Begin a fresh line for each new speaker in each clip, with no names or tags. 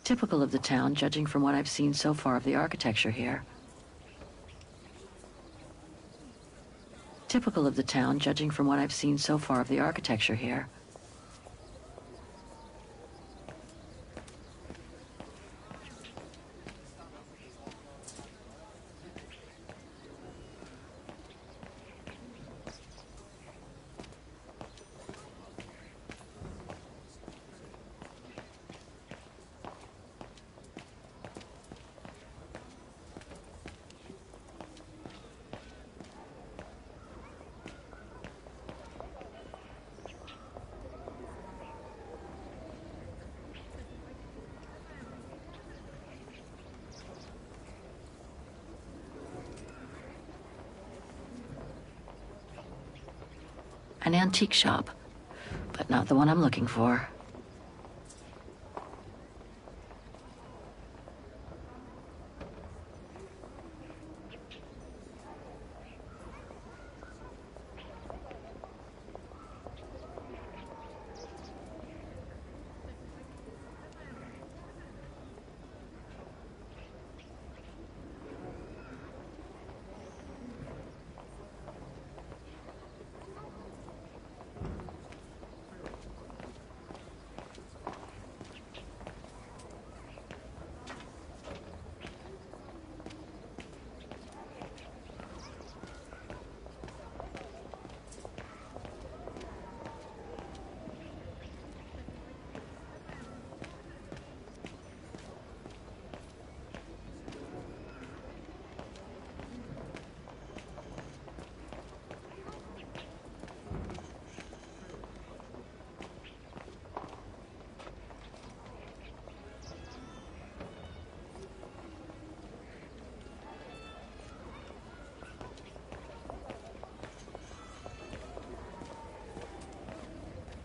Typical of the town, judging from what I've seen so far of the architecture here. Typical of the town, judging from what I've seen so far of the architecture here. An antique shop, but not the one I'm looking for.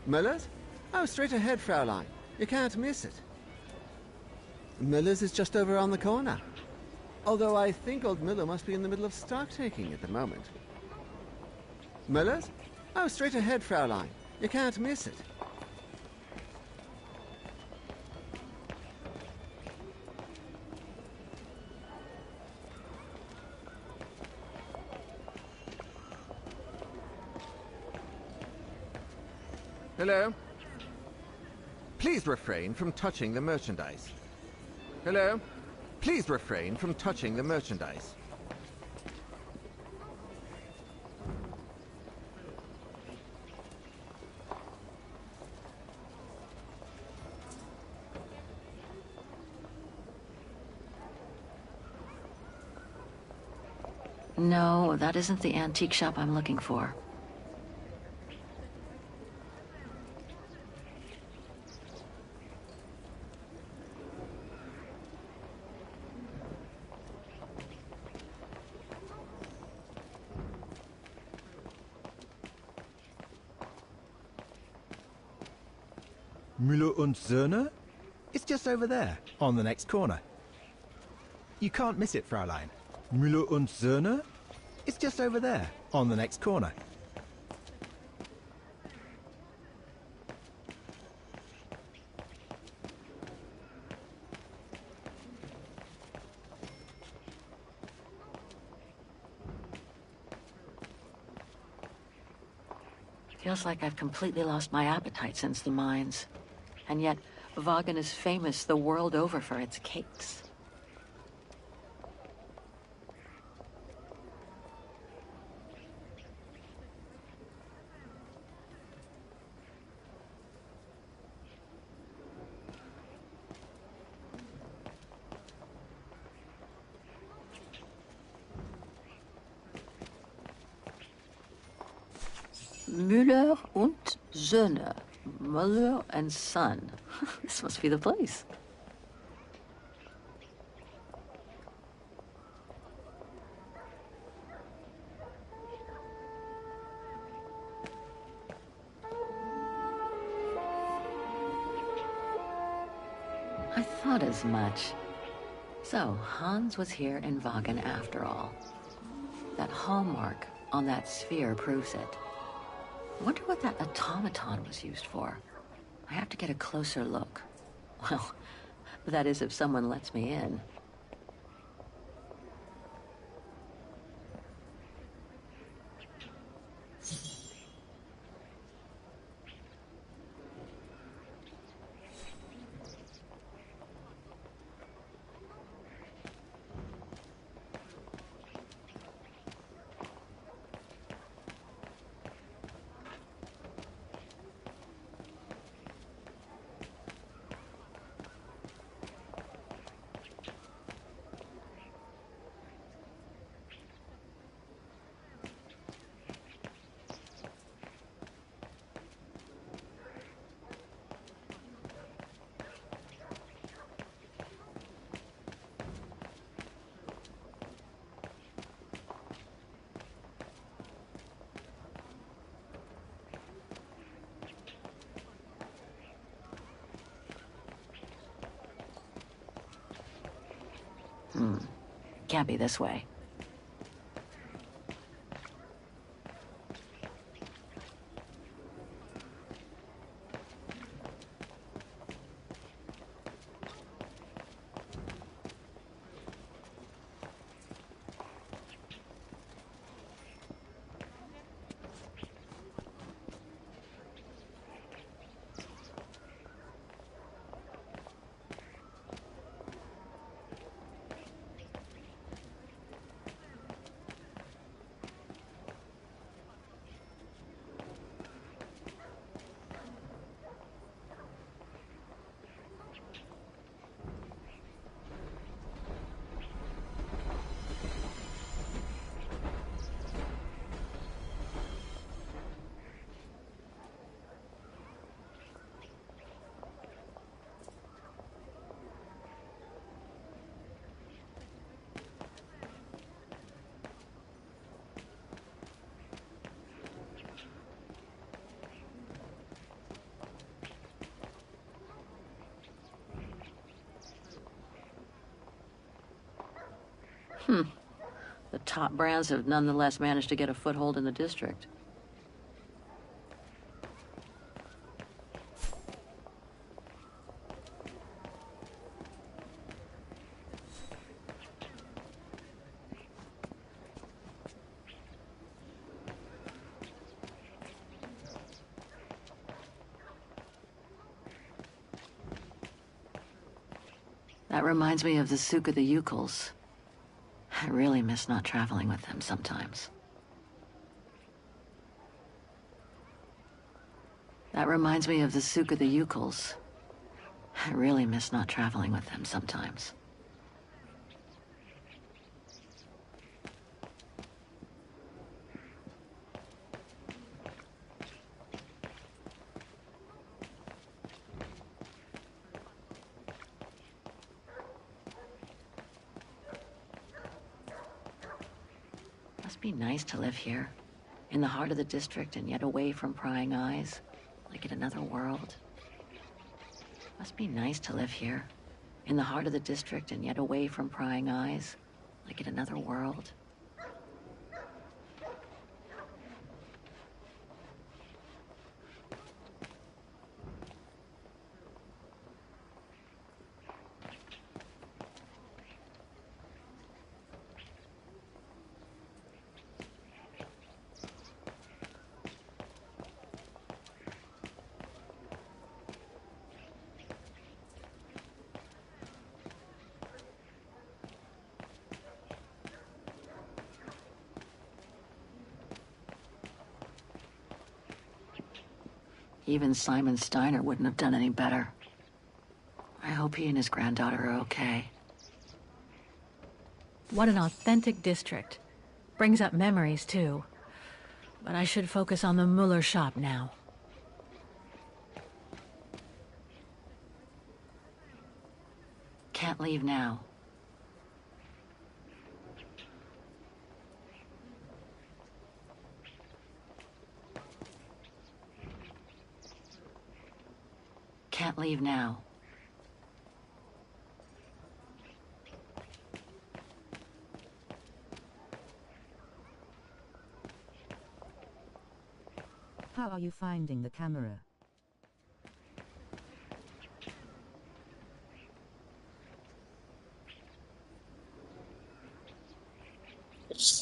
Miller's? Oh, straight ahead, Fraulein. You can't miss it. Miller's is just over on the corner. Although I think old Miller must be in the middle of stock-taking at the moment. Miller's? Oh, straight ahead, Fraulein. You can't miss it. Hello? Please refrain from touching the merchandise. Hello? Please refrain from touching the merchandise.
No, that isn't the antique shop I'm looking for.
Müller und Söhne? It's just over there, on the next corner. You can't miss it, Fraulein. Müller und Söhne? It's just over there, on the next corner.
Feels like I've completely lost my appetite since the mines. And yet, Vagen is famous the world over for its cakes. Müller und Söhne. Müller and Son. This must be the place. I thought as much. So, Hans was here in Vagen after all. That hallmark on that sphere proves it. Wonder what that automaton was used for. I have to get a closer look. Well, That is, if someone lets me in. Can't be this way. The top brands have nonetheless managed to get a foothold in the district. That reminds me of the Souk of the Yukels. I really miss not traveling with them sometimes. That reminds me of the Souk of the Yukels. I really miss not traveling with them sometimes. Must be nice to live here, in the heart of the district and yet away from prying eyes, like in another world. Must be nice to live here, in the heart of the district and yet away from prying eyes, like in another world. Even Simon Steiner wouldn't have done any better. I hope he and his granddaughter are okay.
What an authentic district. Brings up memories, too. But I should focus on the Muller shop now.
Can't leave now. Can't leave now.
How are you finding the camera?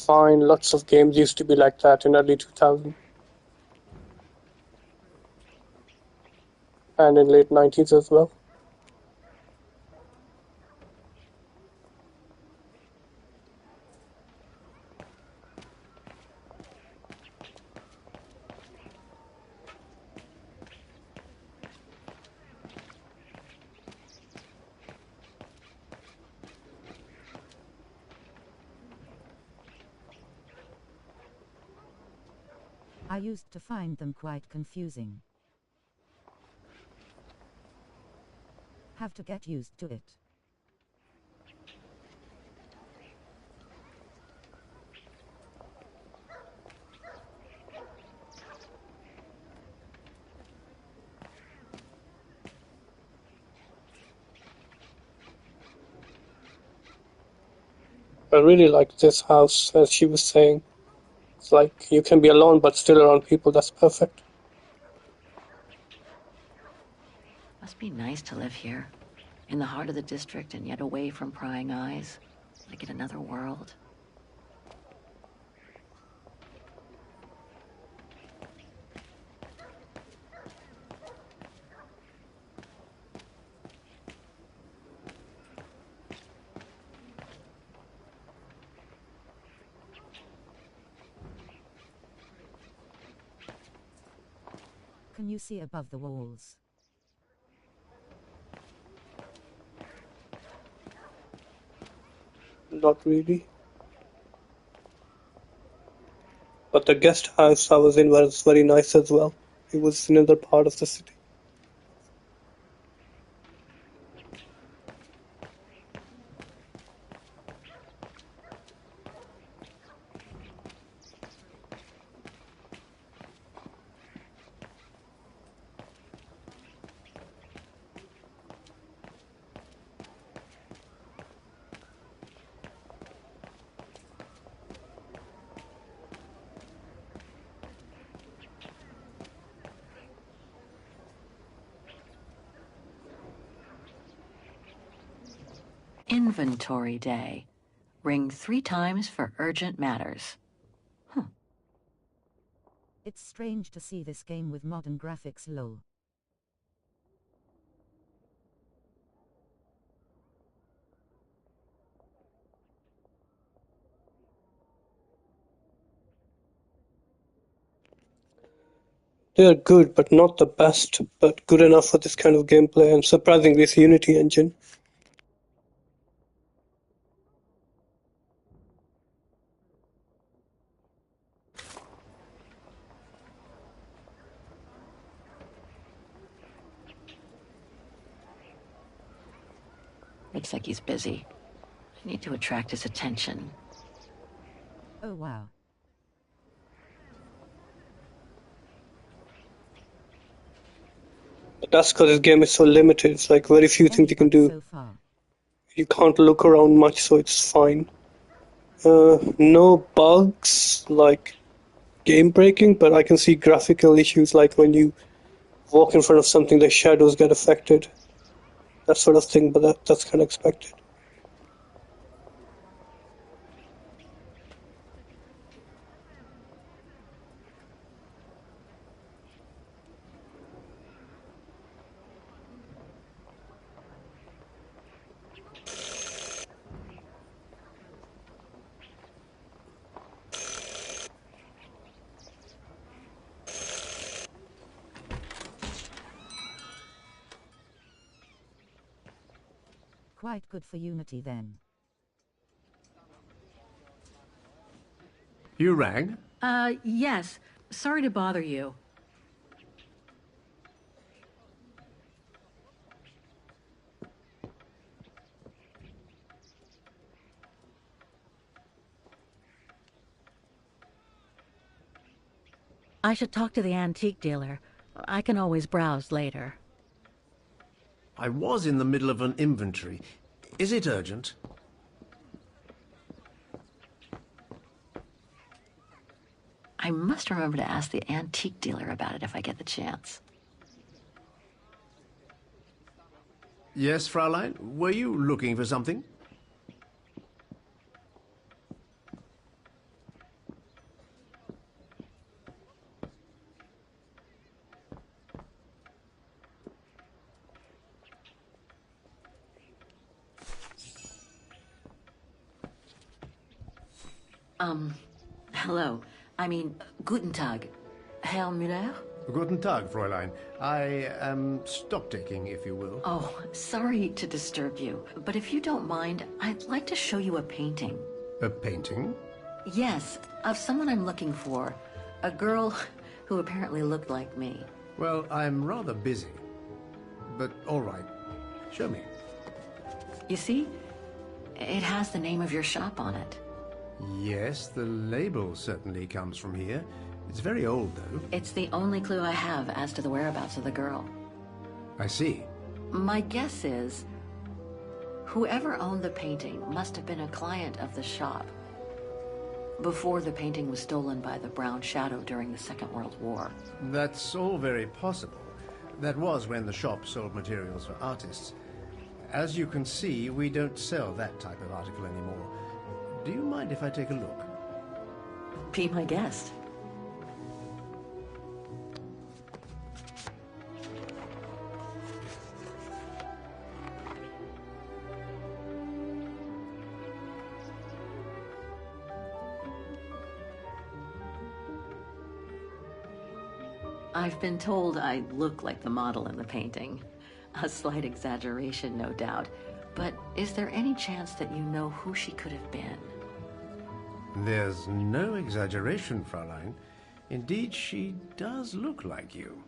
fine. Lots of games used to be like that in early 2000 and in late 90s as well.
I used to find them quite confusing. Have to get used to it.
I really like this house, as she was saying. It's like you can be alone but still around people. That's perfect.
Must be nice to live here, in the heart of the district and yet away from prying eyes, like in another world.
Can you see above the walls?
Not really. But the guest house I was in was very nice as well. It was in another part of the city.
Inventory day. Ring 3 times for urgent matters.
It's strange to see this game with modern graphics lol.
They are good, but not the best, but good enough for this kind of gameplay, and surprisingly it's Unity engine.
Looks like he's busy. I need to attract his attention.
Oh wow.
But that's because this game is so limited. It's like very few things
Only
you can
got
do.
so far.
You can't look around much, so it's fine. No bugs like game breaking, but I can see graphical issues like when you walk in front of something, the shadows get affected. That sort of thing, but that's kind of expected.
Quite good for Unity then.
You rang?
Yes. Sorry to bother you. I should talk to the antique dealer. I can always browse later.
I was in the middle of an inventory. Is it urgent?
I must remember to ask the antique dealer about it if I get the chance.
Yes, Fraulein? Were you looking for something?
Hello. I mean, guten Tag. Herr Müller?
Guten Tag, Fräulein. I am stock-taking, if you will.
Oh, sorry to disturb you, but if you don't mind, I'd like to show you a painting.
A painting?
Yes, of someone I'm looking for. A girl who apparently looked like me.
Well, I'm rather busy. But all right. Show me.
You see? It has the name of your shop on it.
Yes, the label certainly comes from here. It's very old, though.
It's the only clue I have as to the whereabouts of the girl.
I see.
My guess is, whoever owned the painting must have been a client of the shop before the painting was stolen by the Brown Shadow during the Second World War.
That's all very possible. That was when the shop sold materials for artists. As you can see, we don't sell that type of article anymore. Do you mind if I take a look?
Be my guest. I've been told I look like the model in the painting. A slight exaggeration, no doubt. But is there any chance that you know who she could have been?
There's no exaggeration, Fräulein. Indeed, she does look like you.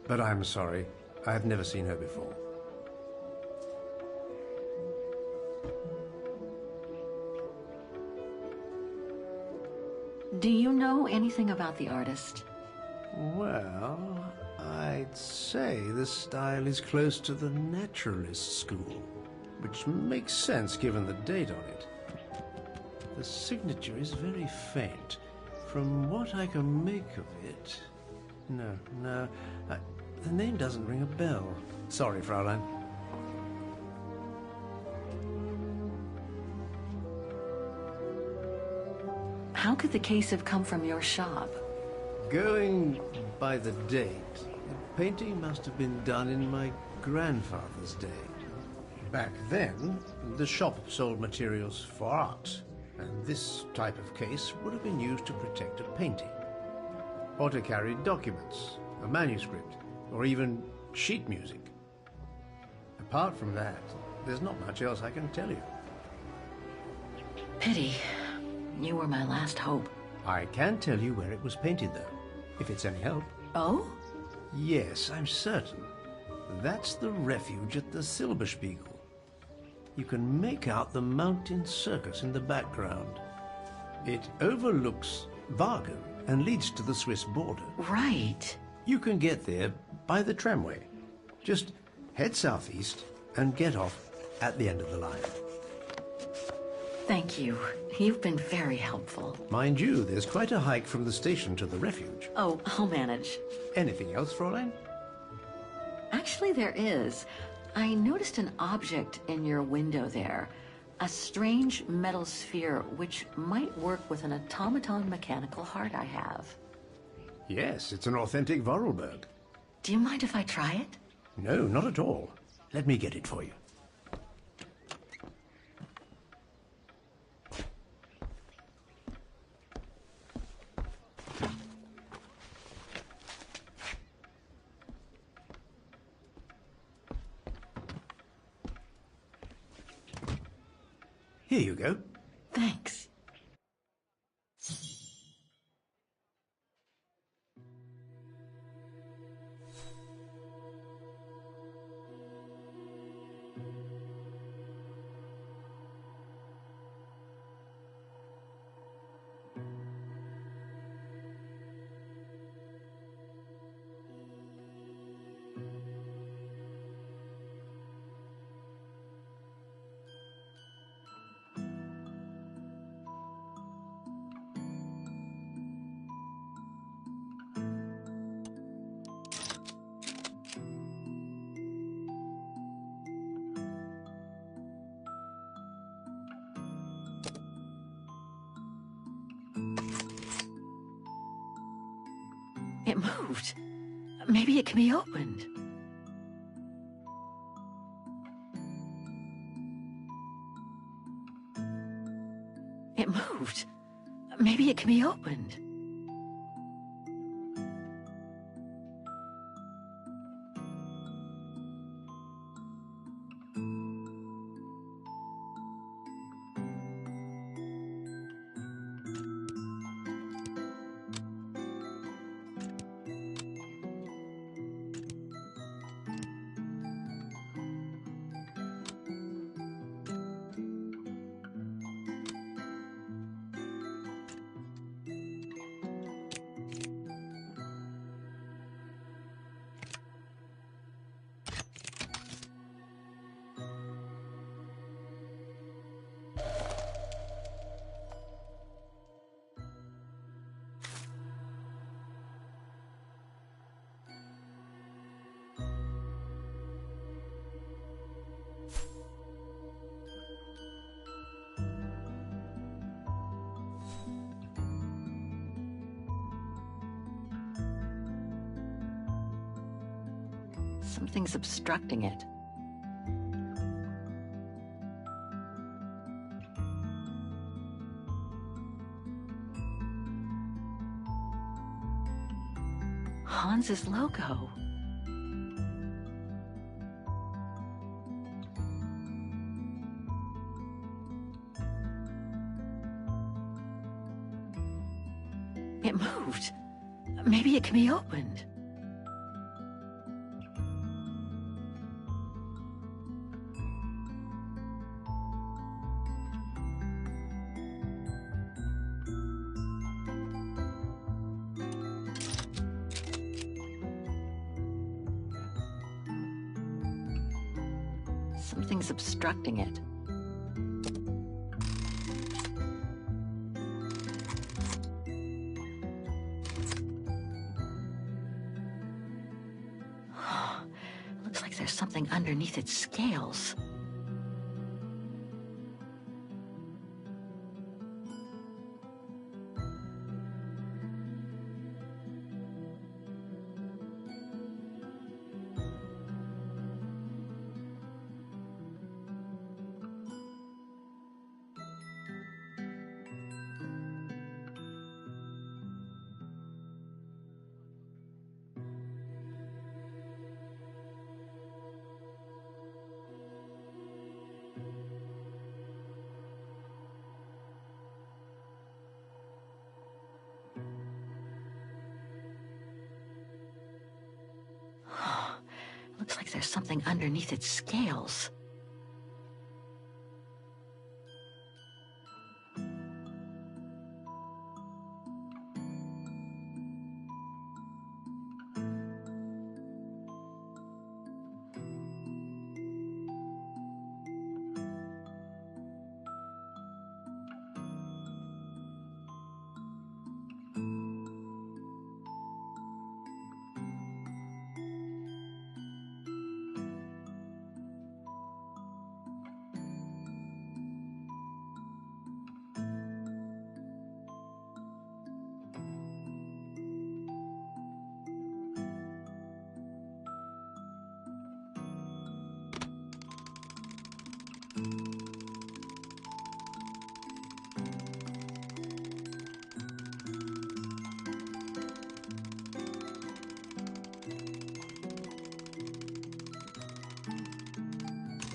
But I'm sorry, I've never seen her before.
Do you know anything about the artist?
Well, I'd say the style is close to the naturalist school, which makes sense given the date on it. The signature is very faint. From what I can make of it... No, the name doesn't ring a bell. Sorry, Fräulein.
How could the case have come from your shop?
Going by the date, the painting must have been done in my grandfather's day. Back then, the shop sold materials for art, and this type of case would have been used to protect a painting. Or to carry documents, a manuscript, or even sheet music. Apart from that, there's not much else I can tell you.
Pity. You were my last hope.
I can tell you where it was painted, though, if it's any help.
Oh?
Yes, I'm certain. That's the refuge at the Silberspiegel. You can make out the mountain circus in the background. It overlooks Wagen and leads to the Swiss border.
Right.
You can get there by the tramway. Just head southeast and get off at the end of the line.
Thank you. You've been very helpful.
Mind you, there's quite a hike from the station to the refuge.
Oh, I'll manage.
Anything else, Fräulein?
Actually, there is. I noticed an object in your window there. A strange metal sphere which might work with an automaton mechanical heart I have.
Yes, it's an authentic Vorarlberg.
Do you mind if I try it?
No, not at all. Let me get it for you. Here you go.
Thanks. It moved. Maybe it can be opened. It moved. Maybe it can be opened. Something's obstructing it. Hans's logo. It moved. Maybe it can be opened. Something's obstructing it. Looks like there's something underneath its scales. Looks like there's something underneath its scales.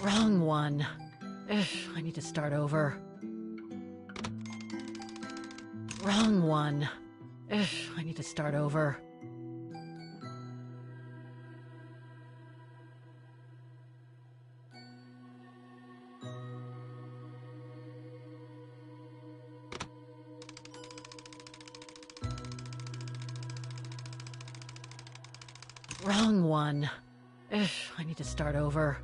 Wrong one. Ugh, I need to start over. Wrong one. Ugh, I need to start over. Wrong one. Ugh, I need to start over.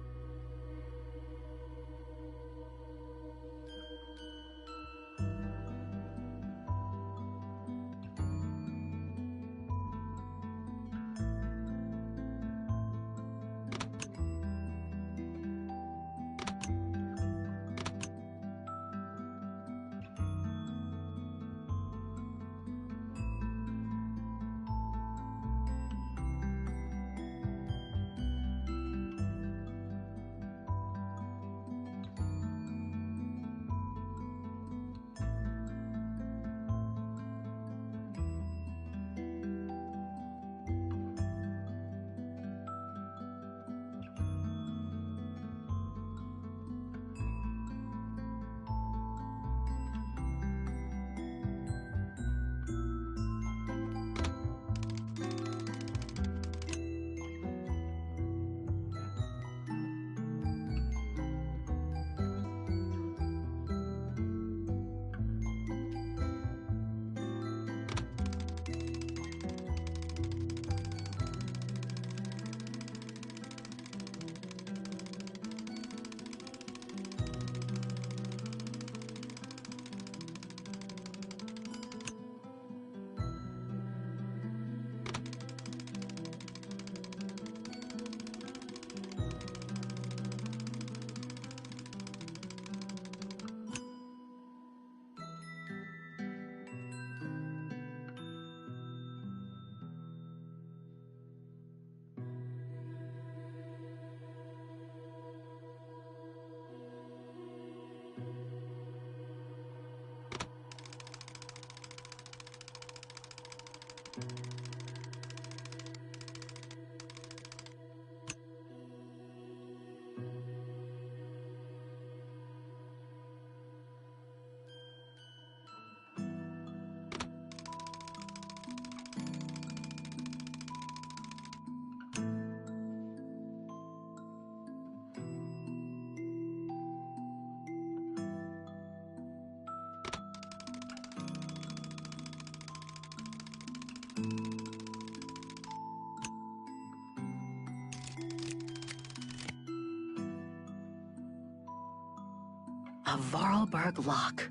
A Vorarlberg lock.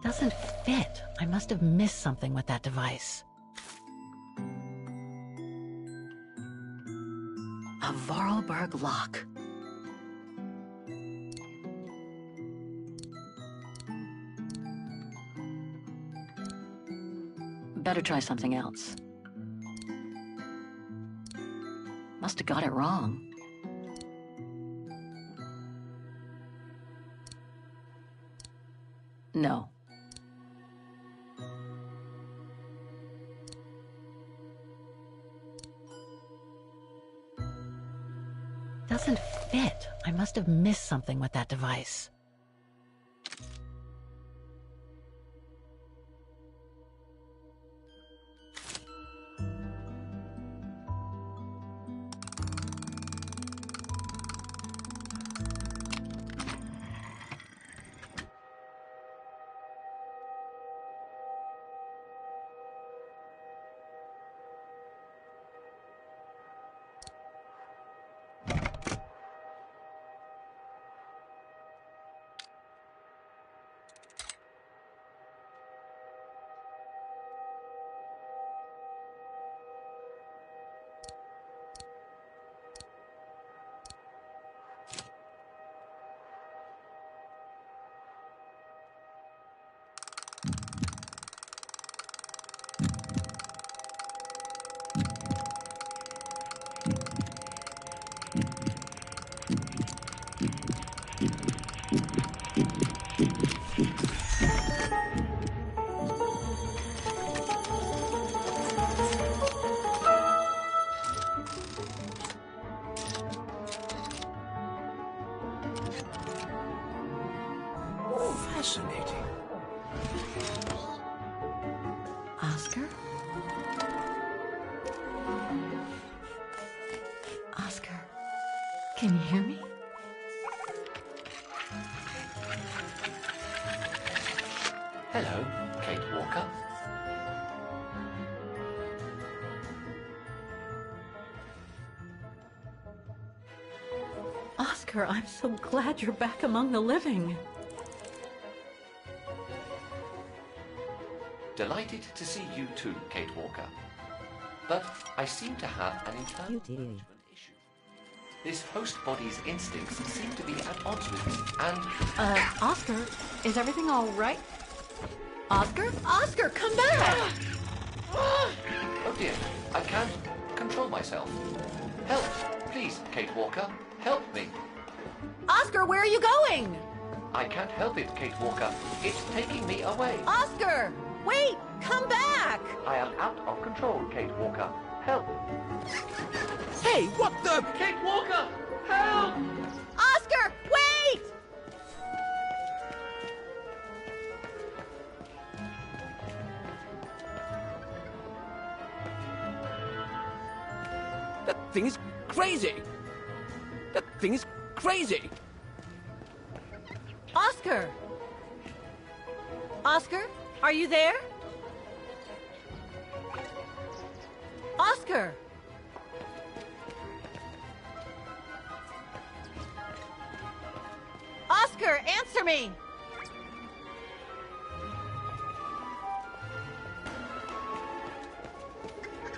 Doesn't fit. I must have missed something with that device. A Vorarlberg lock. Better try something else. Must have got it wrong. No. Doesn't fit. I must have missed something with that device.
Fascinating.
Oscar? Oscar, can you hear me?
Hello, Kate Walker.
Oscar, I'm so glad you're back among the living.
Delighted to see you too, Kate Walker. But I seem to have an internal
Beauty.
management issue. This host body's instincts seem to be at odds with me, and
Oscar, is everything all right? Oscar? Oscar, come back!
oh dear, I can't control myself. Help, please, Kate Walker. Help me.
Oscar, where are you going?
I can't help it, Kate Walker. It's taking me away.
Oscar! Wait! Come back!
I am out of control, Kate Walker. Help.
Hey, what the?
Kate Walker! Help!
Oscar, wait!
That thing is crazy. That thing is crazy.
Oscar! Oscar, are you there? Oscar! Oscar, answer me!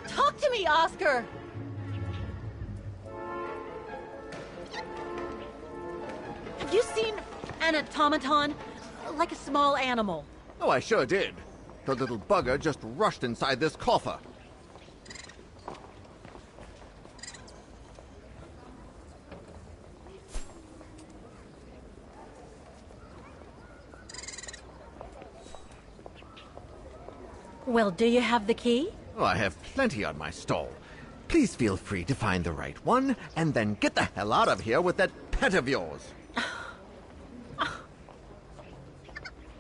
Talk to me, Oscar! Have you seen an automaton? Like a small animal.
Oh, I sure did. The little bugger just rushed inside this coffer.
Well, do you have the key?
Oh, I have plenty on my stall. Please feel free to find the right one, and then get the hell out of here with that pet of yours.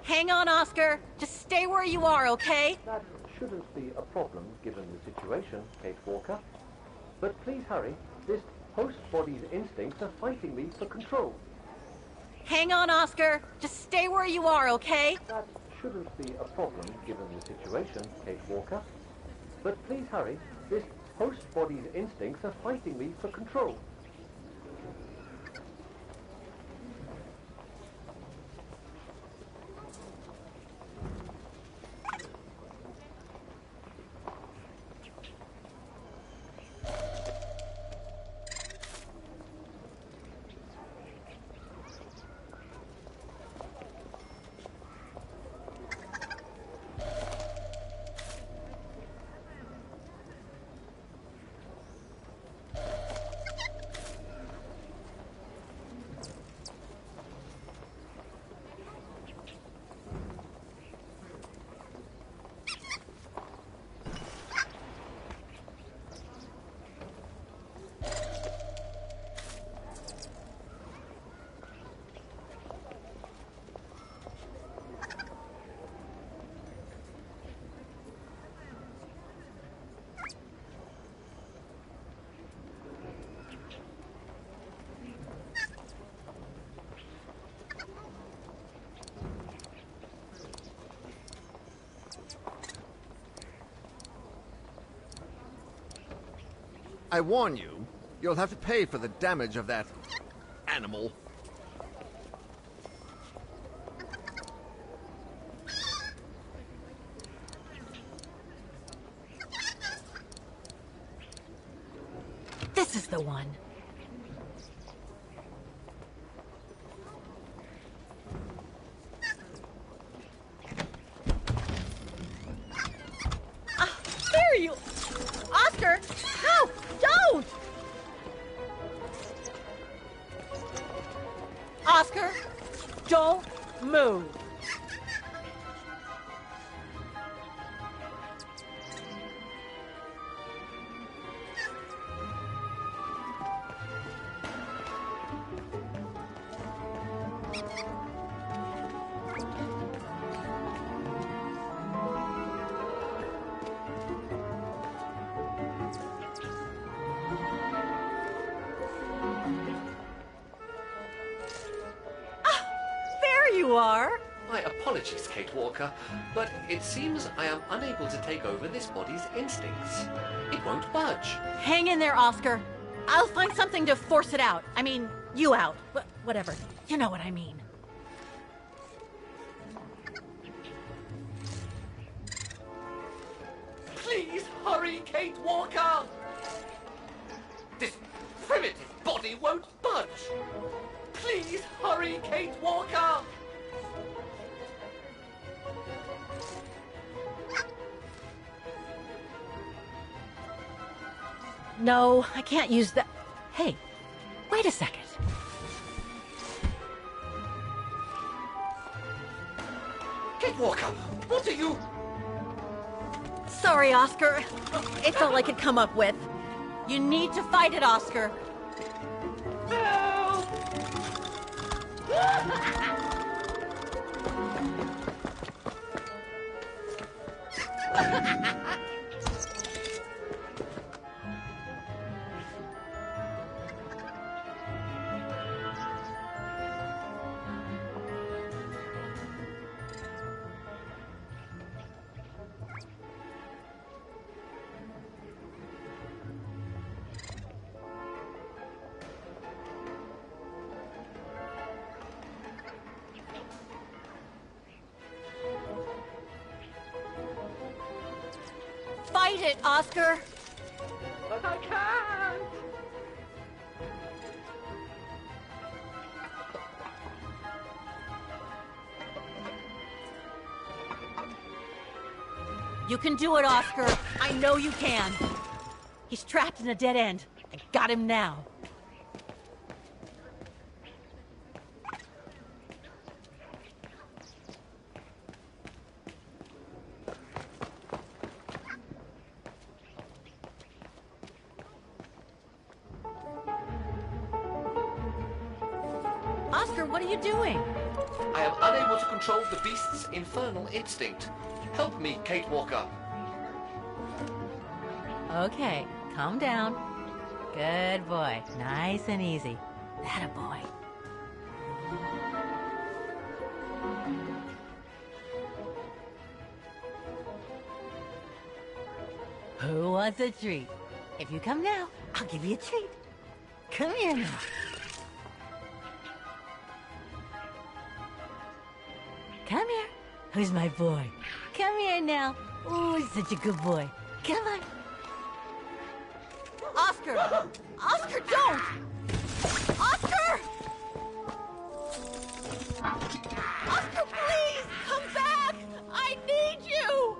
Hang on, Oscar. Just stay where you are, okay?
That shouldn't be a problem given the situation, Kate Walker. But please hurry. This host body's instincts are fighting me for control.
Hang on, Oscar. Just stay where you are, okay?
That shouldn't be a problem given the situation, Kate Walker. But please hurry. This host body's instincts are fighting me for control.
I warn you, you'll have to pay for the damage of that animal.
This is the one. Ah, there you... Oscar! No! Don't! Oscar, don't move. You are.
My apologies, Kate Walker, but it seems I am unable to take over this body's instincts. It won't budge.
Hang in there, Oscar. I'll find something to force it out. I mean, you out. Whatever. You know what I mean.
Please hurry, Kate Walker! This primitive body won't budge. Please hurry, Kate Walker!
No, I can't use that. Hey, wait a second.
Kate Walker, what are you...
Sorry, Oscar. It's all I could come up with. You need to fight it, Oscar.
Help!
Fight it, Oscar.
But I can't!
You can do it, Oscar. I know you can. He's trapped in a dead end. I got him now. Oscar, what are you doing?
I am unable to control the beast's infernal instinct. Help me, Kate Walker.
Okay, calm down. Good boy. Nice and easy. That a boy.
Who wants a treat? If you come now, I'll give you a treat. Come here now. Come here. Who's my boy? Come here now. Ooh, such a good boy. Come on. Oscar! Oscar, don't! Oscar! Oscar, please! Come back! I need you!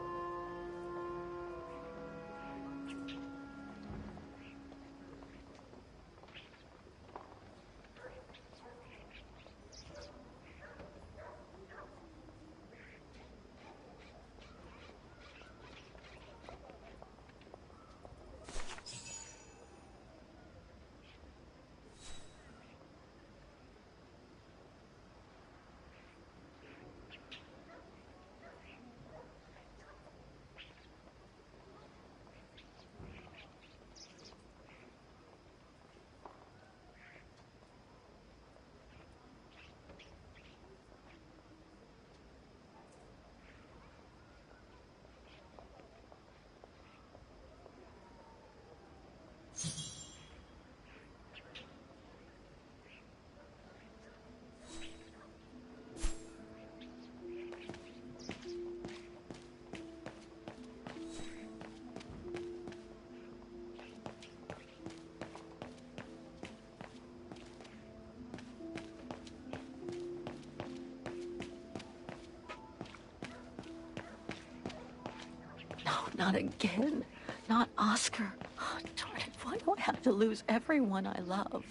No, not again. Not Oscar. Oh, darn it, why do I have to lose everyone I love?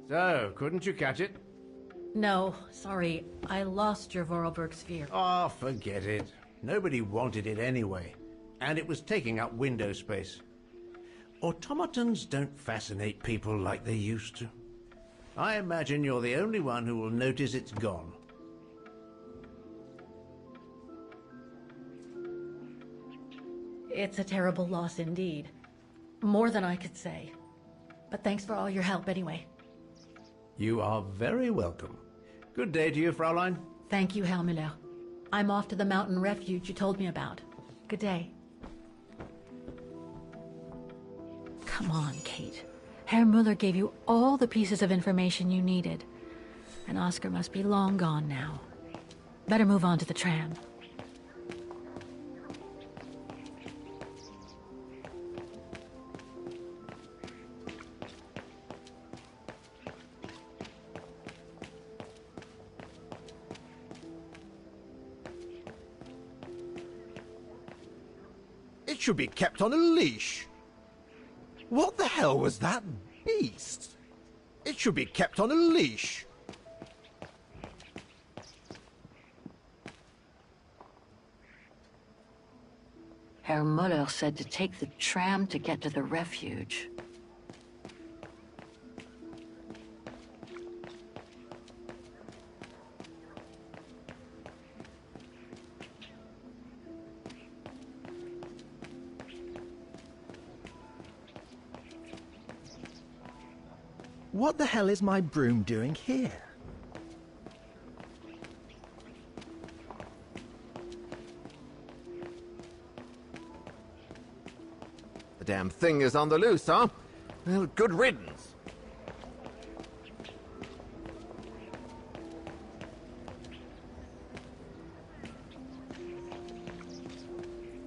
So, couldn't you catch it?
No, sorry. I lost your Vorarlberg sphere.
Oh, forget it. Nobody wanted it anyway. And it was taking up window space. Automatons don't fascinate people like they used to. I imagine you're the only one who will notice it's gone.
It's a terrible loss indeed. More than I could say. But thanks for all your help anyway.
You are very welcome. Good day to you, Fraulein.
Thank you, Herr Müller. I'm off to the mountain refuge you told me about. Good day. Come on, Kate. Herr Müller gave you all the pieces of information you needed. And Oscar must be long gone now. Better move on to the tram.
It should be kept on a leash. What the hell was that beast? It should be kept on a leash.
Herr Müller said to take the tram to get to the refuge.
What the hell is my broom doing here?
The damn thing is on the loose, huh? Well, good riddance.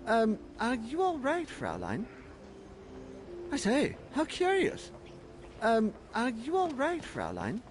Are you all right, Fraulein? I say, how curious. Are you all right, Fraulein?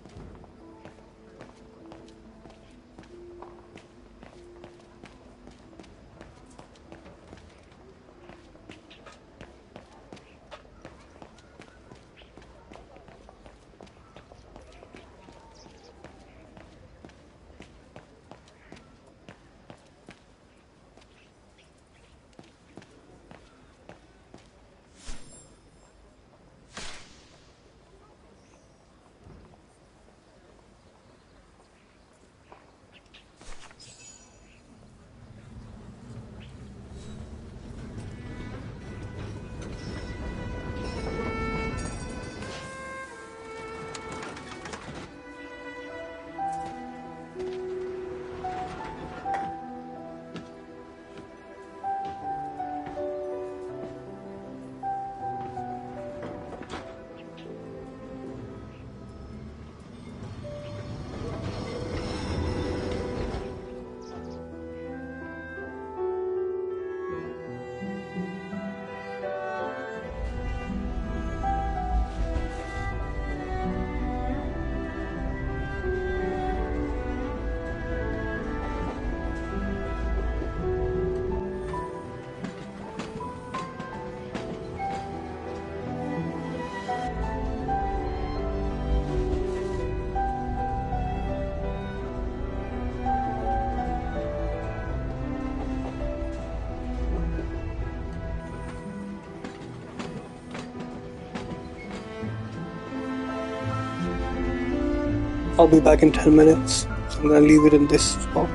I'll be back in 10 minutes. So I'm gonna leave it in this spot.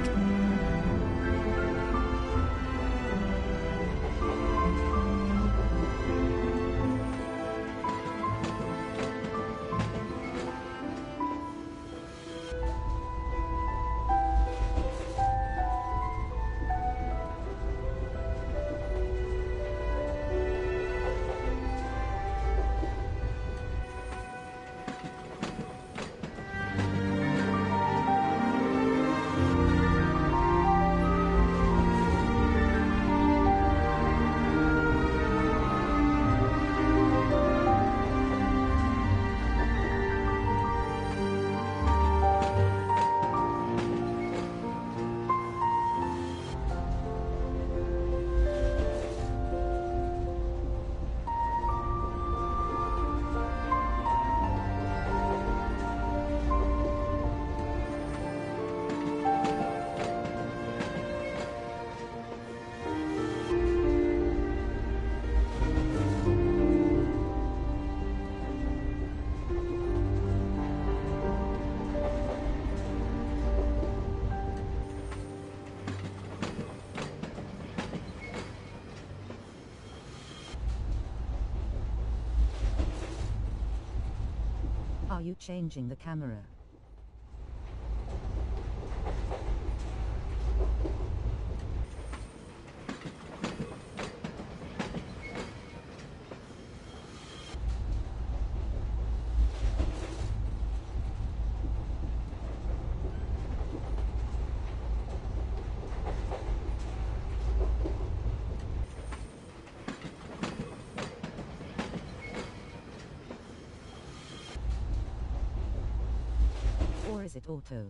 Are you changing the camera? Or is it auto?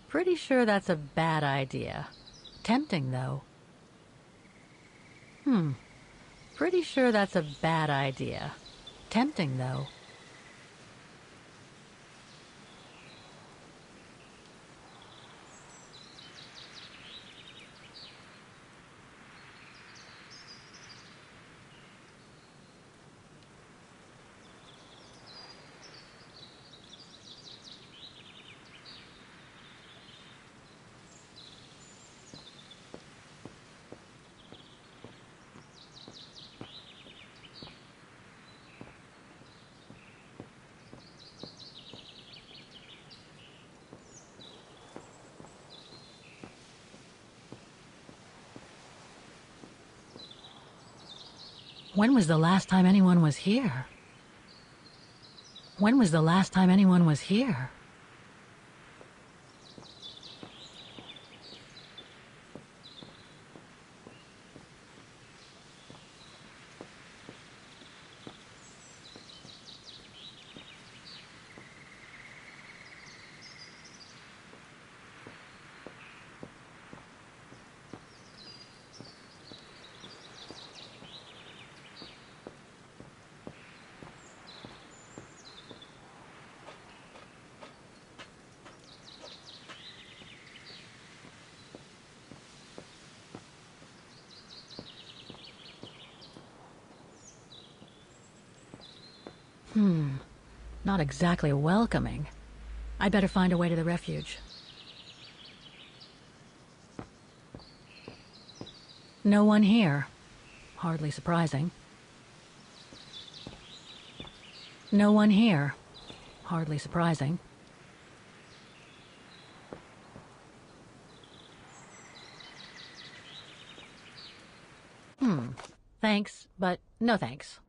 Pretty sure that's a bad idea. Tempting, though. Pretty sure that's a bad idea. Tempting, though. When was the last time anyone was here? When was the last time anyone was here? Not exactly welcoming. I'd better find a way to the refuge. No one here. Hardly surprising. No one here. Hardly surprising. Thanks, but no thanks.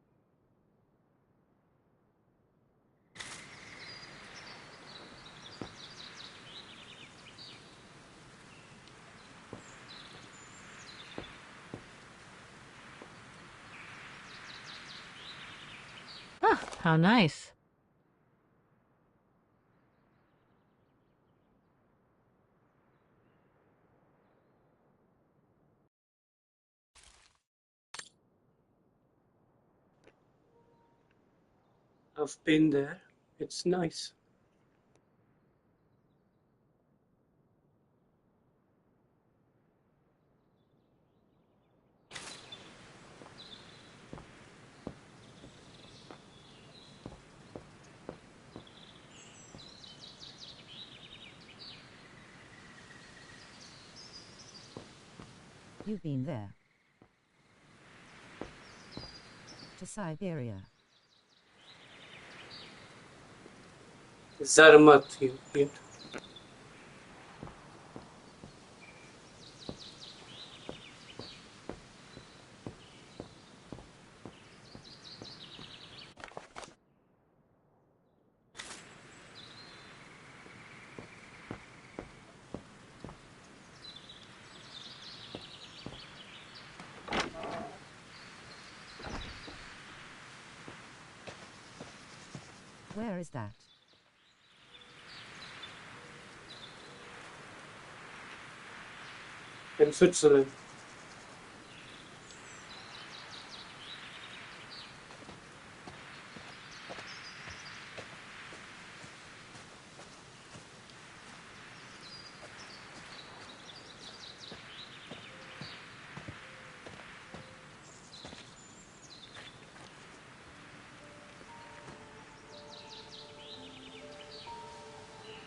How nice.
I've been there. It's nice.
You've been there. To Syberia.
Zermatt, you idiot.
Where is that?
In Switzerland.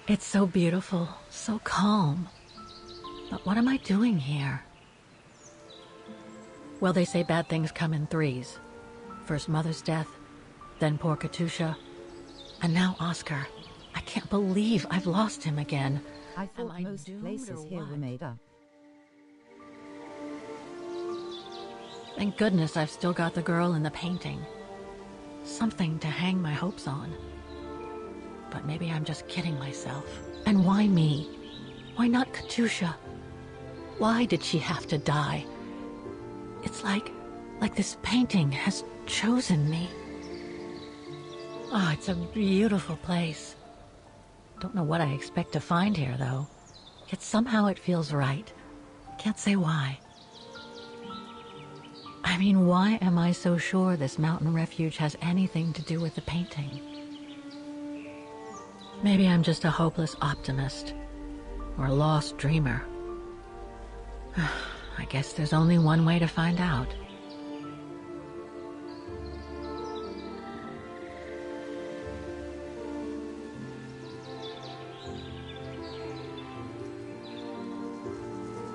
It's so beautiful, so calm. But what am I doing here? Well, they say bad things come in threes. First Mother's death, then poor Katusha, and now Oscar. I can't believe I've lost him again.
I thought most places here were made up.
Thank goodness I've still got the girl in the painting. Something to hang my hopes on. But maybe I'm just kidding myself. And why me? Why not Katusha? Why did she have to die? It's like this painting has chosen me. Oh, it's a beautiful place. Don't know what I expect to find here, though. Yet somehow it feels right. Can't say why. I mean, why am I so sure this mountain refuge has anything to do with the painting? Maybe I'm just a hopeless optimist. Or a lost dreamer. I guess there's only one way to find out.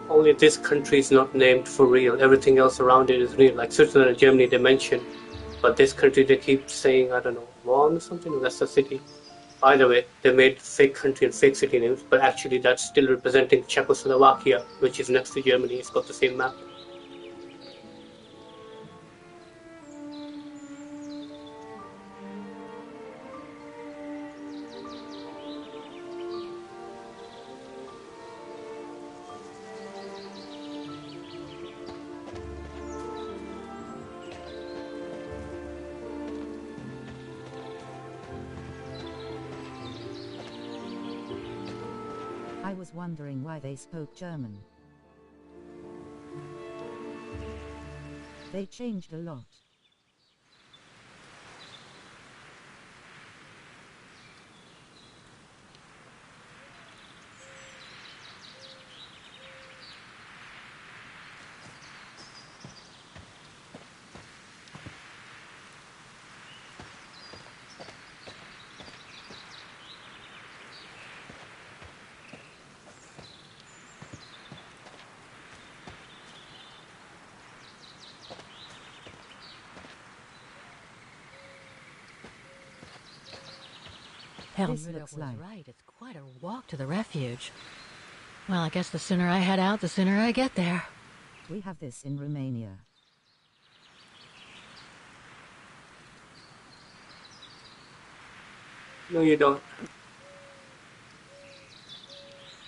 Only this country is not named for real. Everything else around it is real. Like Switzerland and Germany, they mention. But this country, they keep saying, I don't know, Bonn or something? That's the city. Either way, they made fake country and fake city names, but actually that's still representing Czechoslovakia, which is next to Germany. It's got the same map.
I was wondering why they spoke German. They changed a lot.
Herr
This
Müller
looks
was
like-
right. It's quite a walk to the refuge. Well, I guess the sooner I head out, the sooner I get there.
We have this in Romania.
No, you don't.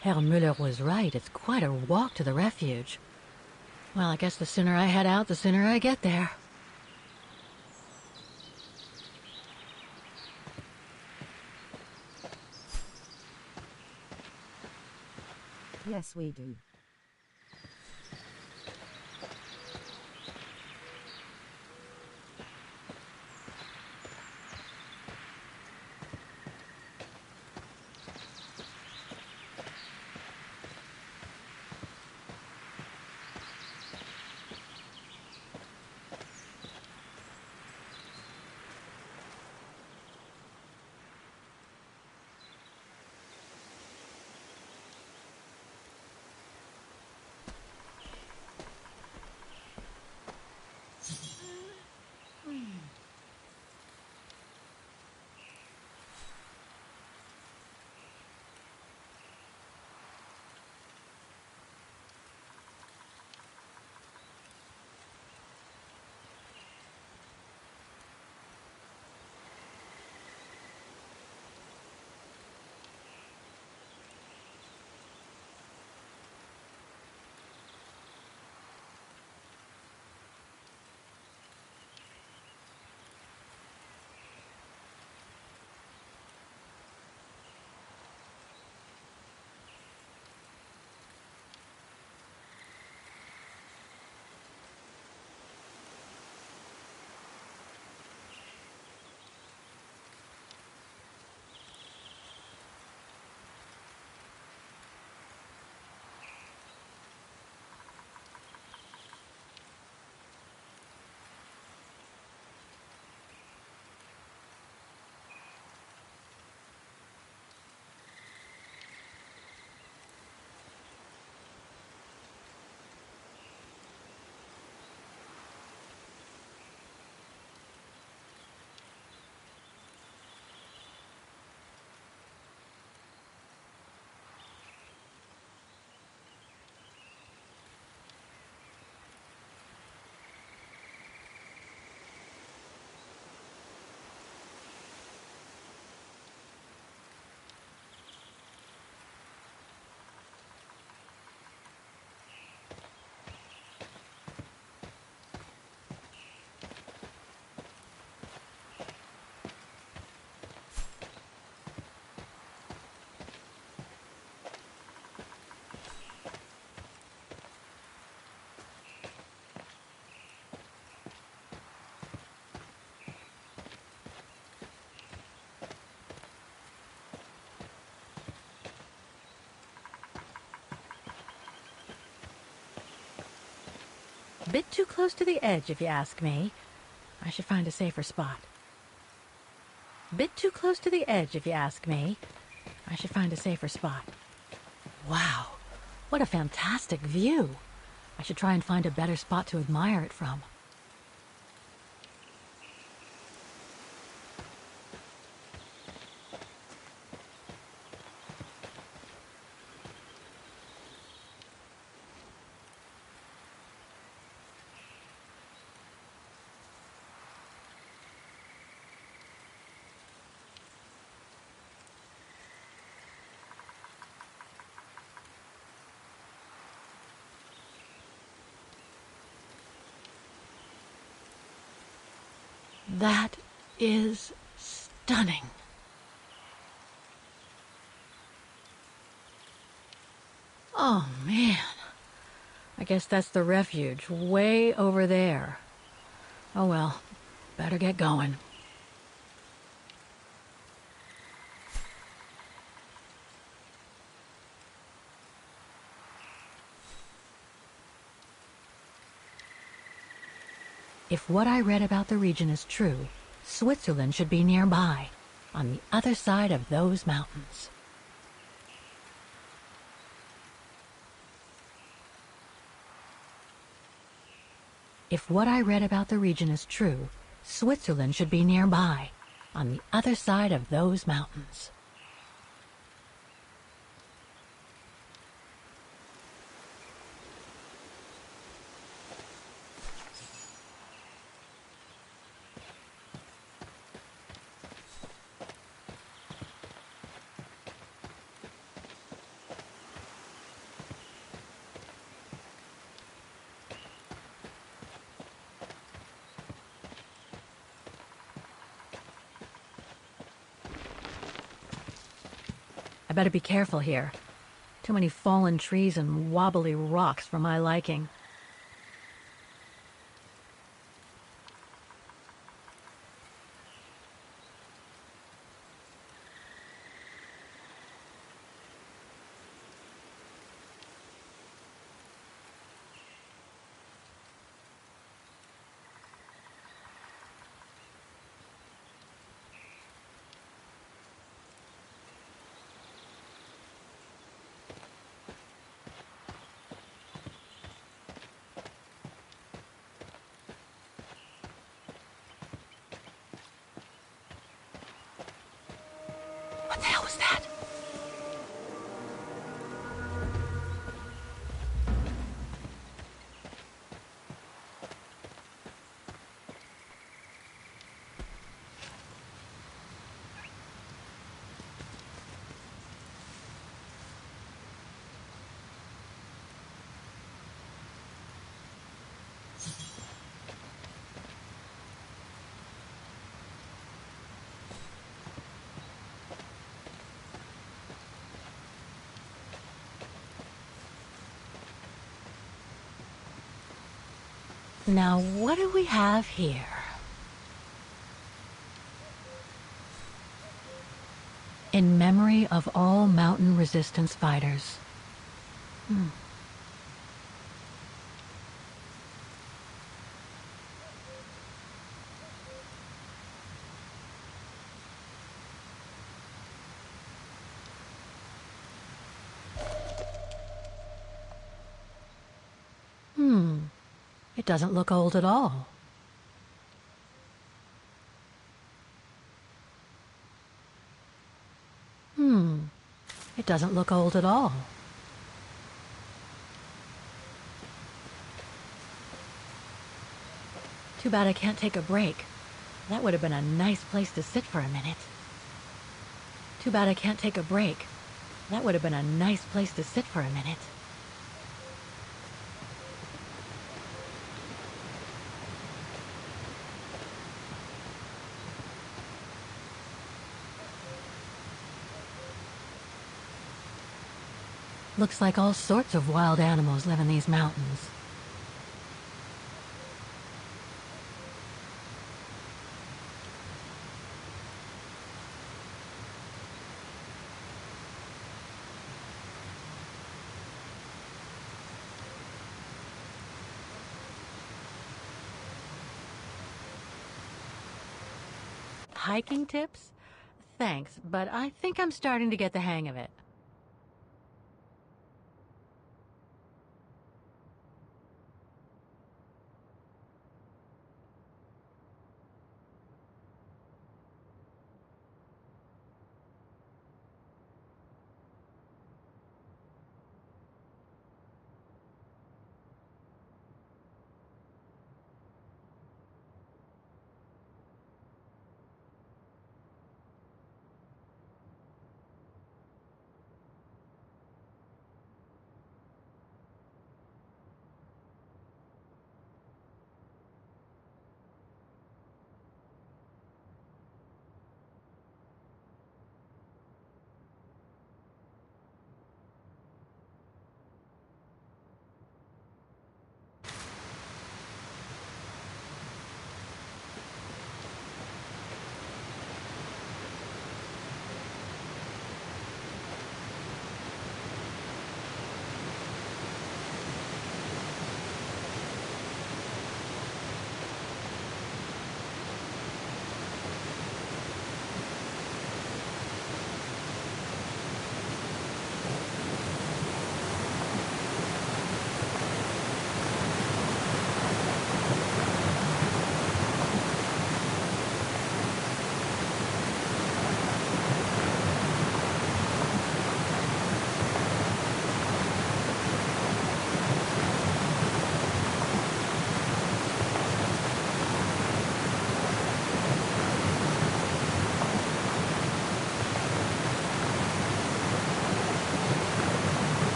Herr Müller was right. It's quite a walk to the refuge. Well, I guess the sooner I head out, the sooner I get there.
Yes, we do.
Bit too close to the edge, if you ask me. I should find a safer spot. Bit too close to the edge, if you ask me. I should find a safer spot. Wow, what a fantastic view. I should try and find a better spot to admire it from. That is stunning. Oh, man. I guess that's the refuge, way over there. Oh, well, better get going. If what I read about the region is true, Switzerland should be nearby, on the other side of those mountains. If what I read about the region is true, Switzerland should be nearby, on the other side of those mountains. I better be careful here. Too many fallen trees and wobbly rocks for my liking. What the hell was that? Now, what do we have here? In memory of all mountain resistance fighters. It doesn't look old at all. It doesn't look old at all. Too bad I can't take a break. That would have been a nice place to sit for a minute. Too bad I can't take a break. That would have been a nice place to sit for a minute. Looks like all sorts of wild animals live in these mountains. hiking tips? Thanks, but I think I'm starting to get the hang of it.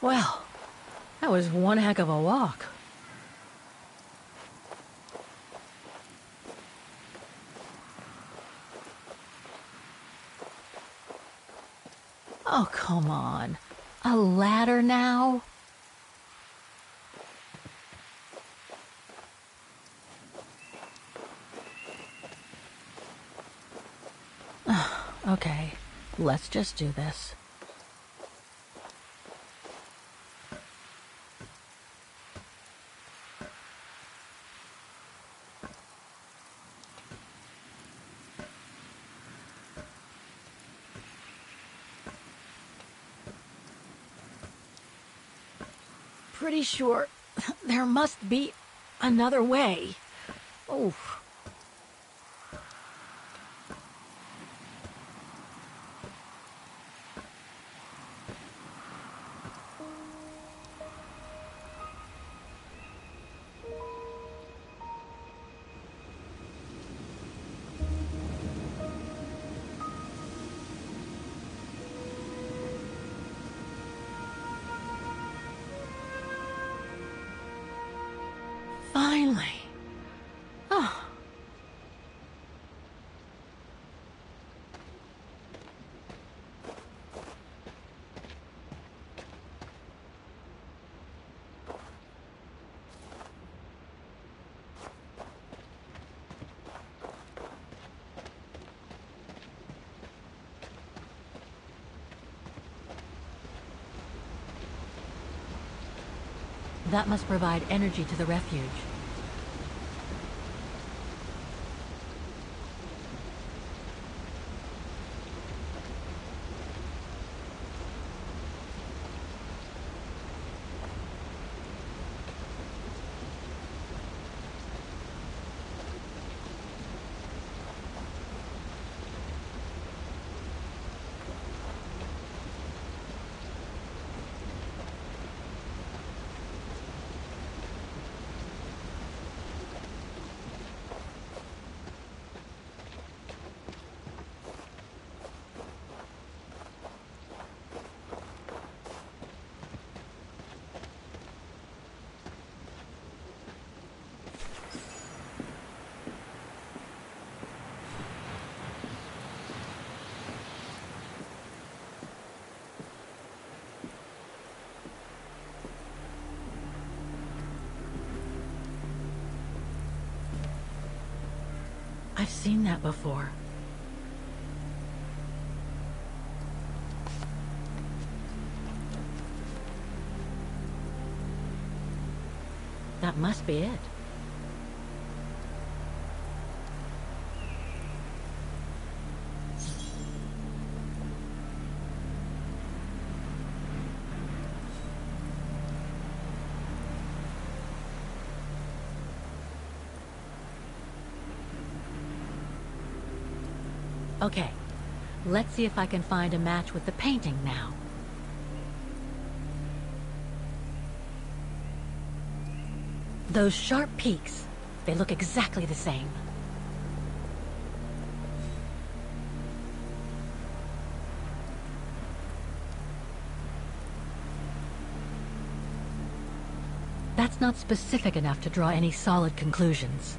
Well, that was one heck of a walk. Oh, come on. A ladder now? Okay, let's just do this. Pretty sure there must be another way. Oof. Finally. Oh. That must provide energy to the refuge. I've seen that before. That must be it. Okay, let's see if I can find a match with the painting now. Those sharp peaks, they look exactly the same. That's not specific enough to draw any solid conclusions.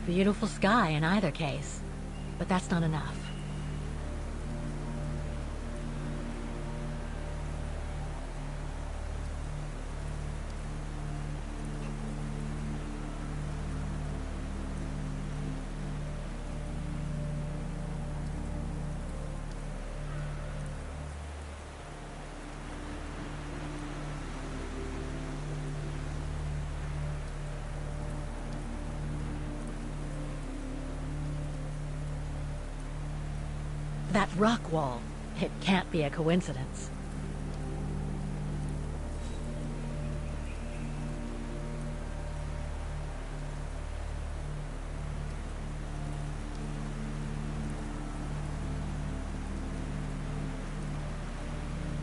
Beautiful sky in either case, but that's not enough. That rock wall, it can't be a coincidence.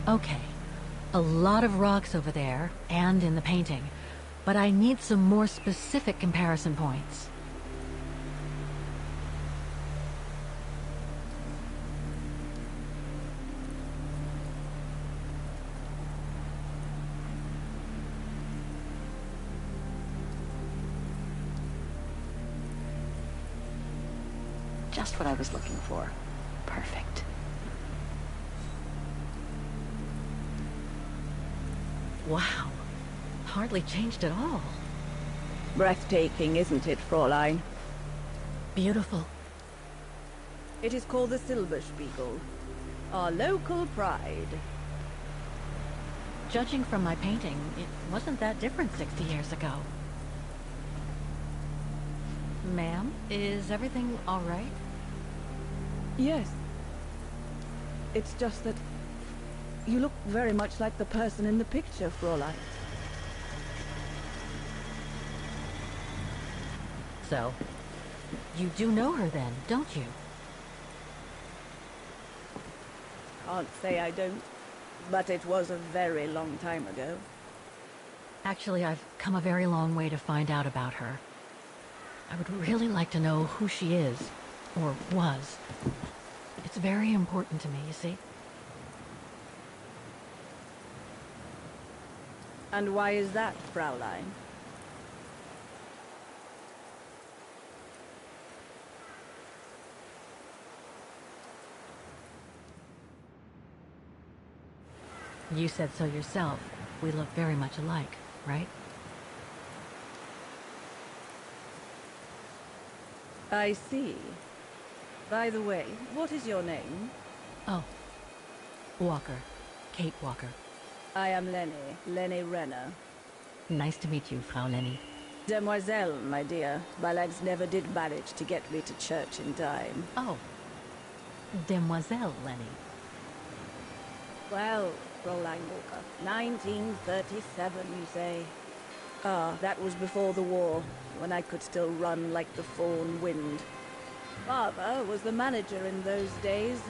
Okay, a lot of rocks over there, and in the painting, but I need some more specific comparison points.
Just what I was looking for. Perfect.
Wow, hardly changed at all.
Breathtaking, isn't it, Fräulein?
Beautiful.
It is called the Silberspiegel, our local pride.
Judging from my painting, it wasn't that different 60 years ago. Ma'am, is everything all right?
Yes. It's just that you look very much like the person in the picture, Fräulein.
So, you do know her then, don't you?
Can't say I don't, but it was a very long time ago.
Actually, I've come a very long way to find out about her. I would really like to know who she is, or was. It's very important to me, you see.
And why is that, Fräulein?
You said so yourself. We look very much alike, right?
I see. By the way, what is your name?
Oh, Walker. Kate Walker.
I am Lenny Renner.
Nice to meet you, Frau Lenny.
Demoiselle, my dear. My legs never did manage to get me to church in time.
Oh. Demoiselle Lenny.
Well, Fräulein Walker. 1937, you say? Ah, that was before the war, when I could still run like the fawn wind. Father was the manager in those days.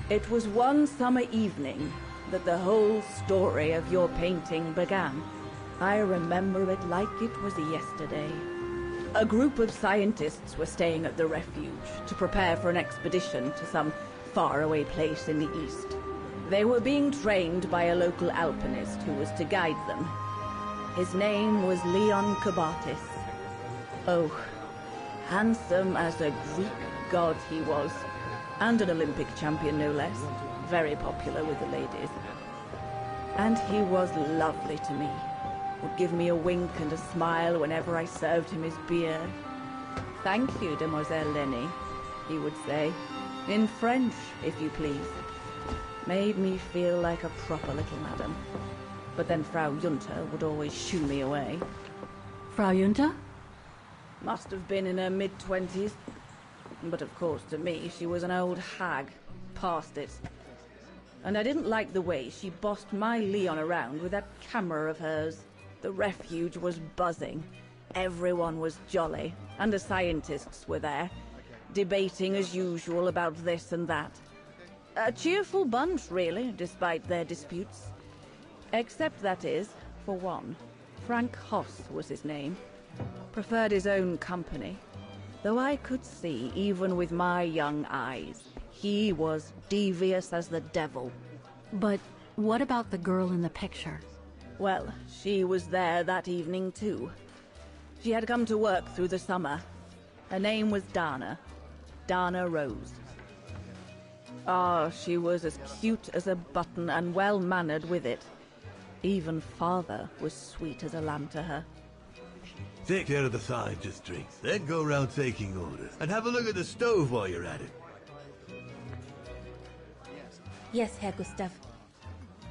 It was one summer evening that the whole story of your painting began. I remember it like it was yesterday. A group of scientists were staying at the refuge to prepare for an expedition to some faraway place in the east. They were being trained by a local alpinist who was to guide them. His name was Leon Kabatis. Oh, handsome as a Greek god he was, and an Olympic champion no less, very popular with the ladies. And he was lovely to me, would give me a wink and a smile whenever I served him his beer. "Thank you, Demoiselle Lenny," he would say, in French, if you please. Made me feel like a proper little madam. But then Frau Junta would always shoo me away.
Frau Junta?
Must have been in her mid-20s. But of course, to me, she was an old hag. Past it. And I didn't like the way she bossed my Leon around with that camera of hers. The refuge was buzzing. Everyone was jolly. And the scientists were there, debating as usual about this and that. A cheerful bunch, really, despite their disputes. Except, that is, for one, Frank Hoss was his name. Preferred his own company. Though I could see, even with my young eyes, he was devious as the devil.
But what about the girl in the picture?
Well, she was there that evening too. She had come to work through the summer. Her name was Dana. Dana Rose. Ah, she was as cute as a button and well-mannered with it. Even father was sweet as a lamb to her.
Take care of the scientist drinks, then go round taking orders. And have a look at the stove while you're at it.
Yes, Herr Gustav.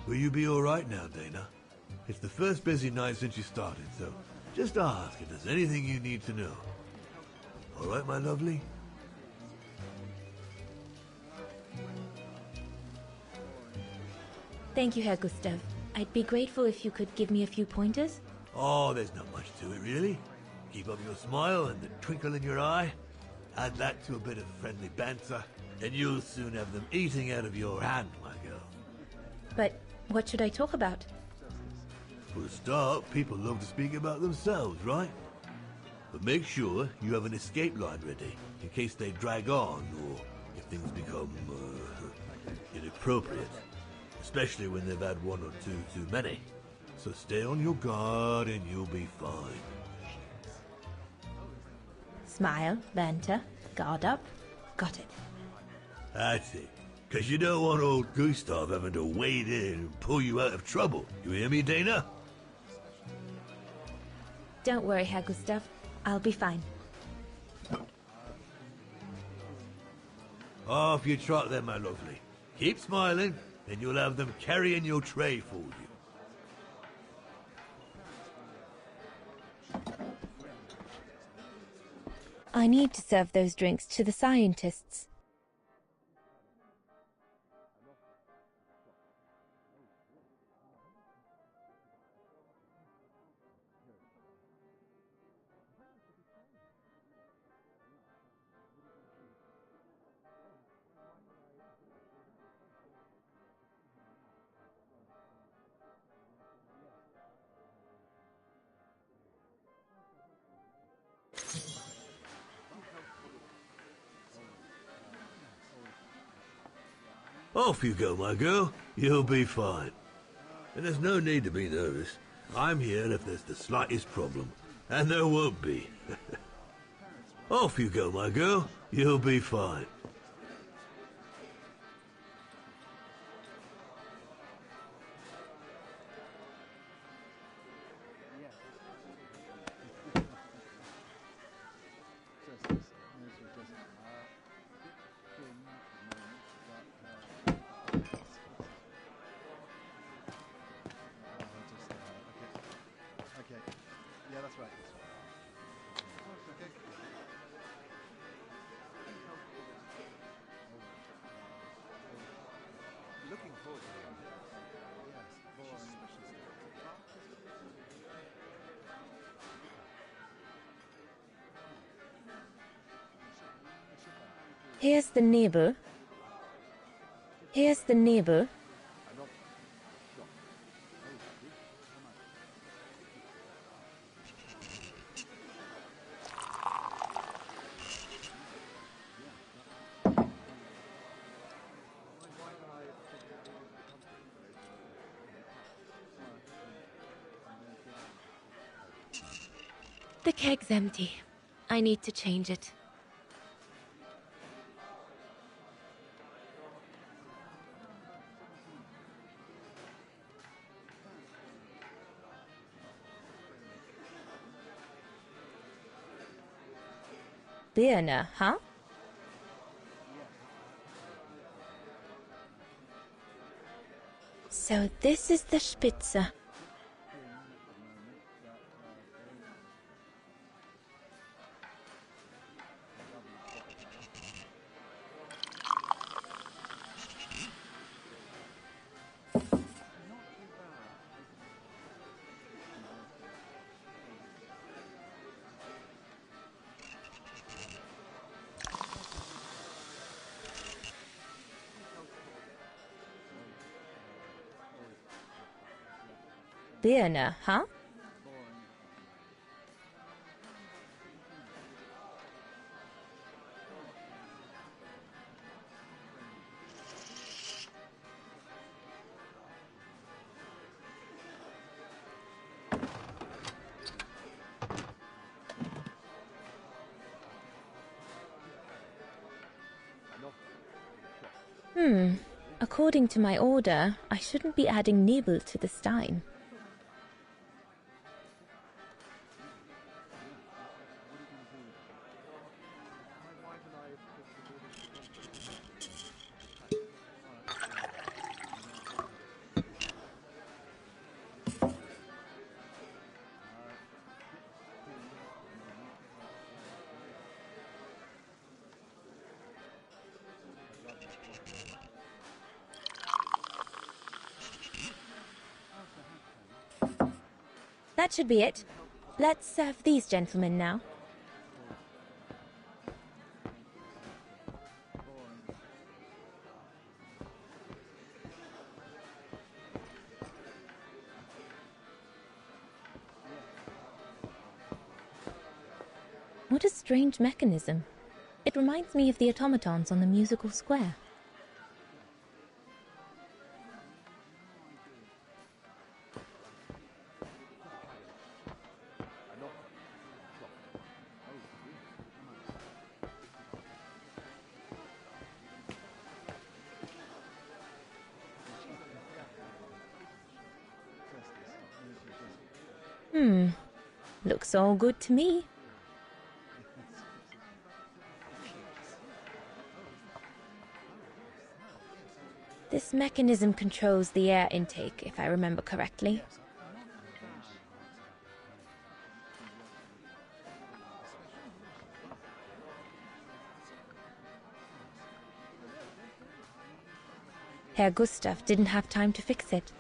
Will you be all right now, Dana? It's the first busy night since you started, so just ask if there's anything you need to know. All right, my lovely?
Thank you, Herr Gustav. I'd be grateful if you could give me a few pointers.
Oh, there's not much to it, really. Keep up your smile and the twinkle in your eye. Add that to a bit of friendly banter, and you'll soon have them eating out of your hand, my girl.
But what should I talk about?
For a start, people love to speak about themselves, right? But make sure you have an escape line ready, in case they drag on, or if things become, inappropriate. Especially when they've had one or two too many. So stay on your guard and you'll be fine.
Smile, banter, guard up. Got it.
That's it. Because you don't want old Gustav having to wade in and pull you out of trouble. You hear me, Dana?
Don't worry, Herr Gustav. I'll be fine.
Off you trot then, my lovely. Keep smiling, and you'll have them carrying your tray for you.
I need to serve those drinks to the scientists.
Off you go, my girl. You'll be fine. And there's no need to be nervous. I'm here if there's the slightest problem. And there won't be. Off you go, my girl. You'll be fine.
Here's the neighbor. Here's the neighbor.
The keg's empty. I need to change it.
Birne, huh?
So this is the Spitze.
Birne, huh? According to my order, I shouldn't be adding Nebel to the Stein. That should be it. Let's serve these gentlemen now. What a strange mechanism. It reminds me of the automatons on the musical square. Looks all good to me. This mechanism controls the air intake, if I remember correctly. Herr Gustav didn't have time to fix it.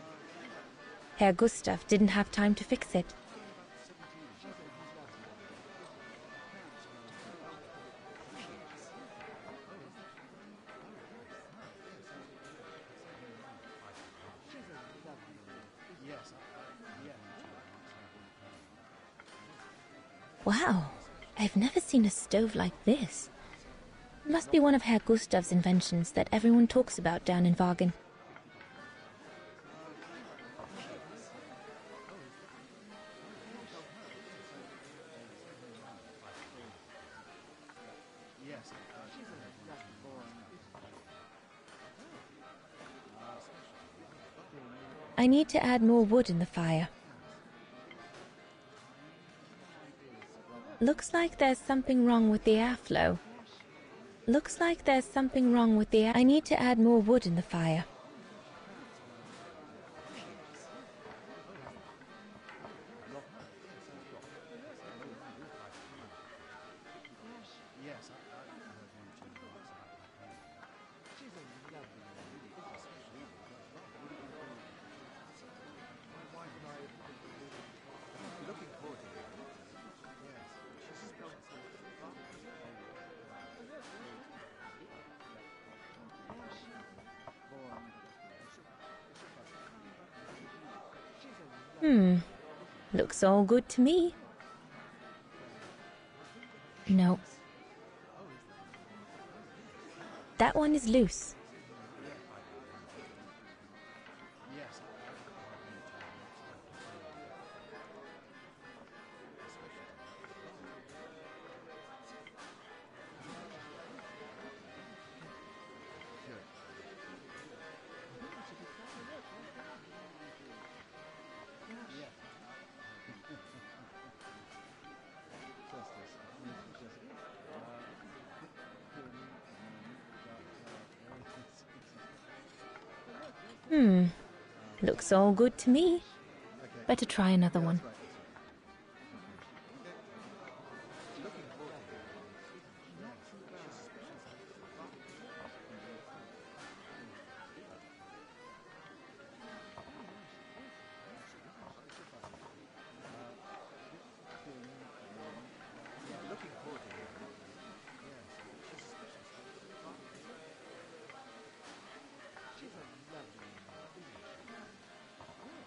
Herr Gustav didn't have time to fix it. Wow, I've never seen a stove like this. Must be one of Herr Gustav's inventions that everyone talks about down in Wagen. I need to add more wood in the fire. Looks like there's something wrong with the airflow. Looks like there's something wrong with the air. I need to add more wood in the fire. Looks all good to me. No. That one is loose. Looks all good to me. Better try another one.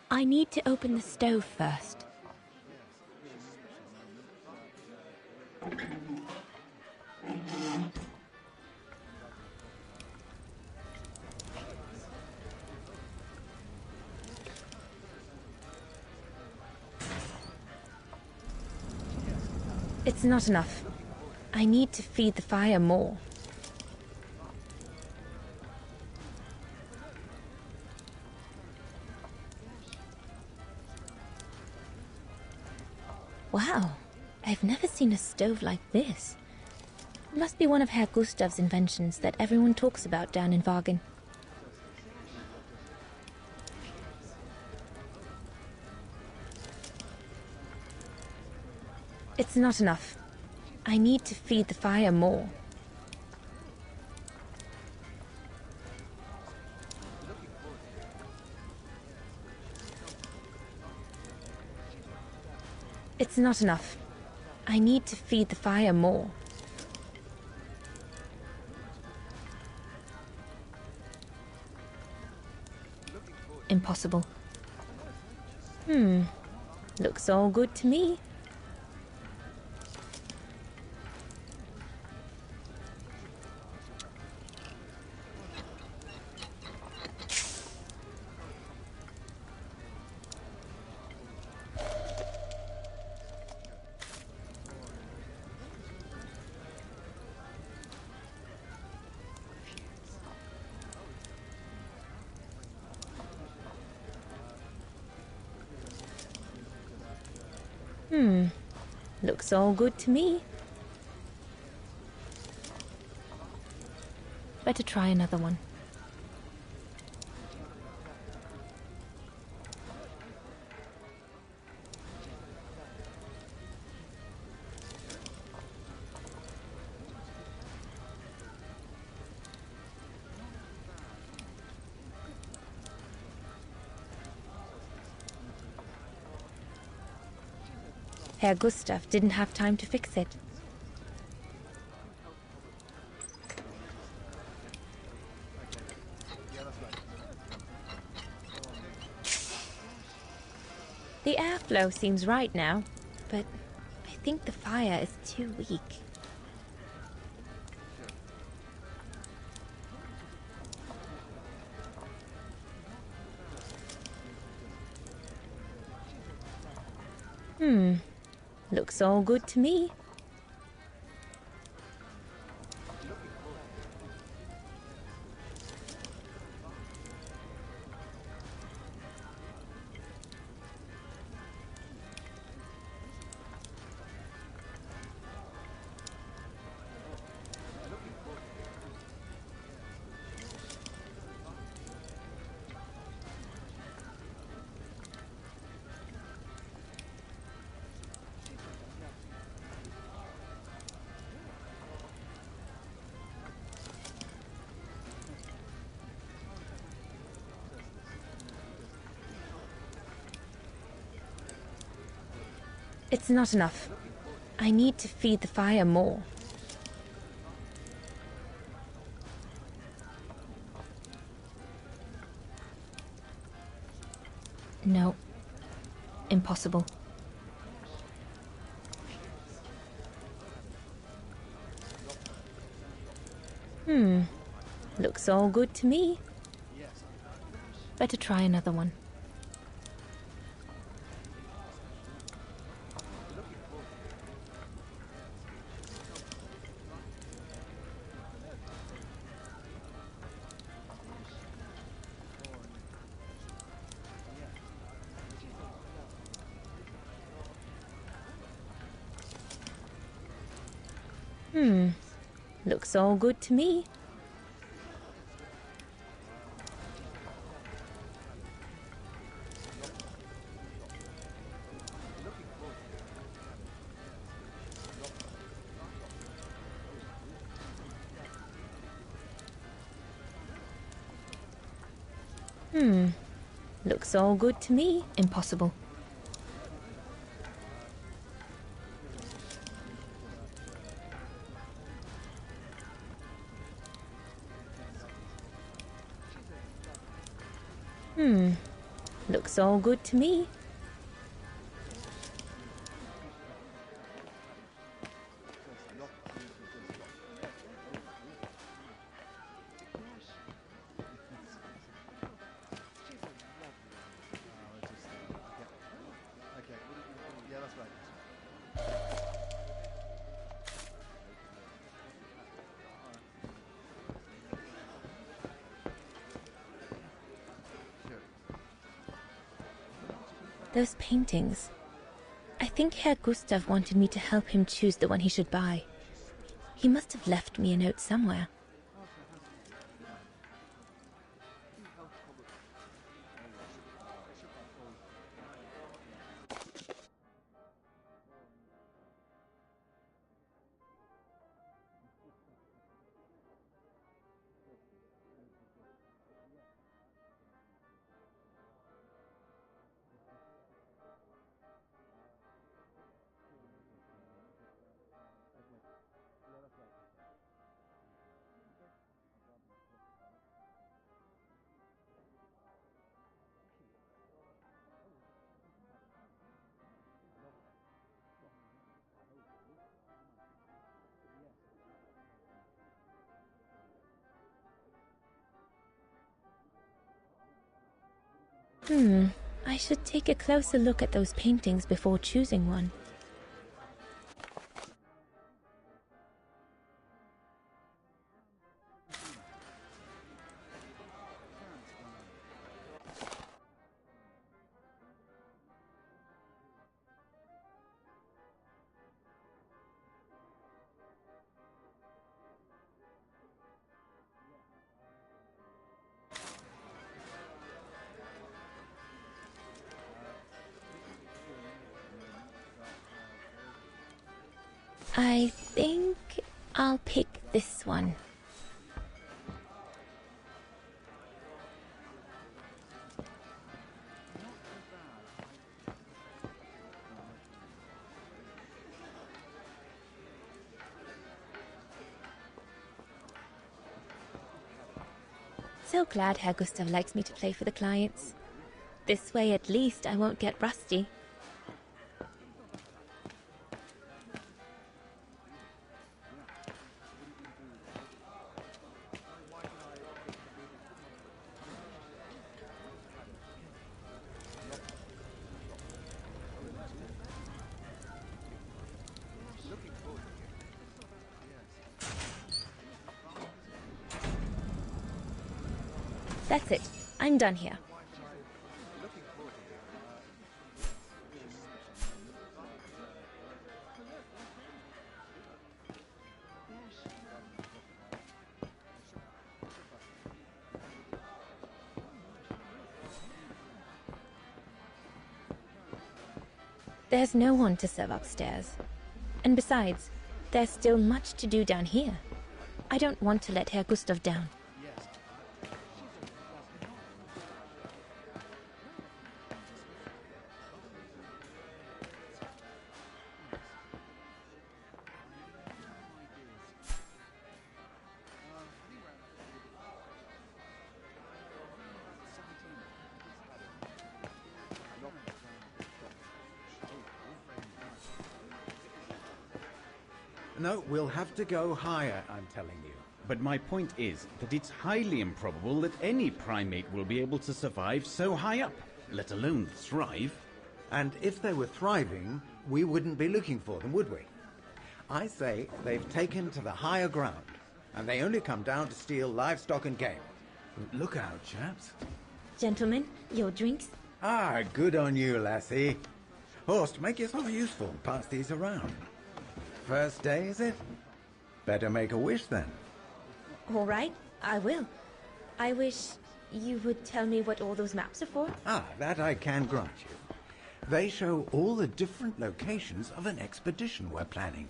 I need to open the stove first. It's not enough. I need to feed the fire more. Wow, I've never seen a stove like this. Must be one of Herr Gustav's inventions that everyone talks about down in Wagen. It's not enough. I need to feed the fire more. It's not enough. I need to feed the fire more. Impossible. Looks all good to me. Looks all good to me. Better try another one. Herr Gustav didn't have time to fix it. The airflow seems right now, but I think the fire is too weak. Looks all good to me. It's not enough. I need to feed the fire more. No. Impossible. Looks all good to me. Better try another one. Looks all good to me. Looks all good to me. Impossible. Looks all good to me. Those paintings. I think Herr Gustav wanted me to help him choose the one he should buy. He must have left me a note somewhere. I should take a closer look at those paintings before choosing one. I think I'll pick this one. So glad Herr Gustav likes me to play for the clients. This way at least I won't get rusty. That's it. I'm done here. There's no one to serve upstairs. And besides, there's still much to do down here. I don't want to let Herr Gustav down.
No, we'll have to go higher, I'm telling you. But my point is that it's highly improbable that any primate will be able to survive so high up, let alone thrive.
And if they were thriving, we wouldn't be looking for them, would we? I say they've taken to the higher ground, and they only come down to steal livestock and game.
Look out, chaps.
Gentlemen, your drinks?
Ah, good on you, lassie. Horst, make yourself useful and pass these around. First day, is it? Better make a wish, then.
All right, I will. I wish you would tell me what all those maps are for.
Ah, that I can grant you. They show all the different locations of an expedition we're planning.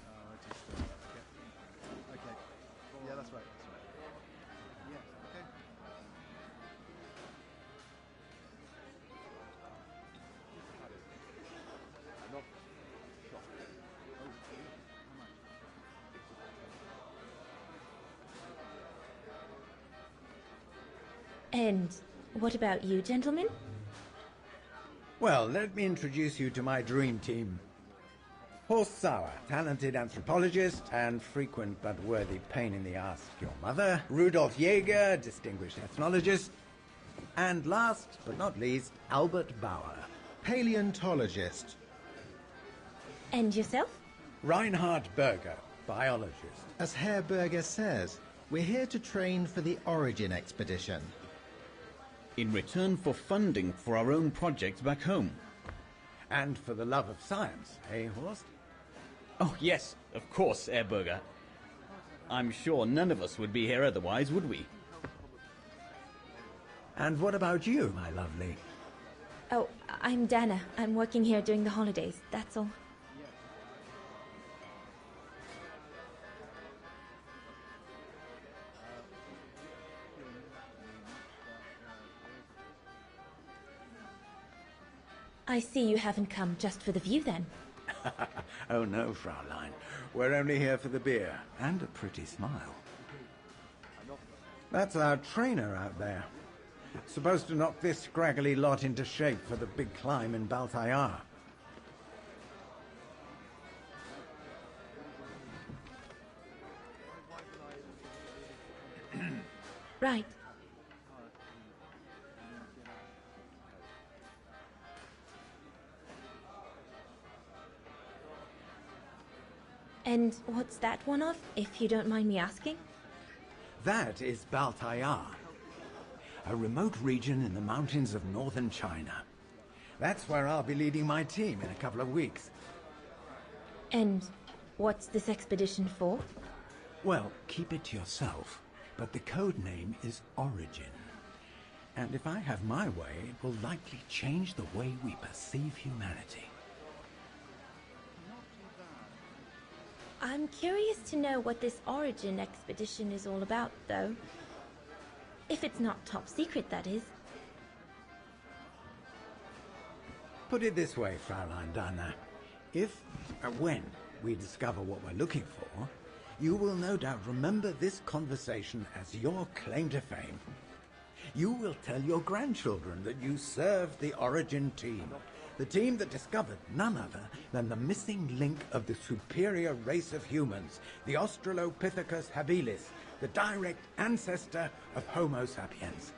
And what about you, gentlemen?
Well, let me introduce you to my dream team. Horst Sauer, talented anthropologist and frequent but worthy pain in the ass to your mother. Rudolf Jäger, distinguished ethnologist. And last but not least, Albert Bauer,
paleontologist.
And yourself?
Reinhard Berger, biologist.
As Herr Berger says, we're here to train for the Origin expedition.
In return for funding for our own projects back home.
And for the love of science, eh, Horst?
Oh, yes, of course, Herr Berger. I'm sure none of us would be here otherwise, would we?
And what about you, my lovely?
Oh, I'm Dana. I'm working here during the holidays, that's all. I see you haven't come just for the view, then.
Oh no, Fraulein. We're only here for the beer and a pretty smile. That's our trainer out there. Supposed to knock this scraggly lot into shape for the big climb in Baltayar.
Right. And what's that one of, if you don't mind me asking?
That is Baltayar, a remote region in the mountains of northern China. That's where I'll be leading my team in a couple of weeks.
And what's this expedition for?
Well, keep it to yourself, but the code name is Origin. And if I have my way, it will likely change the way we perceive humanity.
I'm curious to know what this Origin expedition is all about, though. If it's not top secret, that is.
Put it this way, Fraulein Dana. If, or when, we discover what we're looking for, you will no doubt remember this conversation as your claim to fame. You will tell your grandchildren that you served the Origin team, the team that discovered none other than the missing link of the superior race of humans, the Australopithecus habilis, the direct ancestor of Homo sapiens.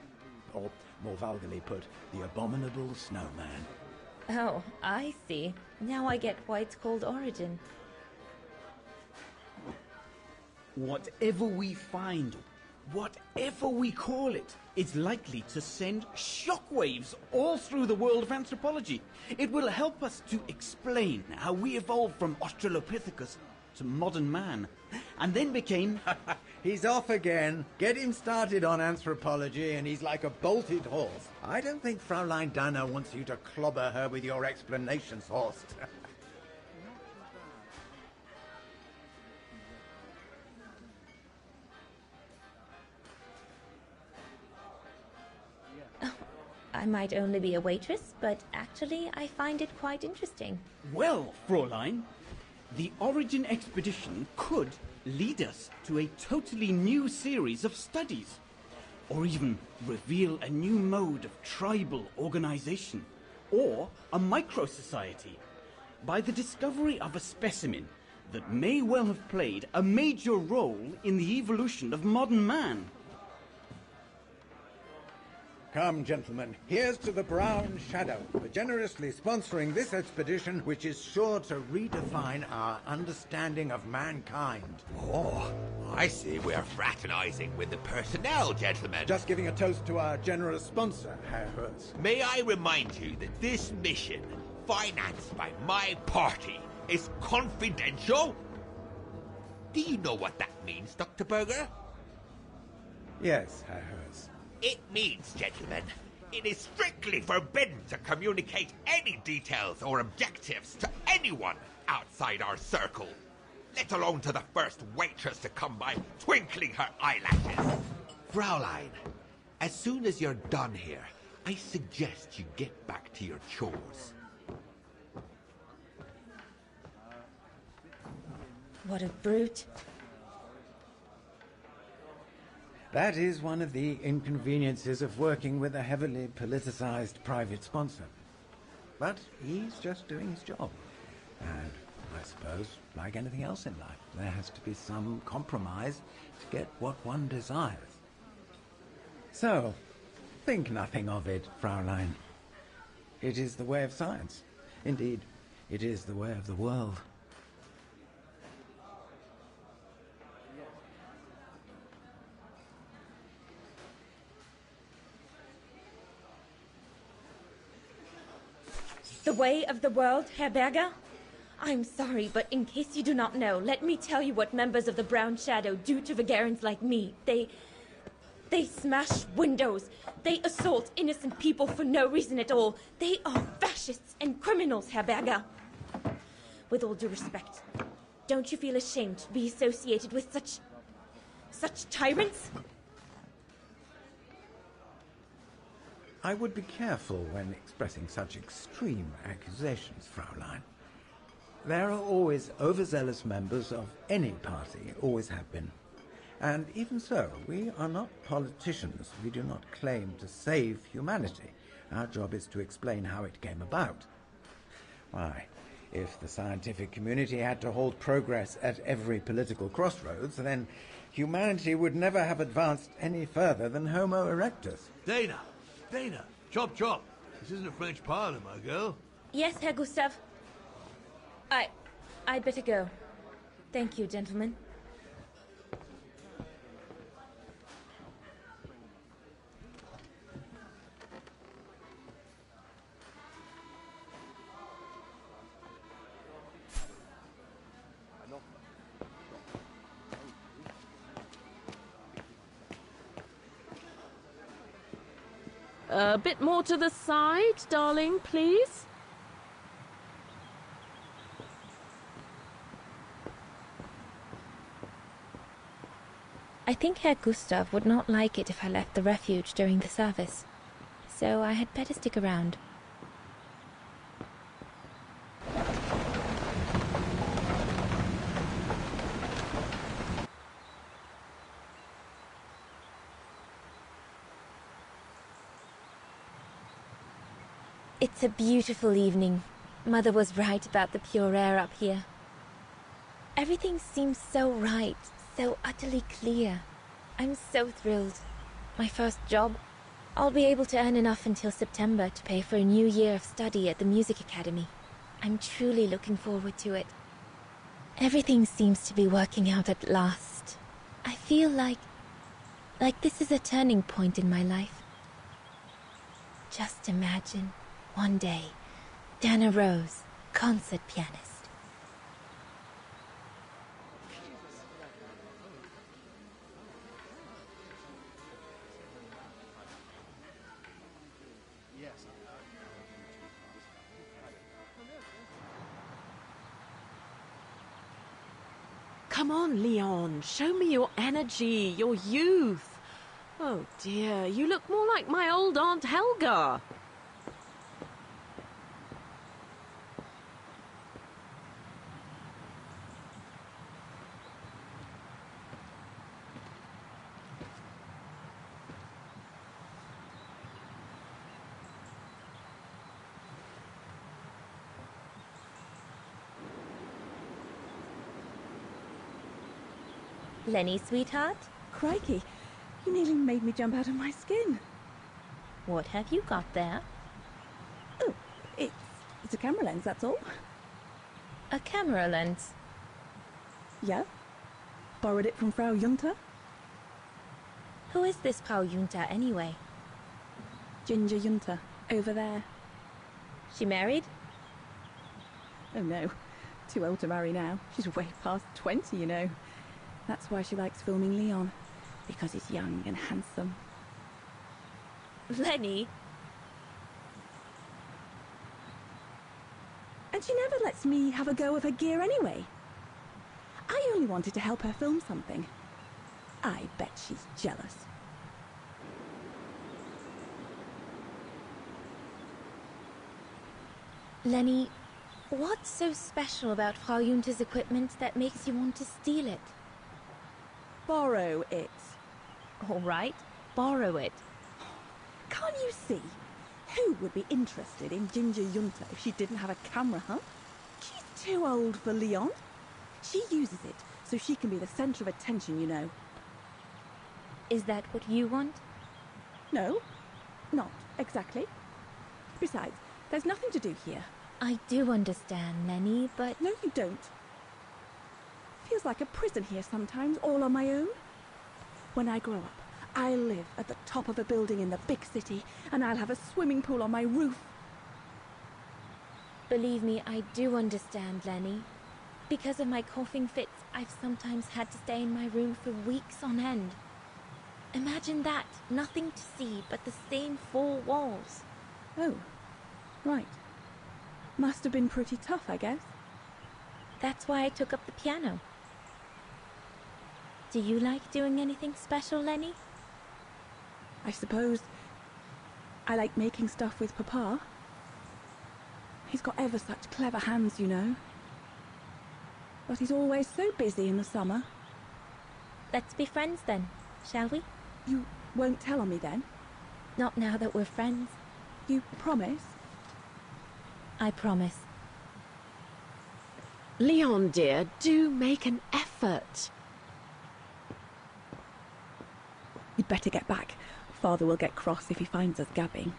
Or, more vulgarly put, the abominable snowman.
Oh, I see. Now I get why it's called Origin.
Whatever we find, whatever we call it, it's likely to send shockwaves all through the world of anthropology. It will help us to explain how we evolved from Australopithecus to modern man, and then became...
He's off again. Get him started on anthropology and he's like a bolted horse. I don't think Fraulein Dana wants you to clobber her with your explanations, Horst.
I might only be a waitress, but actually I find it quite interesting.
Well, Fräulein, the Origin expedition could lead us to a totally new series of studies, or even reveal a new mode of tribal organization, or a micro-society, by the discovery of a specimen that may well have played a major role in the evolution of modern man.
Come, gentlemen, here's to the Brown Shadow for generously sponsoring this expedition, which is sure to redefine our understanding of mankind.
Oh, I see we're fraternizing with the personnel, gentlemen.
Just giving a toast to our generous sponsor, Herr Hertz.
May I remind you that this mission, financed by my party, is confidential? Do you know what that means, Dr. Berger?
Yes, Herr Hertz.
It means, gentlemen, it is strictly forbidden to communicate any details or objectives to anyone outside our circle, let alone to the first waitress to come by twinkling her eyelashes. Fraulein, as soon as you're done here, I suggest you get back to your chores.
What a brute.
That is one of the inconveniences of working with a heavily politicized private sponsor. But he's just doing his job. And I suppose, like anything else in life, there has to be some compromise to get what one desires. So, think nothing of it, Fraulein. It is the way of science. Indeed, it is the way of the world.
The way of the world, Herr Berger? I'm sorry, but in case you do not know, let me tell you what members of the Brown Shadow do to Vagarans like me. They smash windows. They assault innocent people for no reason at all. They are fascists and criminals, Herr Berger. With all due respect, don't you feel ashamed to be associated with such tyrants?
I would be careful when expressing such extreme accusations, Fraulein. There are always overzealous members of any party, always have been. And even so, we are not politicians. We do not claim to save humanity. Our job is to explain how it came about. Why, if the scientific community had to hold progress at every political crossroads, then humanity would never have advanced any further than Homo erectus.
Dana! Chop chop! This isn't a French parlor, my girl.
Yes, Herr Gustav. I'd better go. Thank you, gentlemen.
A bit more to the side, darling, please.
I think Herr Gustav would not like it if I left the refuge during the service, so I had better stick around. It's a beautiful evening. Mother was right about the pure air up here. Everything seems so right, so utterly clear. I'm so thrilled. My first job. I'll be able to earn enough until September to pay for a new year of study at the music academy. I'm truly looking forward to it. Everything seems to be working out at last. I feel like this is a turning point in my life. Just imagine, one day, Dana Rose, concert pianist.
Come on, Leon. Show me your energy, your youth. Oh dear, you look more like my old Aunt Helga.
Lenny, sweetheart?
Crikey, you nearly made me jump out of my skin.
What have you got there?
Oh, it's a camera lens, that's all.
A camera lens?
Yeah. Borrowed it from Frau Junta.
Who is this Frau Junta, anyway?
Ginger Junta, over there.
She married?
Oh no, too old to marry now. She's way past 20, you know. That's why she likes filming Leon, because he's young and handsome.
Lenny?
And she never lets me have a go of her gear anyway. I only wanted to help her film something. I bet she's jealous.
Lenny, what's so special about Frau Junta's equipment that makes you want to steal it?
Borrow it. All right, borrow it. Can't you see? Who would be interested in Ginger Yunta if she didn't have a camera, huh? She's too old for Leon. She uses it so she can be the centre of attention, you know.
Is that what you want?
No, not exactly. Besides, there's nothing to do here.
I do understand, Lenny, but...
No, you don't. Feels like a prison here sometimes, all on my own. When I grow up, I'll live at the top of a building in the big city, and I'll have a swimming pool on my roof.
Believe me, I do understand, Lenny. Because of my coughing fits, I've sometimes had to stay in my room for weeks on end. Imagine that, nothing to see but the same four walls.
Oh, right. Must have been pretty tough, I guess.
That's why I took up the piano. Do you like doing anything special, Lenny?
I suppose I like making stuff with Papa. He's got ever such clever hands, you know. But he's always so busy in the summer.
Let's be friends then, shall we?
You won't tell on me then?
Not now that we're friends.
You promise?
I promise.
Leon, dear, do make an effort.
You'd better get back. Father will get cross if he finds us gabbing.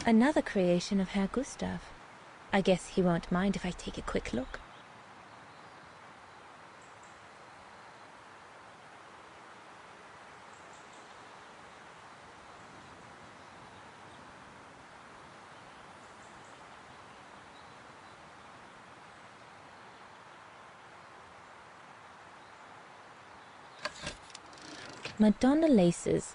Another creation of Herr Gustav. I guess he won't mind if I take a quick look. Madonna laces.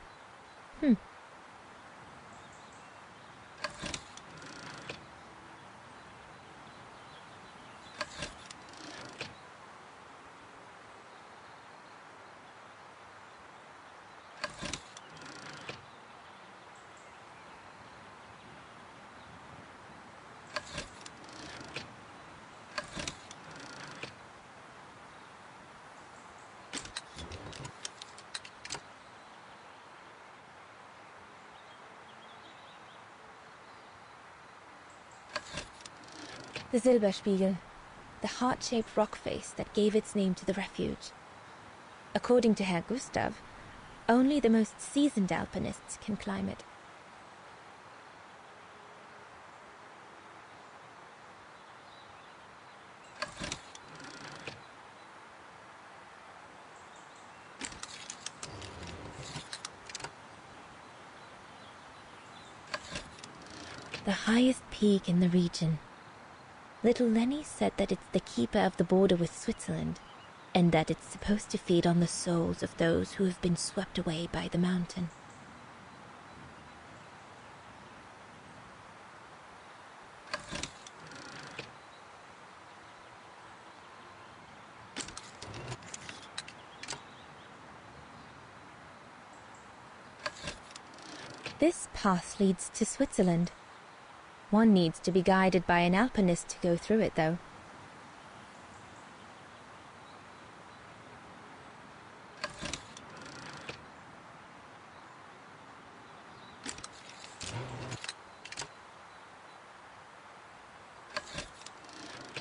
The Silberspiegel, the heart-shaped rock face that gave its name to the refuge. According to Herr Gustav, only the most seasoned alpinists can climb it. The highest peak in the region. Little Lenny said that it's the keeper of the border with Switzerland, and that it's supposed to feed on the souls of those who have been swept away by the mountain. This path leads to Switzerland. One needs to be guided by an alpinist to go through it, though.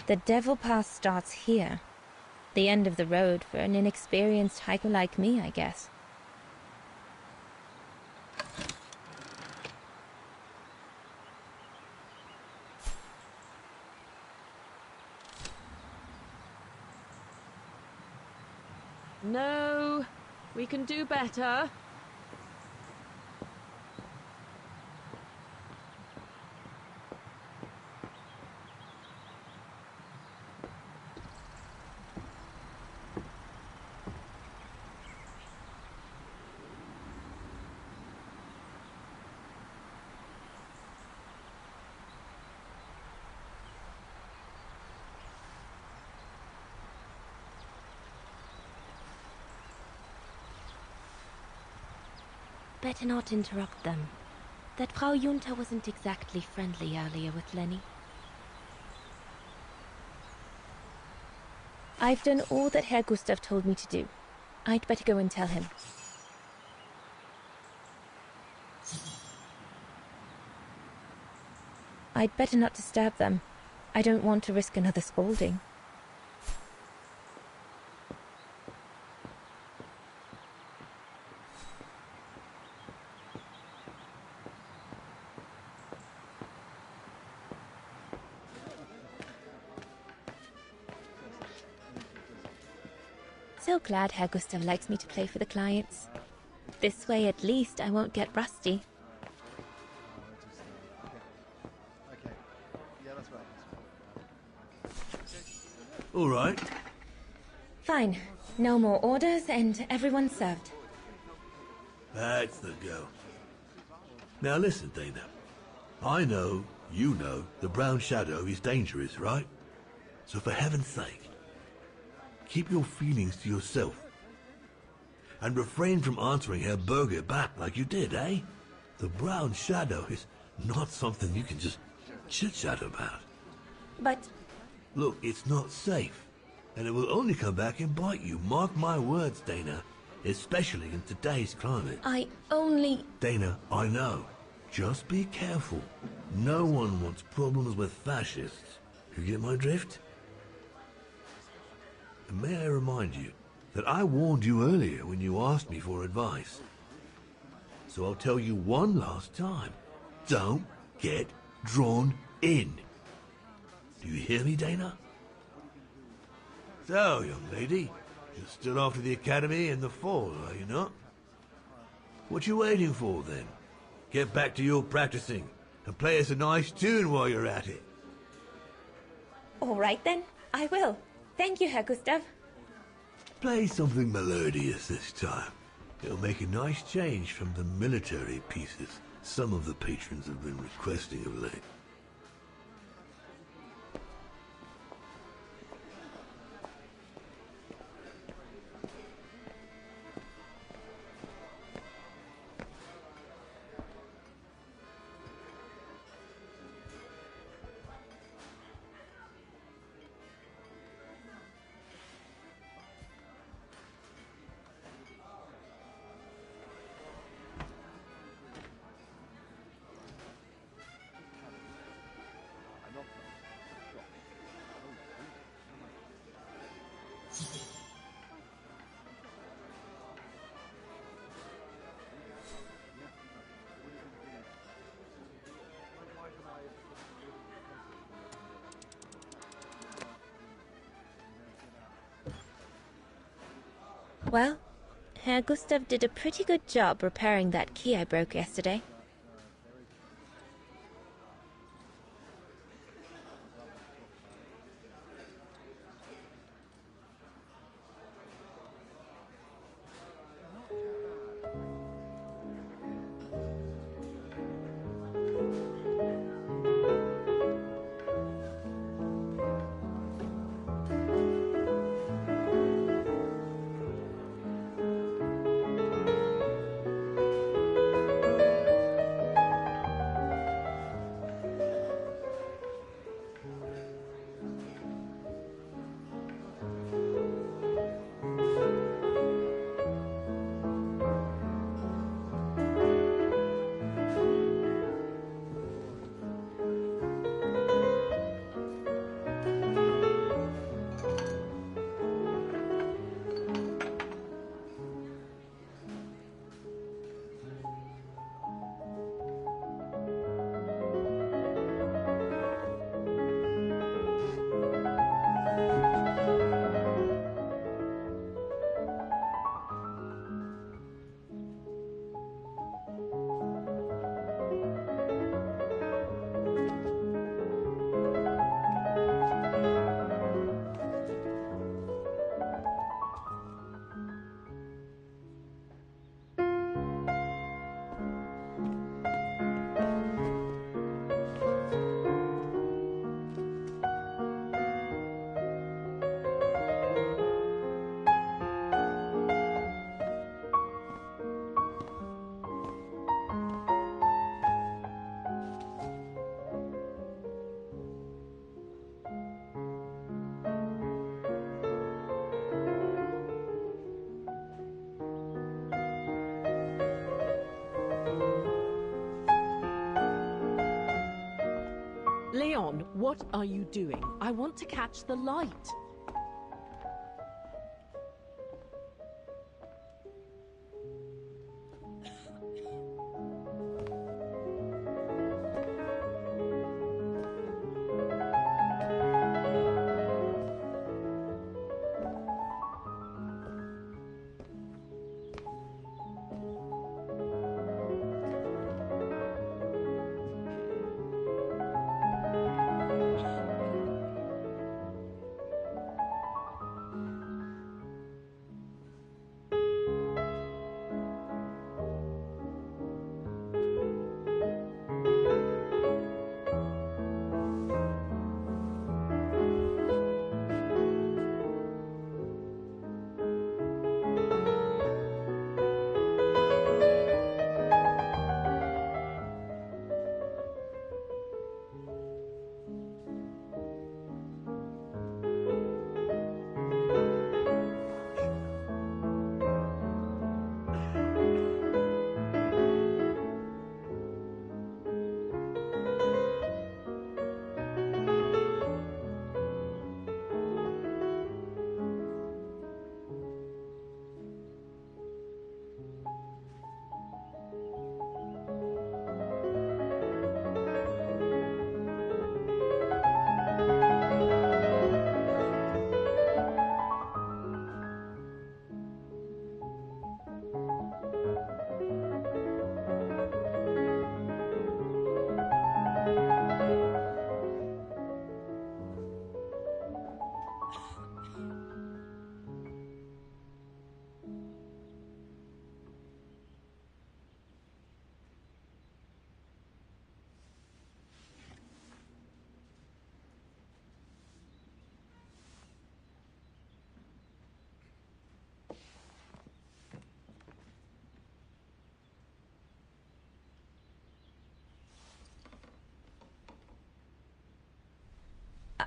The Devil Pass starts here. The end of the road for an inexperienced hiker like me, I guess.
No, we can do better.
better not interrupt them. That Frau Junta wasn't exactly friendly earlier with Lenny. I've done all that Herr Gustav told me to do. I'd better go and tell him. I'd better not disturb them. I don't want to risk another scolding. So glad Herr Gustav likes me to play for the clients. This way, at least, I won't get rusty.
All right.
Fine. No more orders and everyone's served.
That's the go. Now listen, Dana. I know, you know, the Brown Shadow is dangerous, right? So for heaven's sake, keep your feelings to yourself. And refrain from answering Herr Berger back like you did, eh? The Brown Shadow is not something you can just chit-chat about.
But...
Look, it's not safe. And it will only come back and bite you. Mark my words, Dana. Especially in today's climate.
I only...
Dana, I know. Just be careful. No one wants problems with fascists. You get my drift? And may I remind you that I warned you earlier when you asked me for advice. So I'll tell you one last time. Don't get drawn in. Do you hear me, Dana? So, young lady, you're still off to the academy in the fall, are you not? What you waiting for, then? Get back to your practicing and play us a nice tune while you're at it.
All right, then. I will. Thank you, Herr Gustav.
Play something melodious this time. It'll make a nice change from the military pieces some of the patrons have been requesting of late.
Well, Herr Gustav did a pretty good job repairing that key I broke yesterday.
What are you doing? I want to catch the light.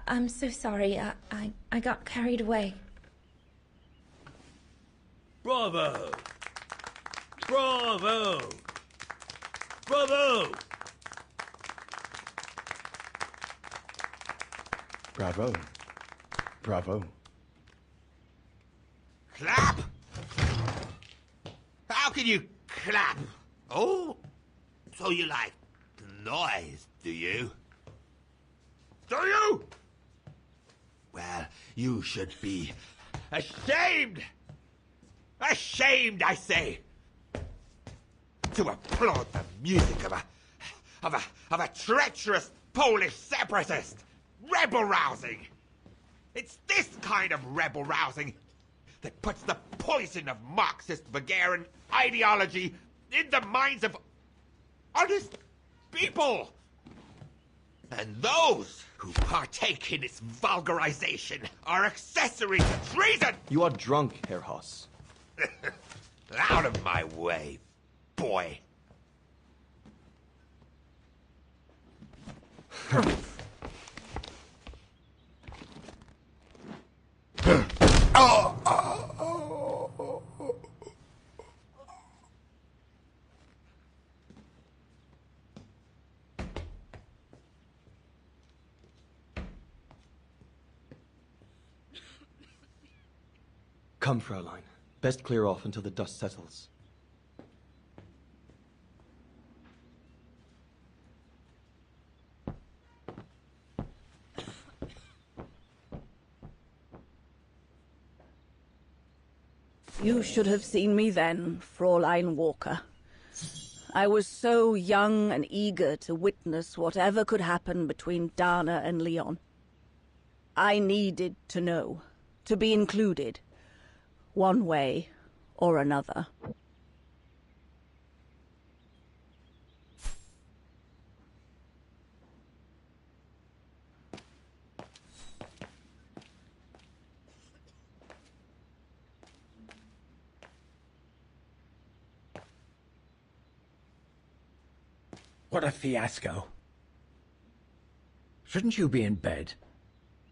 I'm so sorry. I got carried away.
Bravo! Bravo! Bravo!
Bravo. Bravo.
Clap! How can you clap? Oh, so you like noise, do you? Do you? Well, you should be ashamed! Ashamed, I say! To applaud the music of a treacherous Polish separatist! Rebel-rousing! It's this kind of rebel-rousing that puts the poison of Marxist Bulgarian ideology in the minds of honest people! And those who partake in its vulgarization are accessory to treason!
You are drunk, Herr Hoss.
Out of my way, boy.
Come, Fraulein. Best clear off until the dust settles.
You should have seen me then, Fraulein Walker. I was so young and eager to witness whatever could happen between Dana and Leon. I needed to know, to be included, one way or another.
What a fiasco. Shouldn't you be in bed?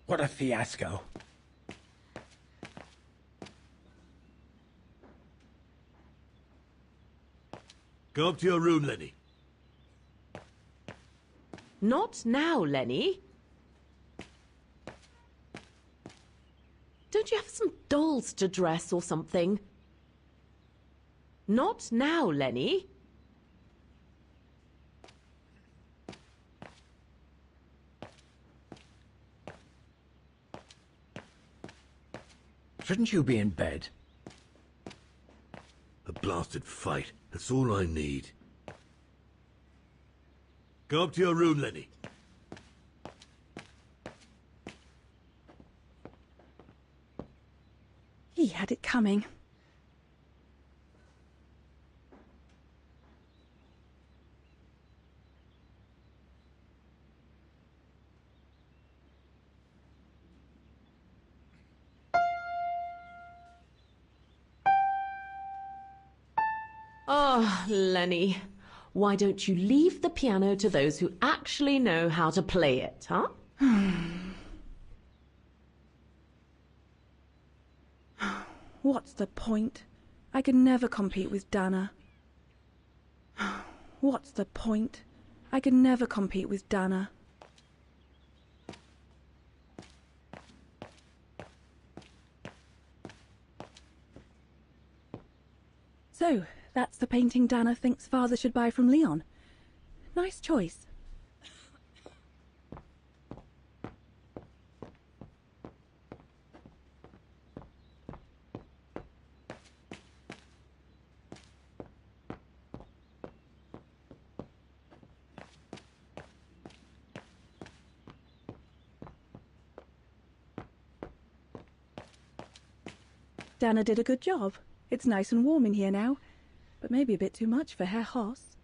What a fiasco.
Go up to your room, Lenny.
Not now, Lenny. you have some dolls to dress or something? Not now, Lenny.
Shouldn't you be in bed?
A blasted fight. That's all I need. Go up to your room, Lenny.
He had it coming.
Oh, Lenny, why don't you leave the piano to those who actually know how to play it, huh?
What's the point? I could never compete with Dana. What's the point? I could never compete with Dana. So, that's the painting Dana thinks Father should buy from Leon. Nice choice. Dana did a good job. It's nice and warm in here now, but maybe a bit too much for Herr Hoss.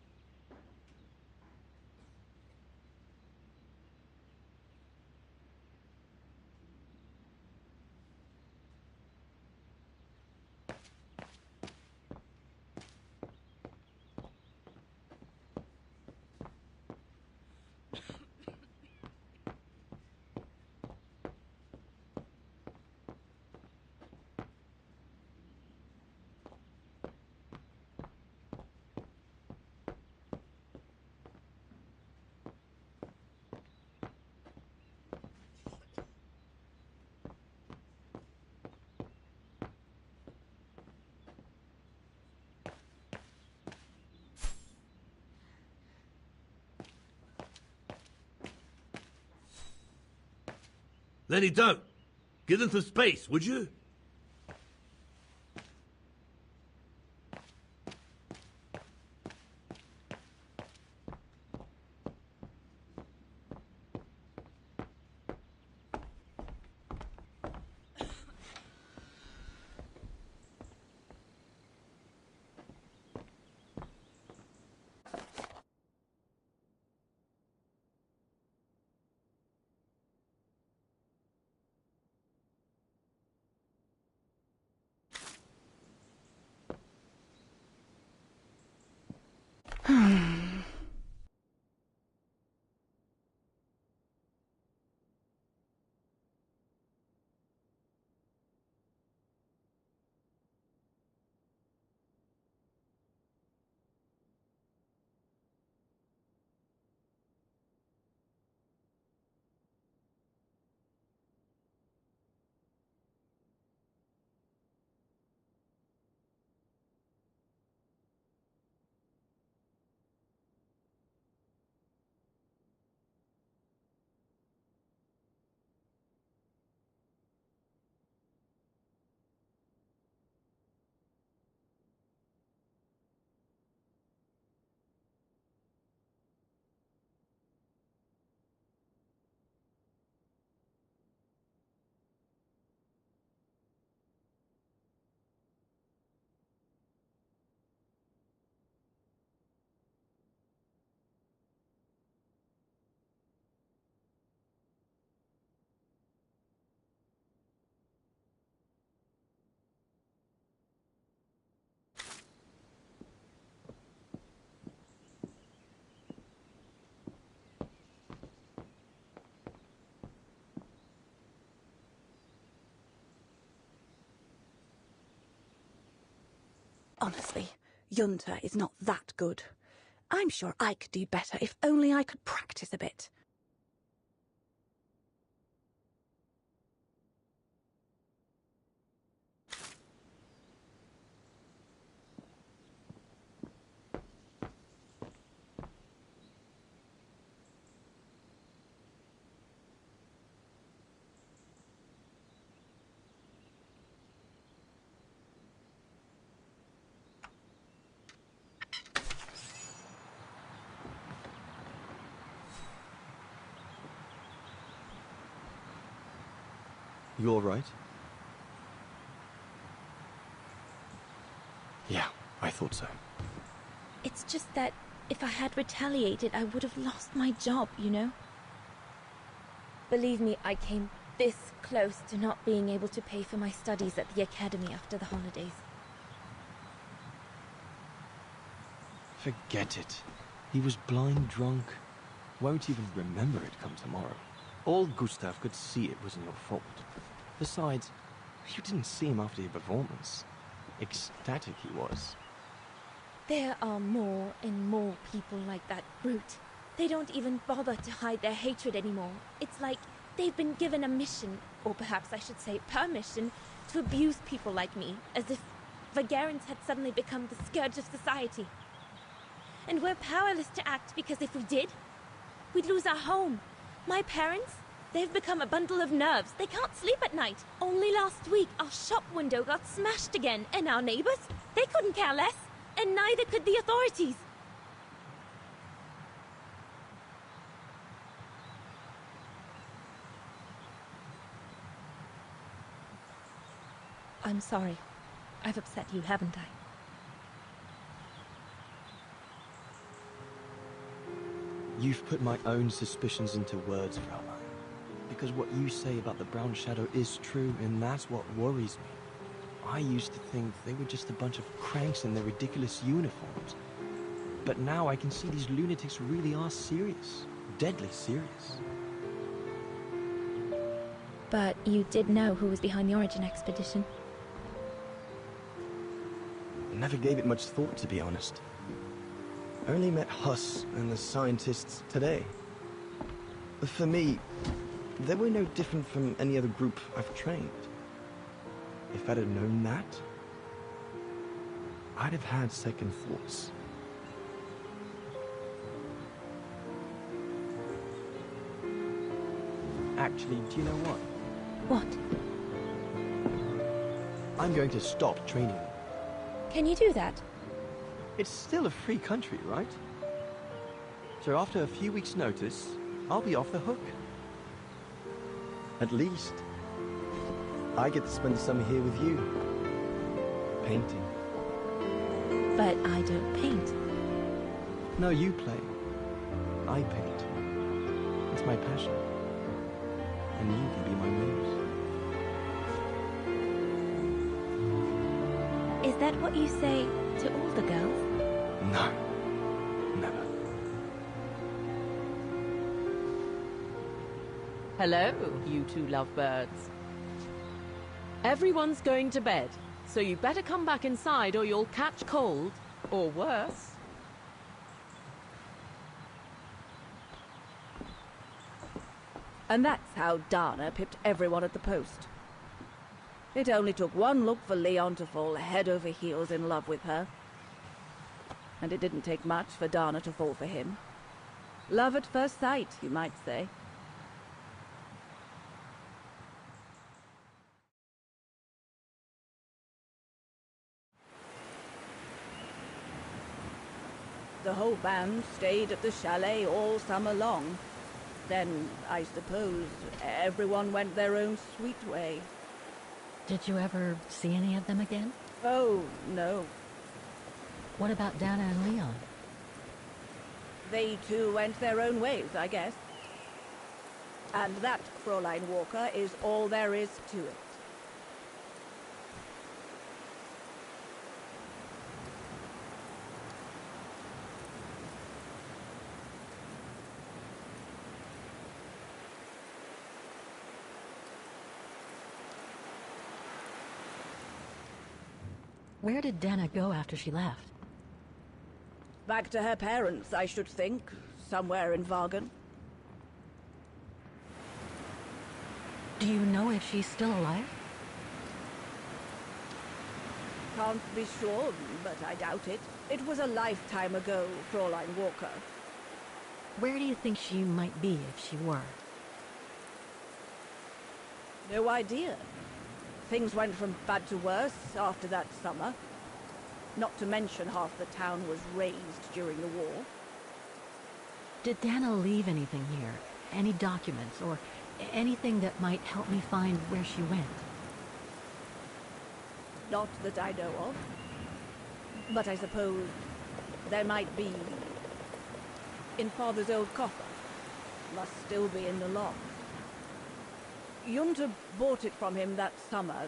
Lenny, don't! Give them some space, would you?
Honestly, Junta is not that good. I'm sure I could do better if only I could practice a bit.
You all right? Yeah, I thought so.
It's just that if I had retaliated, I would have lost my job, you know? Believe me, I came this close to not being able to pay for my studies at the academy after the holidays.
Forget it. He was blind drunk. Won't even remember it come tomorrow. All Gustav could see it wasn't your fault. Besides, you didn't see him after your performance. Ecstatic he was.
There are more and more people like that brute. They don't even bother to hide their hatred anymore. It's like they've been given a mission, or perhaps I should say permission, to abuse people like me, as if Vagarans had suddenly become the scourge of society. And we're powerless to act because if we did, we'd lose our home. My parents, they've become a bundle of nerves. They can't sleep at night. Only last week, our shop window got smashed again, and our neighbors, they couldn't care less, and neither could the authorities. I'm sorry. I've upset you, haven't I?
You've put my own suspicions into words, Fraulein. Because what you say about the Brown Shadow is true, and that's what worries me. I used to think they were just a bunch of cranks in their ridiculous uniforms. But now I can see these lunatics really are serious. Deadly serious.
But you did know who was behind the Origin expedition.
Never gave it much thought, to be honest. Only met Huss and the scientists today. For me, they were no different from any other group I've trained. If I'd have known that, I'd have had second thoughts. Actually, do you know what?
What?
I'm going to stop training them.
Can you do that?
It's still a free country, right? So after a few weeks' notice, I'll be off the hook. At least, I get to spend the summer here with you. Painting.
But I don't paint.
No, you play. I paint. It's my passion. And you can be my muse.
Is that what you say to all the girls?
No. Never.
Hello, you two lovebirds. Everyone's going to bed, so you better come back inside or you'll catch cold, or worse.
And that's how Dana pipped everyone at the post. It only took one look for Leon to fall head over heels in love with her. And it didn't take much for Dana to fall for him. Love at first sight, you might say. The whole band stayed at the chalet all summer long. Then, I suppose, everyone went their own sweet way.
Did you ever see any of them again?
Oh, no.
What about Dana and Leon?
They too went their own ways, I guess. And that, Fräulein Walker, is all there is to it.
Where did Dana go after she left?
Back to her parents, I should think. Somewhere in Vagan.
Do you know if she's still alive?
Can't be sure, but I doubt it. It was a lifetime ago, Fräulein Walker.
Where do you think she might be if she were?
No idea. Things went from bad to worse after that summer. Not to mention half the town was razed during the war.
Did Dana leave anything here? Any documents or Anything that might help me find where she went?
Not that I know of. But I suppose there might be in Father's old coffer. Must still be in the loft. Junta bought it from him that summer,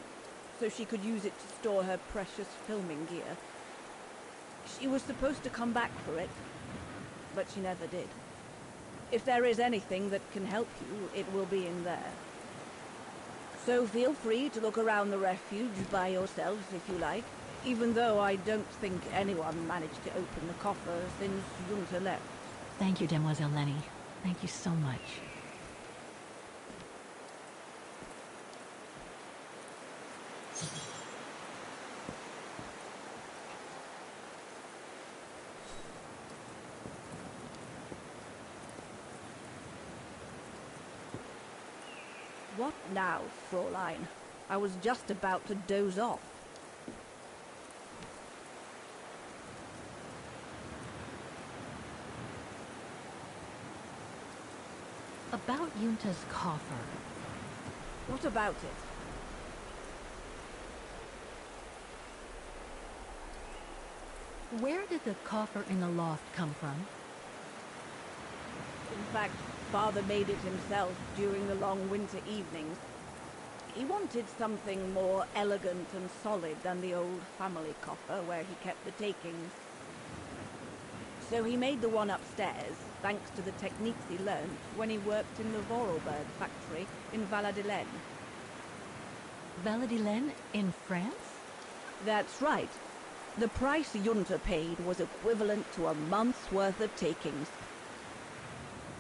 so she could use it to store her precious filming gear. She was supposed to come back for it, but she never did. If there is anything that can help you, it will be in there. So feel free to look around the refuge by yourselves if you like, even though I don't think anyone managed to open the coffer since Junta left.
Thank you, Demoiselle Lenny. Thank you so much.
What now, Fraulein? I was just about to doze off.
About Junta's coffer.
What about it?
Where did the coffer in the loft come from?
In fact, Father made it himself during the long winter evenings. He wanted something more elegant and solid than the old family coffer where he kept the takings. So he made the one upstairs, thanks to the techniques he learned when he worked in the Vorarlberg factory in Valladolid.
Valladolid in France?
That's right. The price Junta paid was equivalent to a month's worth of takings.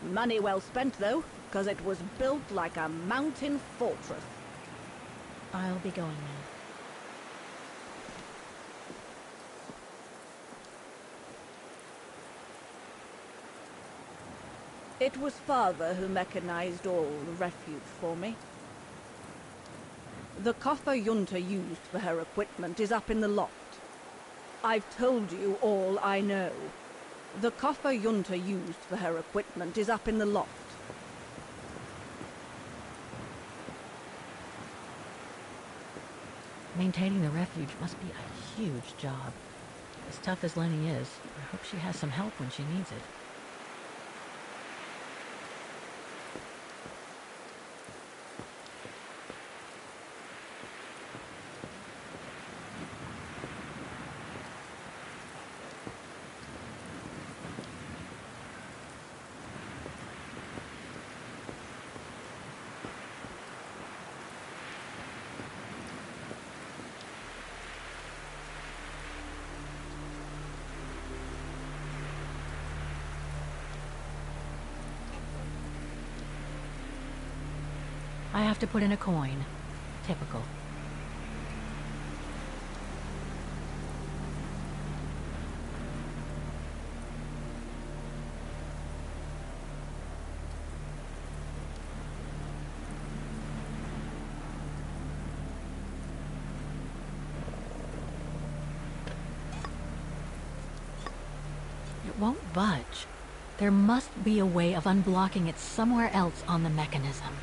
Money well spent, though, because it was built like a mountain fortress.
I'll be going now.
It was Father who mechanized all the refuge for me. The coffer Junta used for her equipment is up in the loft. I've told you all I know. The coffer Junta used for her equipment is up in the loft.
Maintaining the refuge must be a huge job. As tough as Lenny is, I hope she has some help when she needs it. I have to put in a coin. Typical. It won't budge. There must be a way of unblocking it somewhere else on the mechanism.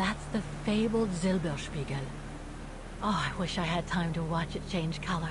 that's the fabled Silberspiegel. Oh, I wish I had time to watch it change color.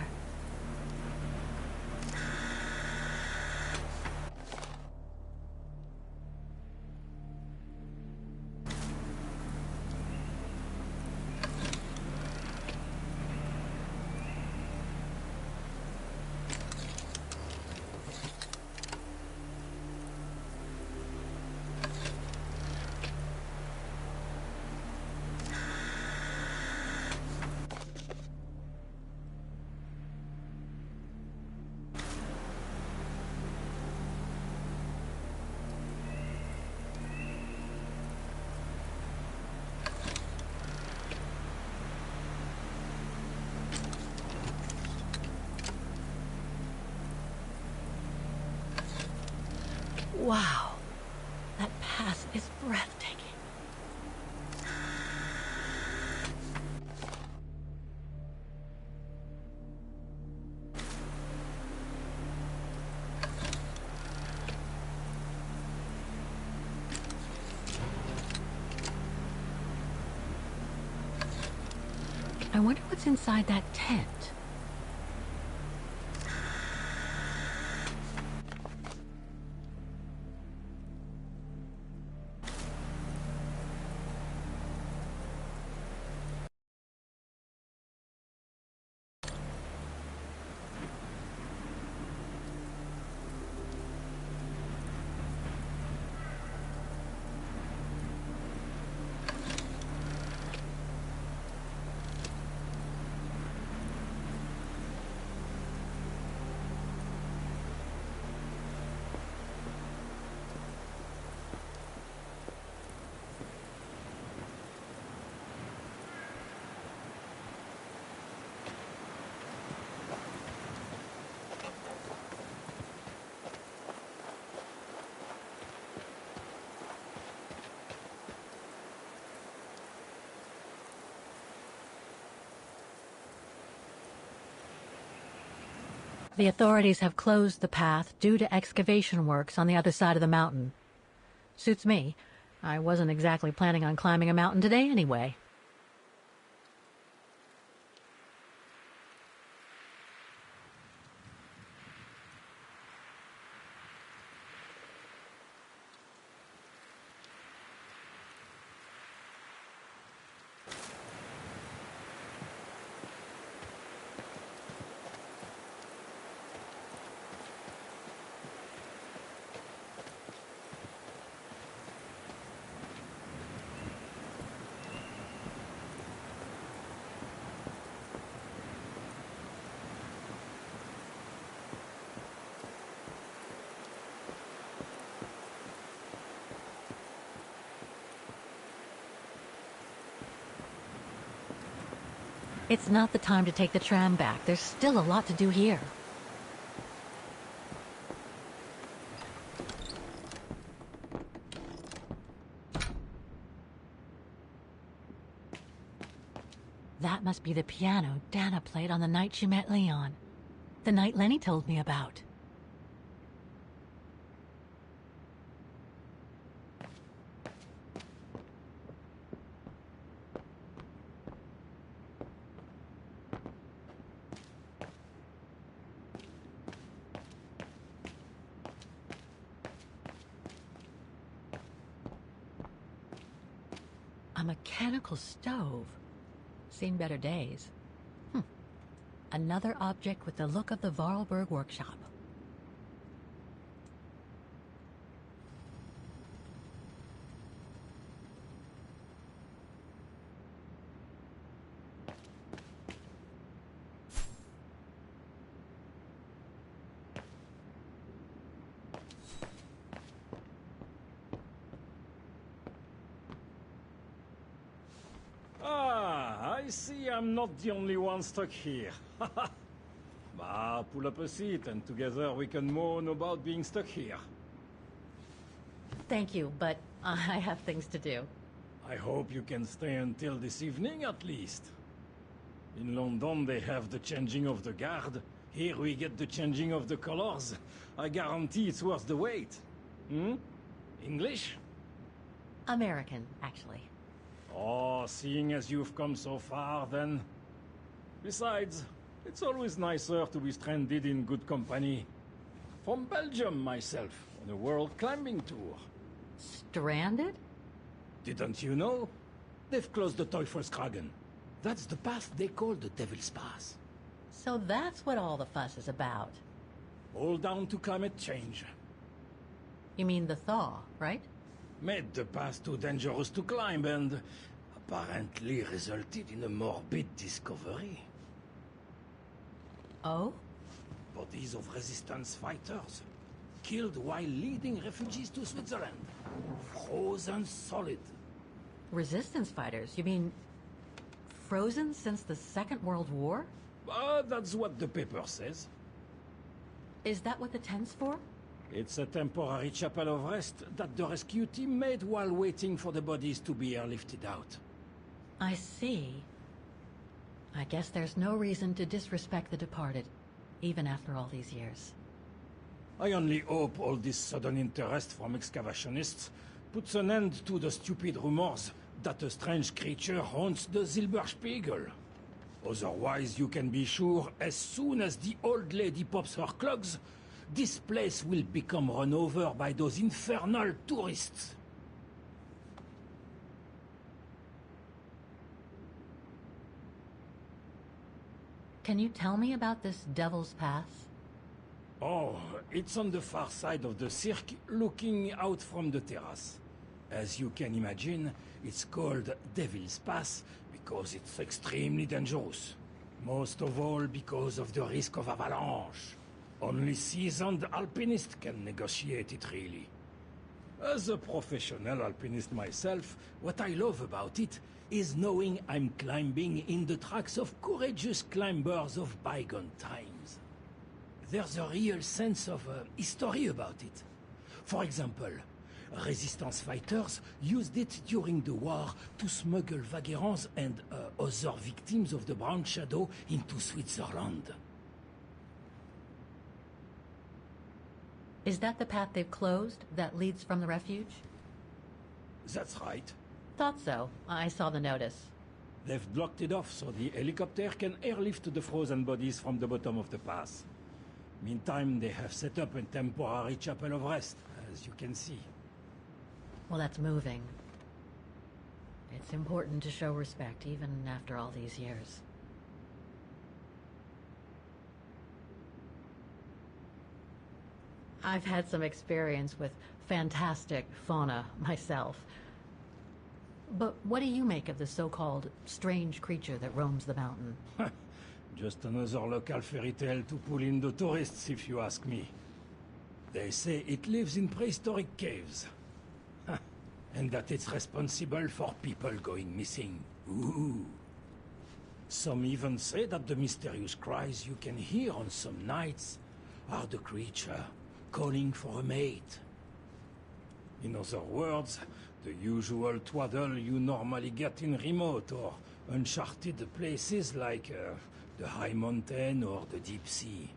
Wow, that pass is breathtaking. I wonder what's inside that tent. The authorities have closed the path due to excavation works on the other side of the mountain. Suits me. I wasn't exactly planning on climbing a mountain today anyway. It's not the time to take the tram back. There's still a lot to do here. That must be the piano Dana played on the night she met Leon. The night Lenny told me about. A mechanical stove. Seen better days. Another object with the look of the Vorarlberg workshop.
I see I'm not the only one stuck here. Bah, pull up a seat and together we can moan about being stuck here.
Thank you, but I have things to do.
I hope you can stay until this evening at least. In London they have the changing of the guard. Here we get the changing of the colors. I guarantee it's worth the wait. English?
American, actually.
Oh, seeing as you've come so far, then. Besides, it's always nicer to be stranded in good company. From Belgium, myself, on a world climbing tour.
Stranded?
Didn't you know? They've closed the Teufelskragen. That's the path they call the Devil's Pass.
So that's what all the fuss is about.
All down to climate change.
You mean the thaw, right?
Made the pass too dangerous to climb and apparently resulted in a morbid discovery.
Oh?
Bodies of resistance fighters, killed while leading refugees to Switzerland. Frozen solid.
Resistance fighters? You mean frozen since the Second World War?
That's what the paper says.
Is that what the tent's for?
It's a temporary chapel of rest that the rescue team made while waiting for the bodies to be airlifted out.
I see. I guess there's no reason to disrespect the departed, even after all these years.
I only hope all this sudden interest from excavationists puts an end to the stupid rumors that a strange creature haunts the Silberspiegel. Otherwise, you can be sure, as soon as the old lady pops her clogs, this place will become run over by those infernal tourists.
Can you tell me about this Devil's Pass?
Oh, it's on the far side of the cirque, looking out from the terrace. As you can imagine, it's called Devil's Pass because it's extremely dangerous. Most of all because of the risk of avalanche. Only seasoned alpinists can negotiate it, really. As a professional alpinist myself, what I love about it is knowing I'm climbing in the tracks of courageous climbers of bygone times. There's a real sense of history about it. For example, resistance fighters used it during the war to smuggle vagrants and other victims of the Brown Shadow into Switzerland.
Is that the path they've closed that leads from the refuge?
That's right.
Thought so. I saw the notice.
They've blocked it off so the helicopter can airlift the frozen bodies from the bottom of the pass. Meantime, they have set up a temporary chapel of rest, as you can see.
Well, that's moving. It's important to show respect, even after all these years. I've had some experience with fantastic fauna myself. But what do you make of the so-called strange creature that roams the mountain?
Just another local fairy tale to pull in the tourists, if you ask me. They say it lives in prehistoric caves. And that it's responsible for people going missing. Ooh. Some even say that the mysterious cries you can hear on some nights are the creature calling for a mate. In other words, the usual twaddle you normally get in remote or uncharted places like the high mountain or the deep sea.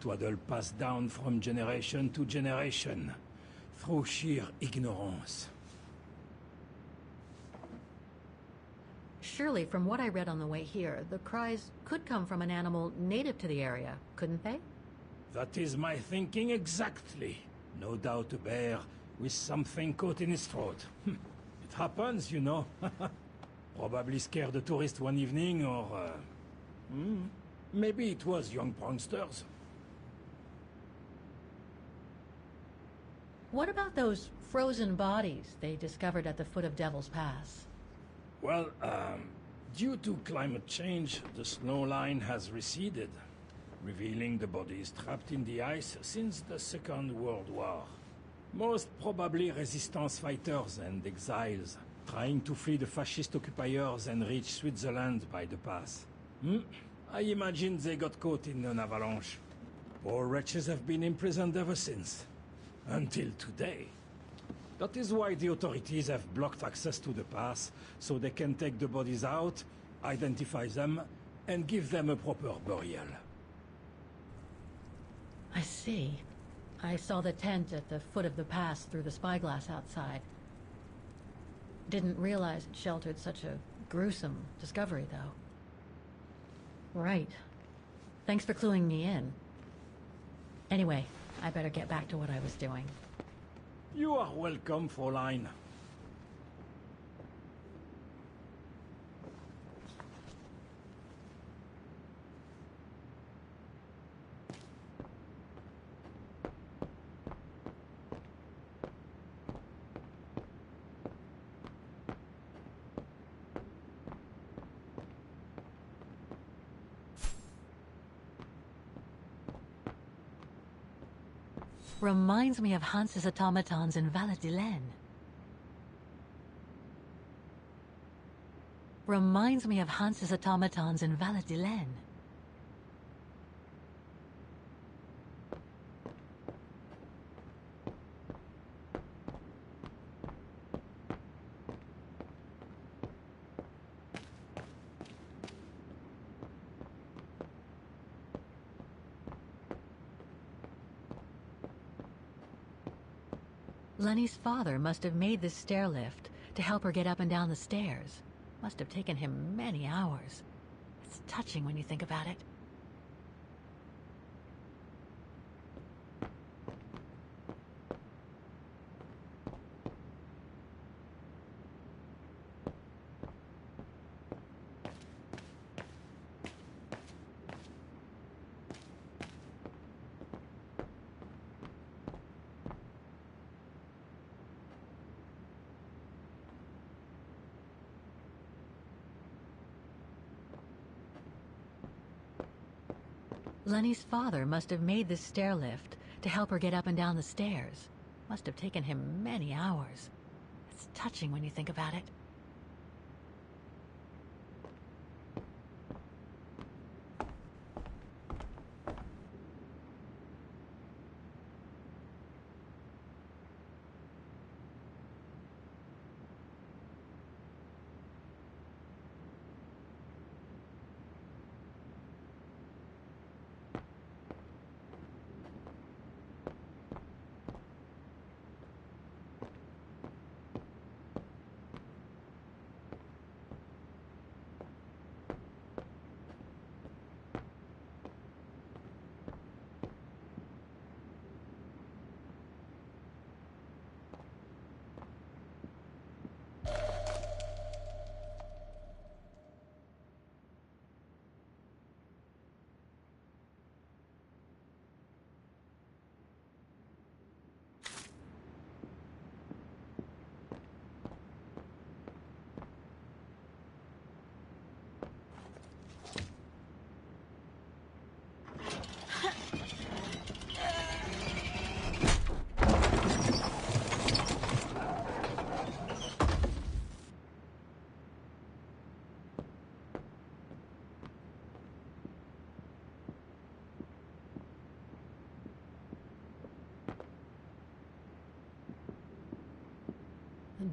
Twaddle passed down from generation to generation through sheer ignorance.
Surely, from what I read on the way here, the cries could come from an animal native to the area, couldn't they?
That is my thinking exactly. No doubt a bear with something caught in his throat. It happens, you know. Probably scared a tourist one evening, or... maybe it was young pranksters.
What about those frozen bodies they discovered at the foot of Devil's Pass?
Well, due to climate change, the snow line has receded, revealing the bodies trapped in the ice since the Second World War. Most probably resistance fighters and exiles, trying to flee the fascist occupiers and reach Switzerland by the pass. I imagine they got caught in an avalanche. Poor wretches have been imprisoned ever since. Until today. That is why the authorities have blocked access to the pass, so they can take the bodies out, identify them, and give them a proper burial.
I see. I saw the tent at the foot of the pass through the spyglass outside. Didn't realize it sheltered such a gruesome discovery, though. Right. Thanks for cluing me in. Anyway, I better get back to what I was doing.
You are welcome, Fräulein.
Reminds me of Hans's automatons in Valladolid. Reminds me of Hans's automatons in Valladolid. Lenny's father must have made this stair lift to help her get up and down the stairs. Must have taken him many hours. It's touching when you think about it. Lenny's father must have made this stair lift to help her get up and down the stairs. Must have taken him many hours. It's touching when you think about it.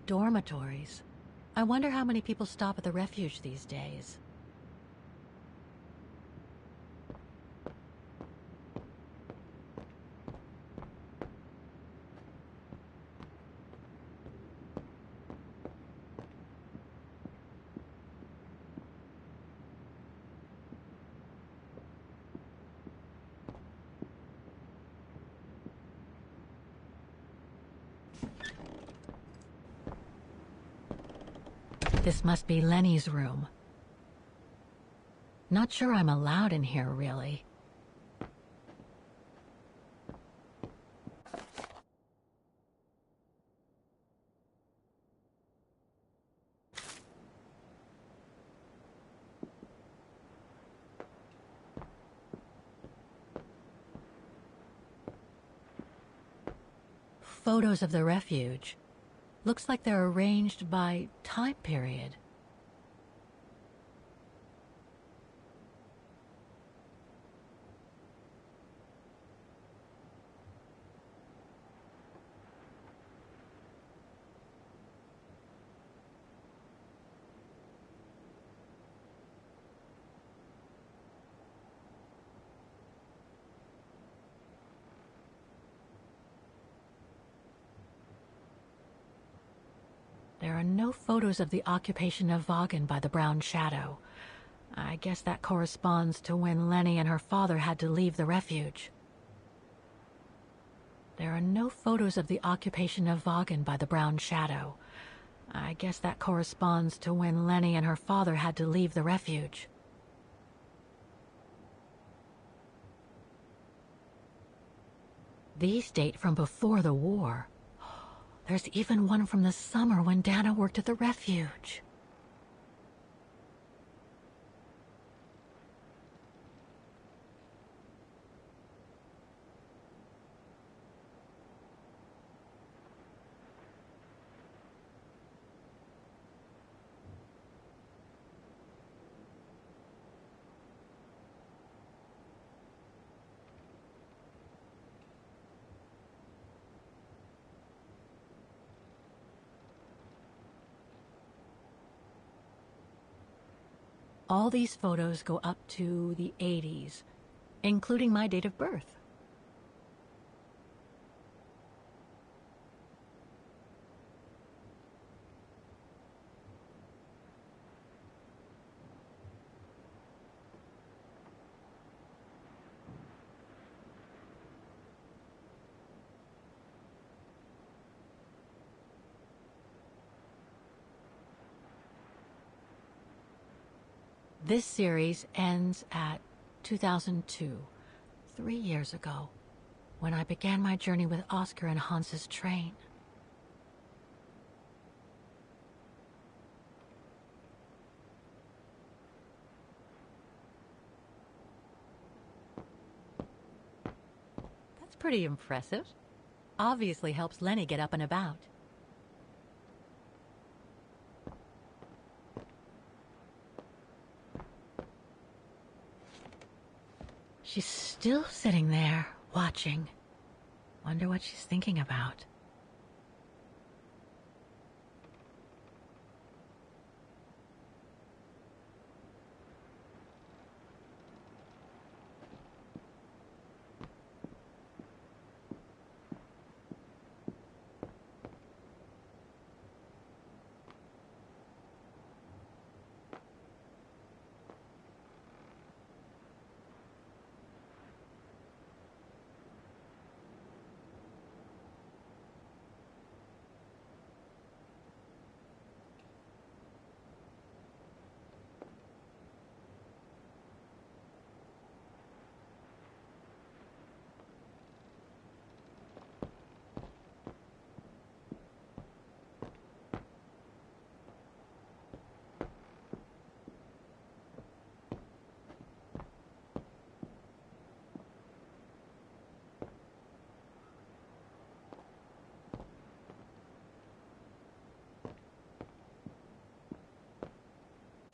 Dormitories. I wonder how many people stop at the refuge these days. This must be Lenny's room. Not sure I'm allowed in here, really. Photos of the refuge. Looks like they're arranged by time period. There are no photos of the occupation of Vaughan by the Brown Shadow. I guess that corresponds to when Lenny and her father had to leave the refuge. There are no photos of the occupation of Vaughan by the Brown Shadow. I guess that corresponds to when Lenny and her father had to leave the refuge. These date from before the war. There's even one from the summer when Dana worked at the refuge. All these photos go up to the 80s, including my date of birth. This series ends at 2002, 3 years ago, when I began my journey with Oscar and Hans's train. That's pretty impressive. Obviously helps Lenny get up and about. She's still sitting there, watching. Wonder what she's thinking about.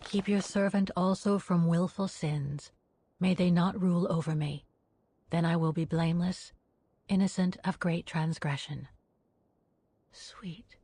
Keep your servant also from willful sins. May they not rule over me. Then I will be blameless, innocent of great transgression. Sweet.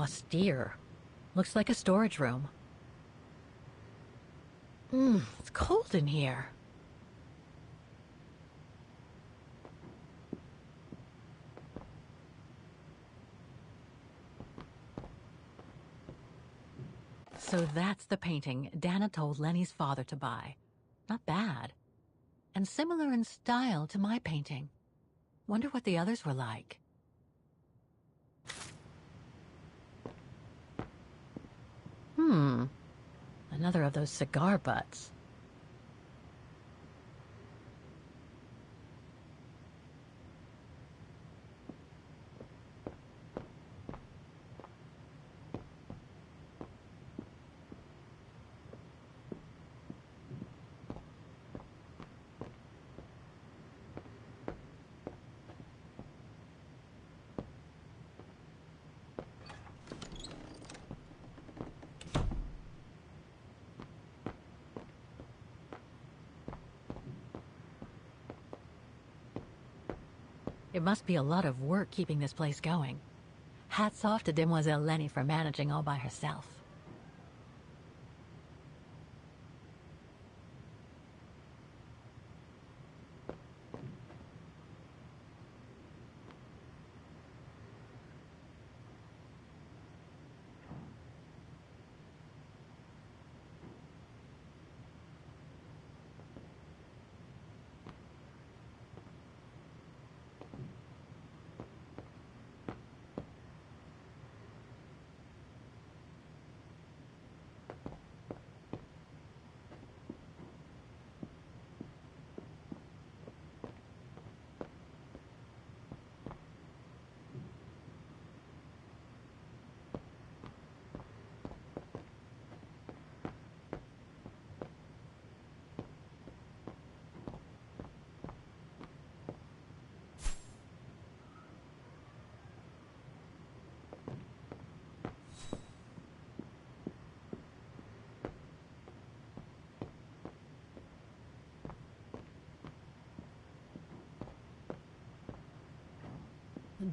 austere. Looks like a storage room. It's cold in here. So that's the painting Dana told Lenny's father to buy. Not bad. And similar in style to my painting. Wonder what the others were like. Another of those cigar butts. It must be a lot of work keeping this place going. Hats off to Demoiselle Lenny for managing all by herself.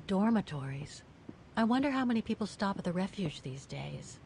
Dormitories. I wonder how many people stop at the refuge these days.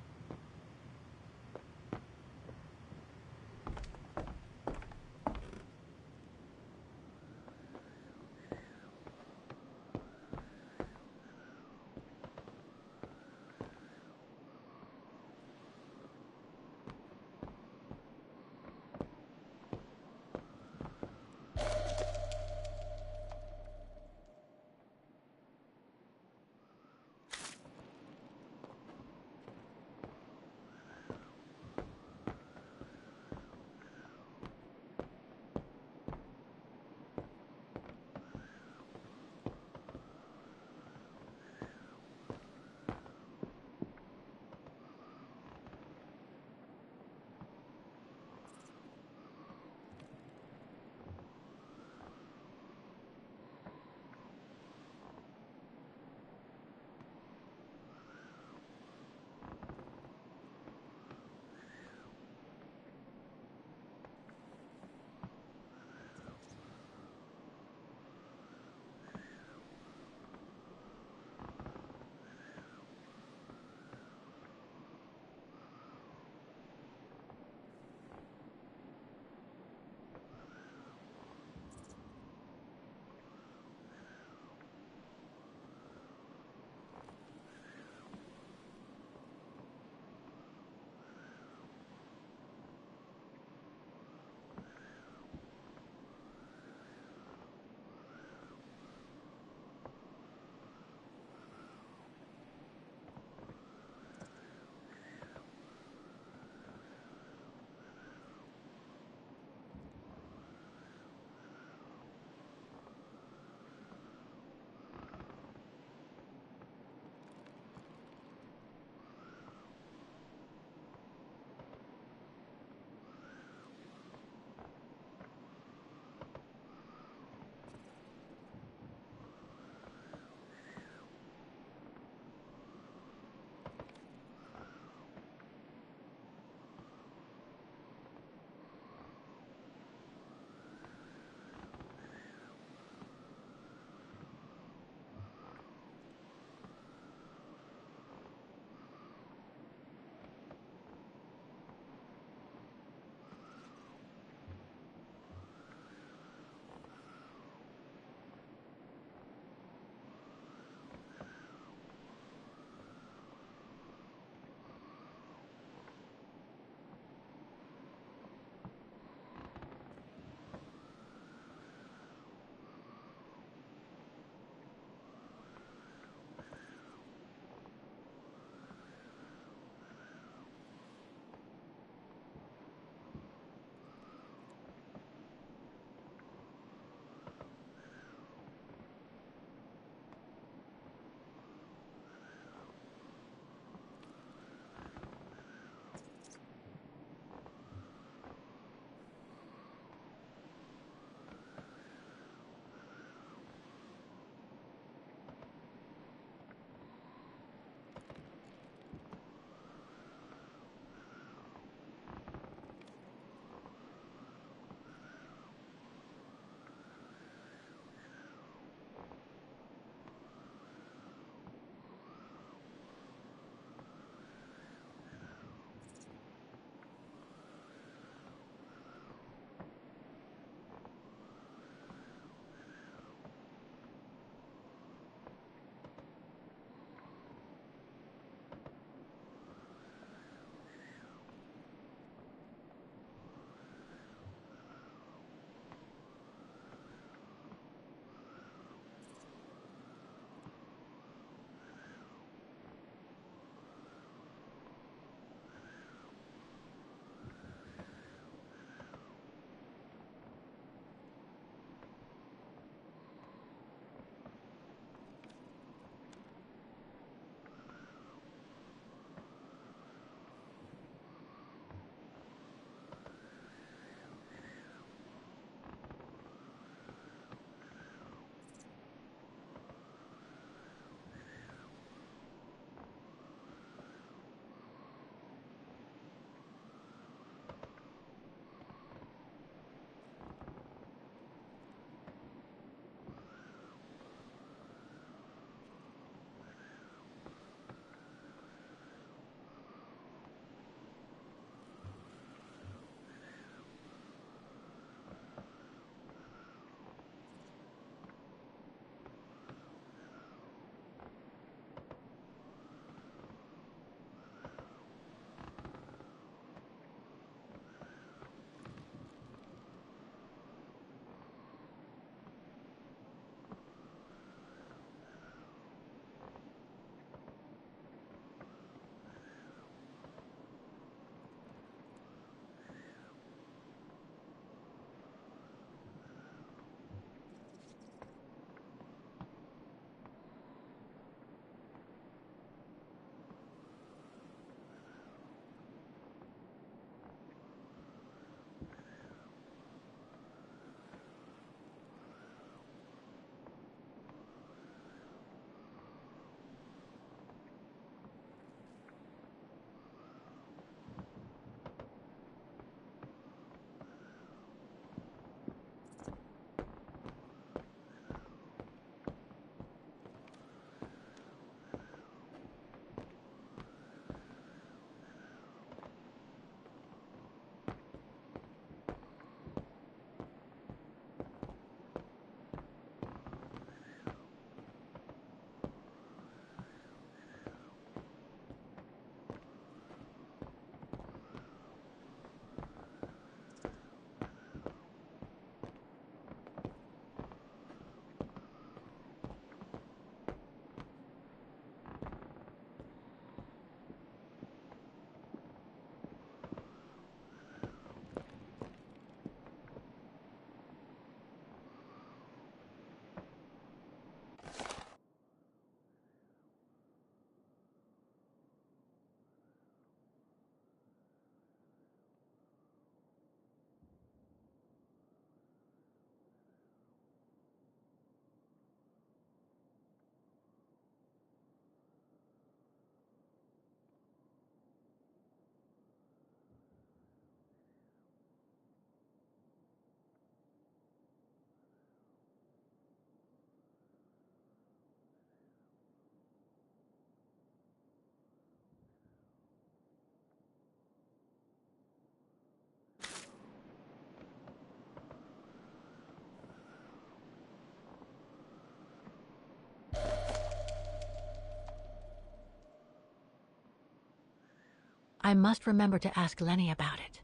I must remember to ask Lenny about it.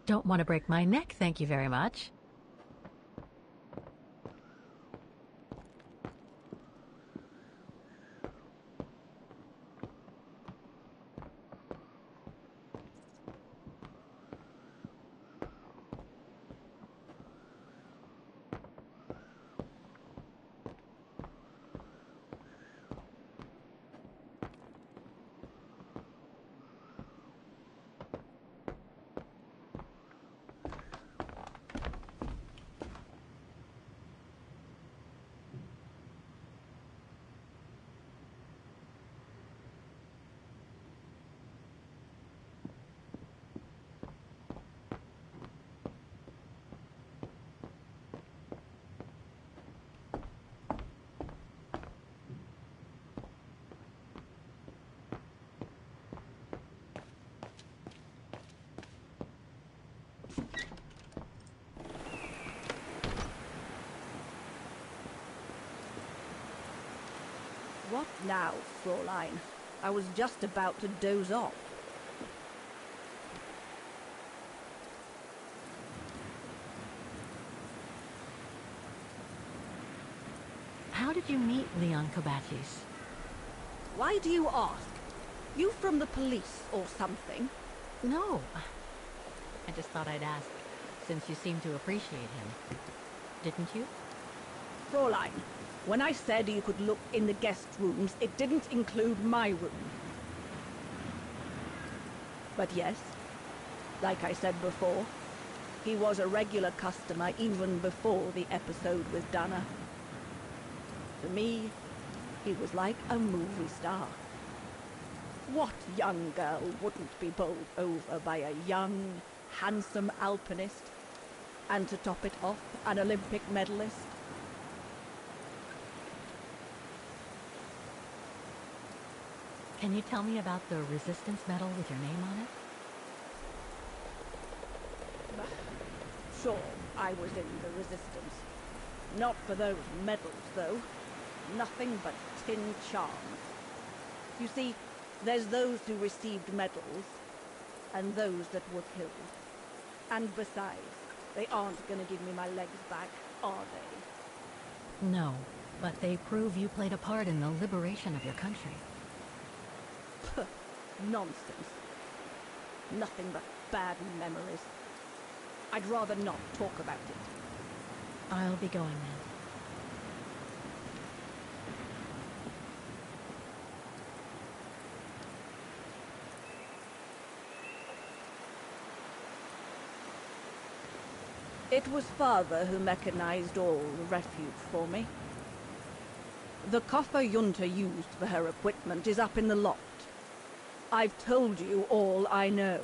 Don't want to break my neck, thank you very much.
What now, Fräulein? I was just about to doze off.
How did you meet Leon Kobatis?
Why do you ask? You from the police or something?
No. I just thought I'd ask, since you seem to appreciate him. Didn't you?
Fräulein, when I said you could look in the guest rooms, it didn't include my room. But yes, like I said before, he was a regular customer even before the episode with Dana. To me, he was like a movie star. What young girl wouldn't be bowled over by a young, handsome alpinist? And to top it off, an Olympic medalist?
Can you tell me about the Resistance medal with your name on it?
Sure, I was in the Resistance. Not for those medals, though. Nothing but tin charms. You see, there's those who received medals, and those that were killed. And besides, they aren't gonna give me my legs back, are they?
No, but they prove you played a part in the liberation of your country.
Puh, nonsense. Nothing but bad memories. I'd rather not talk about it.
I'll be going then.
It was Father who mechanized all the refuge for me. The coffer Junta used for her equipment is up in the loft. I've told you all I know.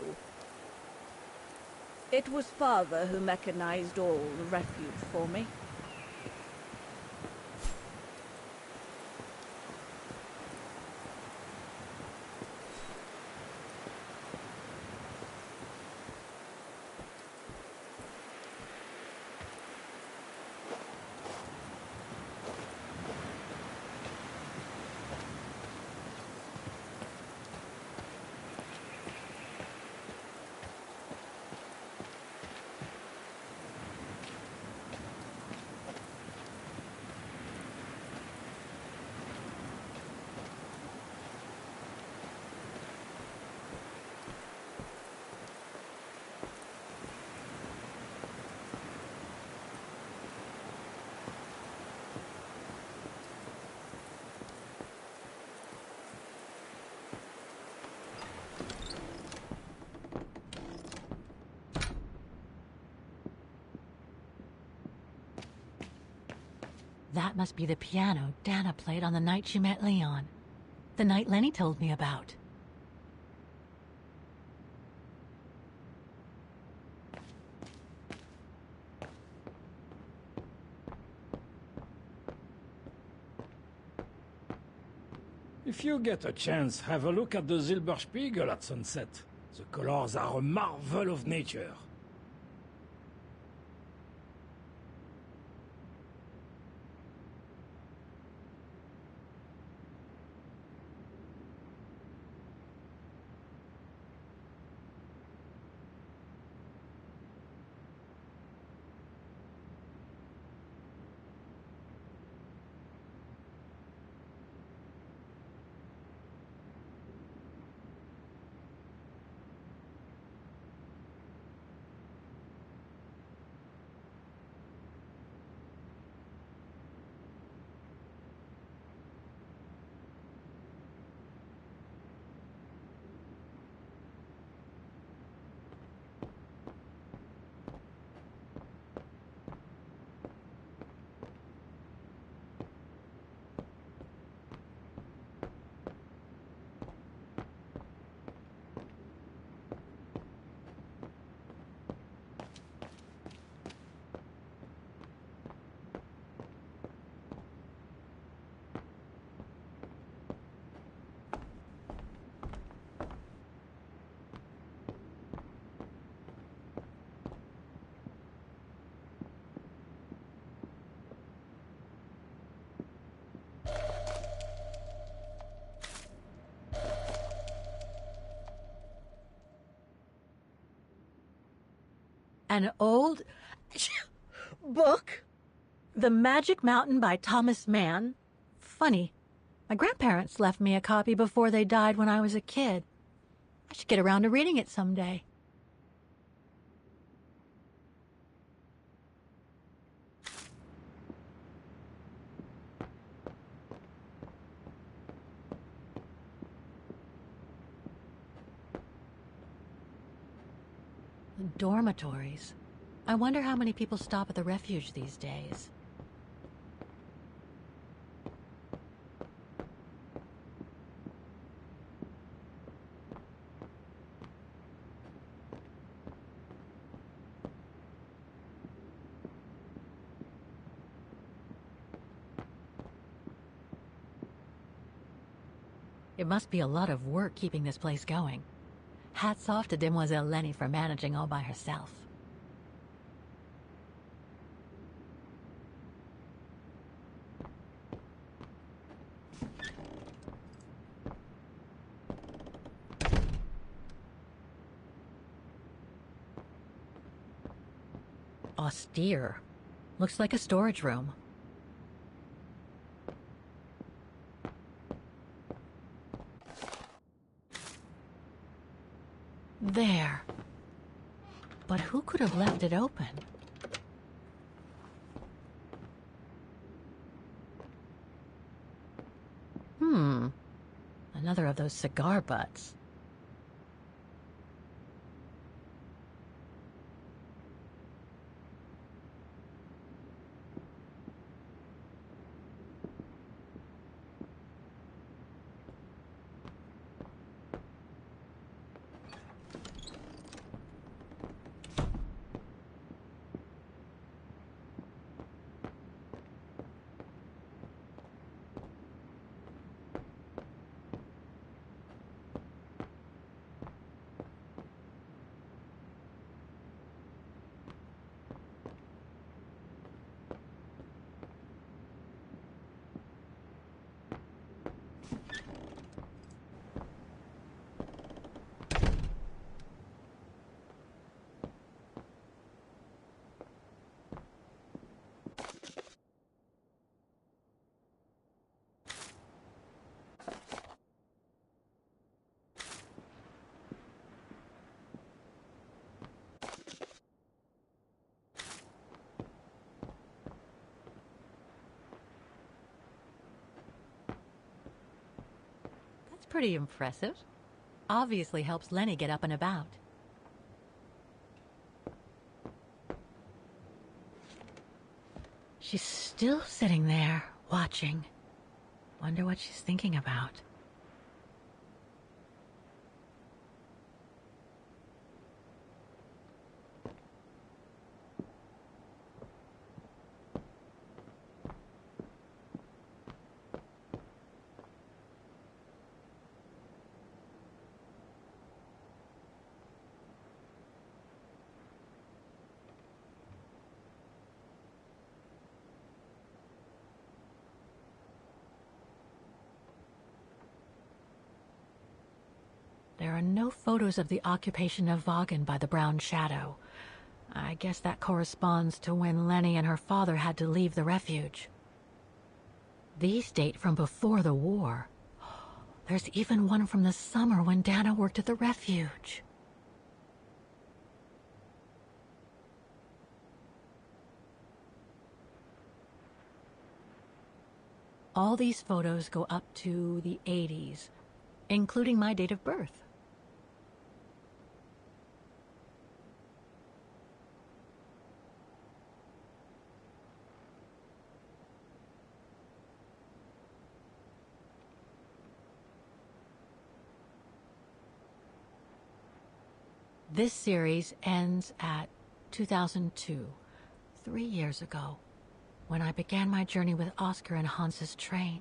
It was Father who mechanized all the refuge for me.
That must be the piano Dana played on the night she met Leon. The night Lenny told me about.
If you get a chance, have a look at the Silberspiegel at sunset. The colors are a marvel of nature.
An old book? The Magic Mountain by Thomas Mann? Funny. My grandparents left me a copy before they died when I was a kid. I should get around to reading it someday. Dormitories. I wonder how many people stop at the refuge these days. It must be a lot of work keeping this place going. Hats off to Demoiselle Lenny for managing all by herself. Austere. Looks like a storage room. There. But who could have left it open? Another of those cigar butts. Pretty impressive. Obviously helps Lenny get up and about. She's still sitting there, watching. Wonder what she's thinking about. There are no photos of the occupation of Vaughan by the Brown Shadow. I guess that corresponds to when Lenny and her father had to leave the refuge. These date from before the war. There's even one from the summer when Dana worked at the refuge. All these photos go up to the 80s, including my date of birth. This series ends at 2002, 3 years ago, when I began my journey with Oscar and Hans's train.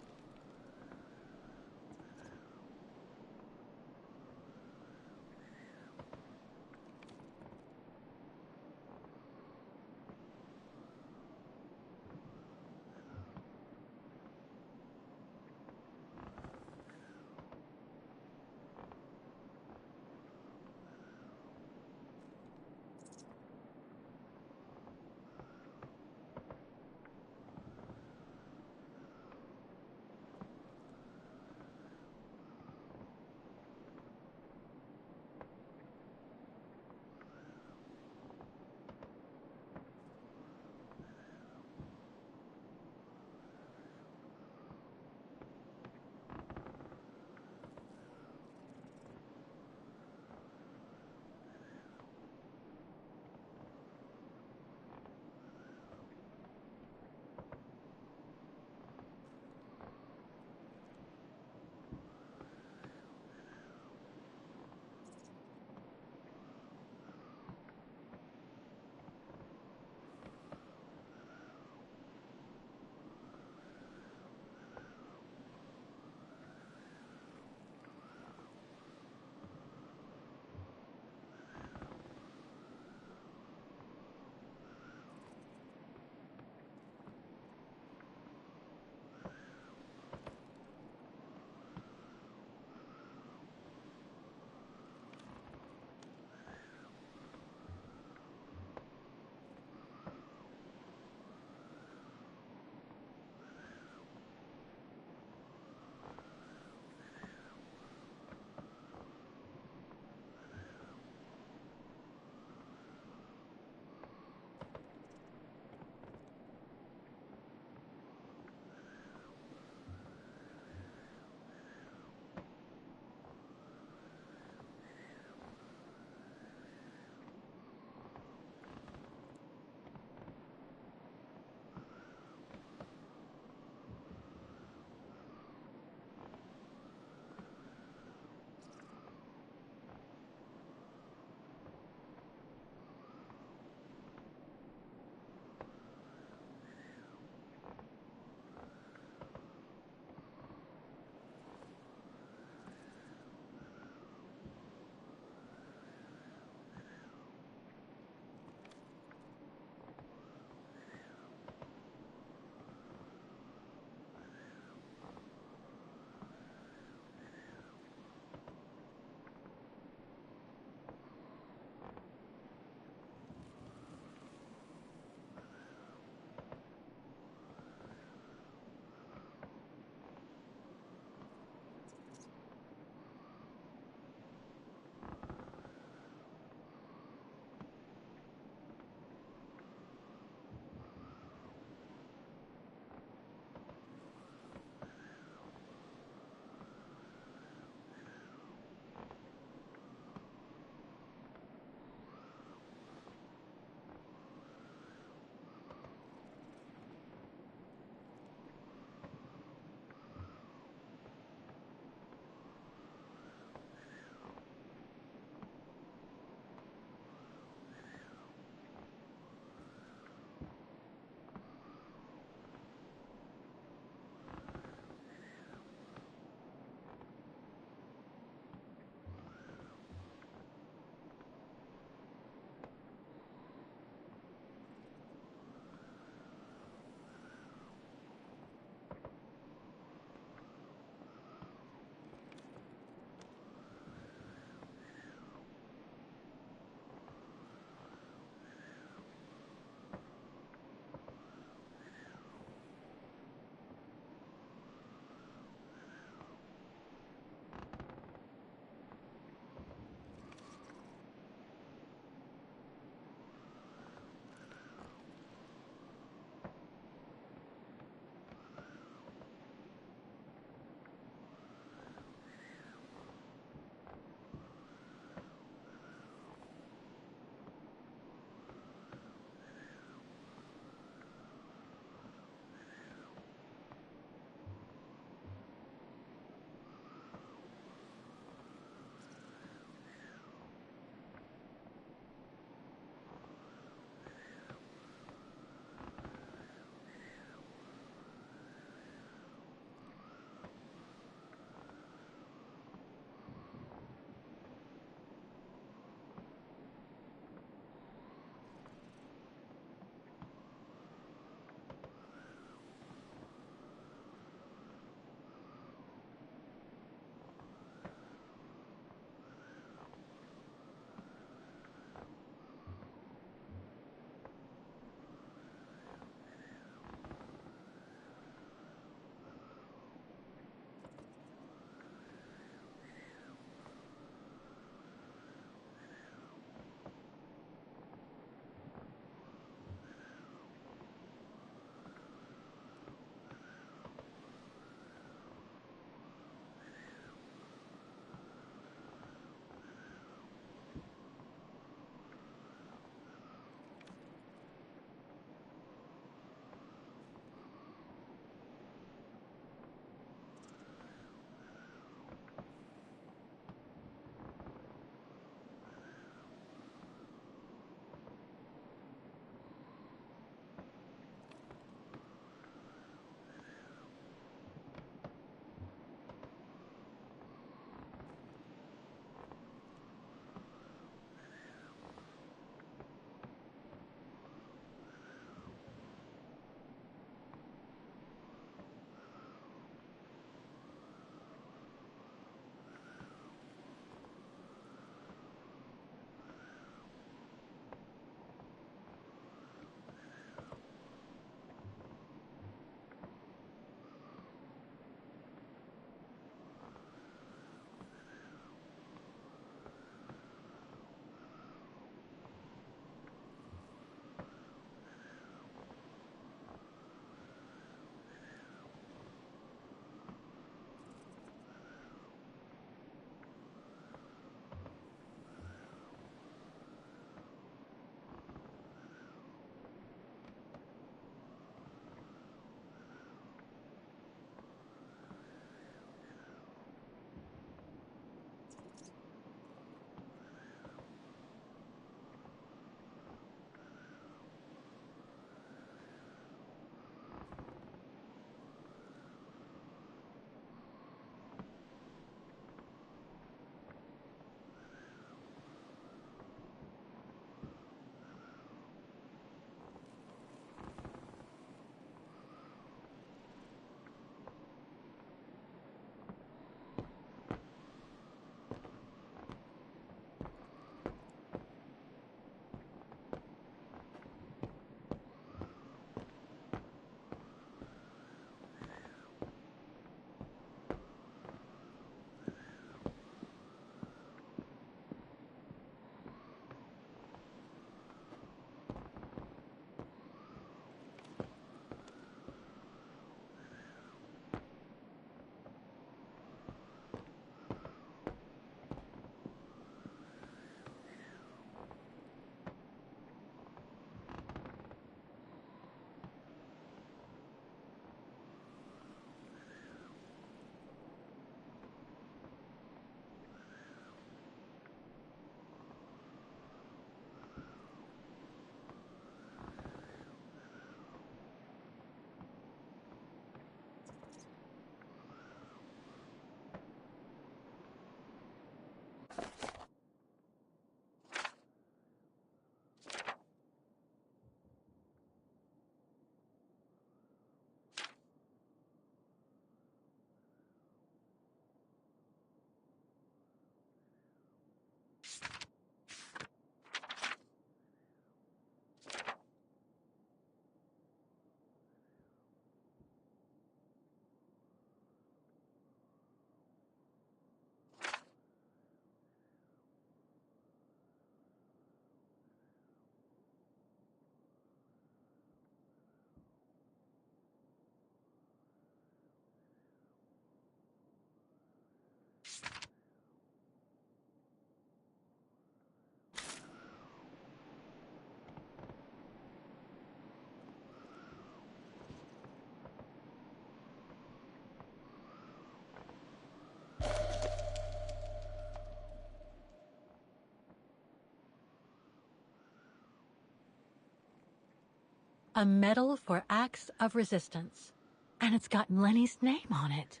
A medal for acts of resistance. And it's got Lenny's name on it.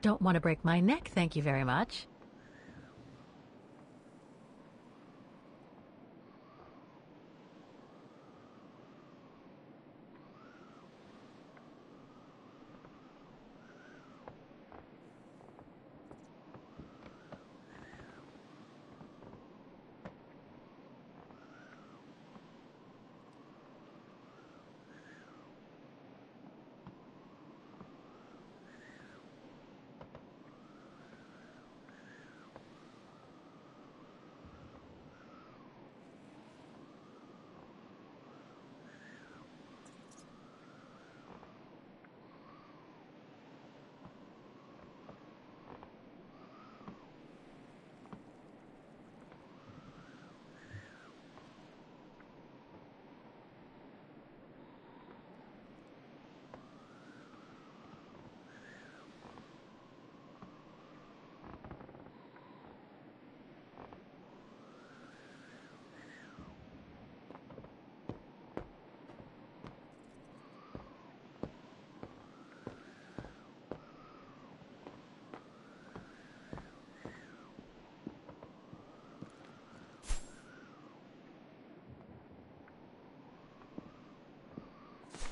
Don't want to break my neck, thank you very much.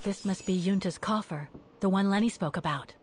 This must be Yunta's coffer, the one Lenny spoke about.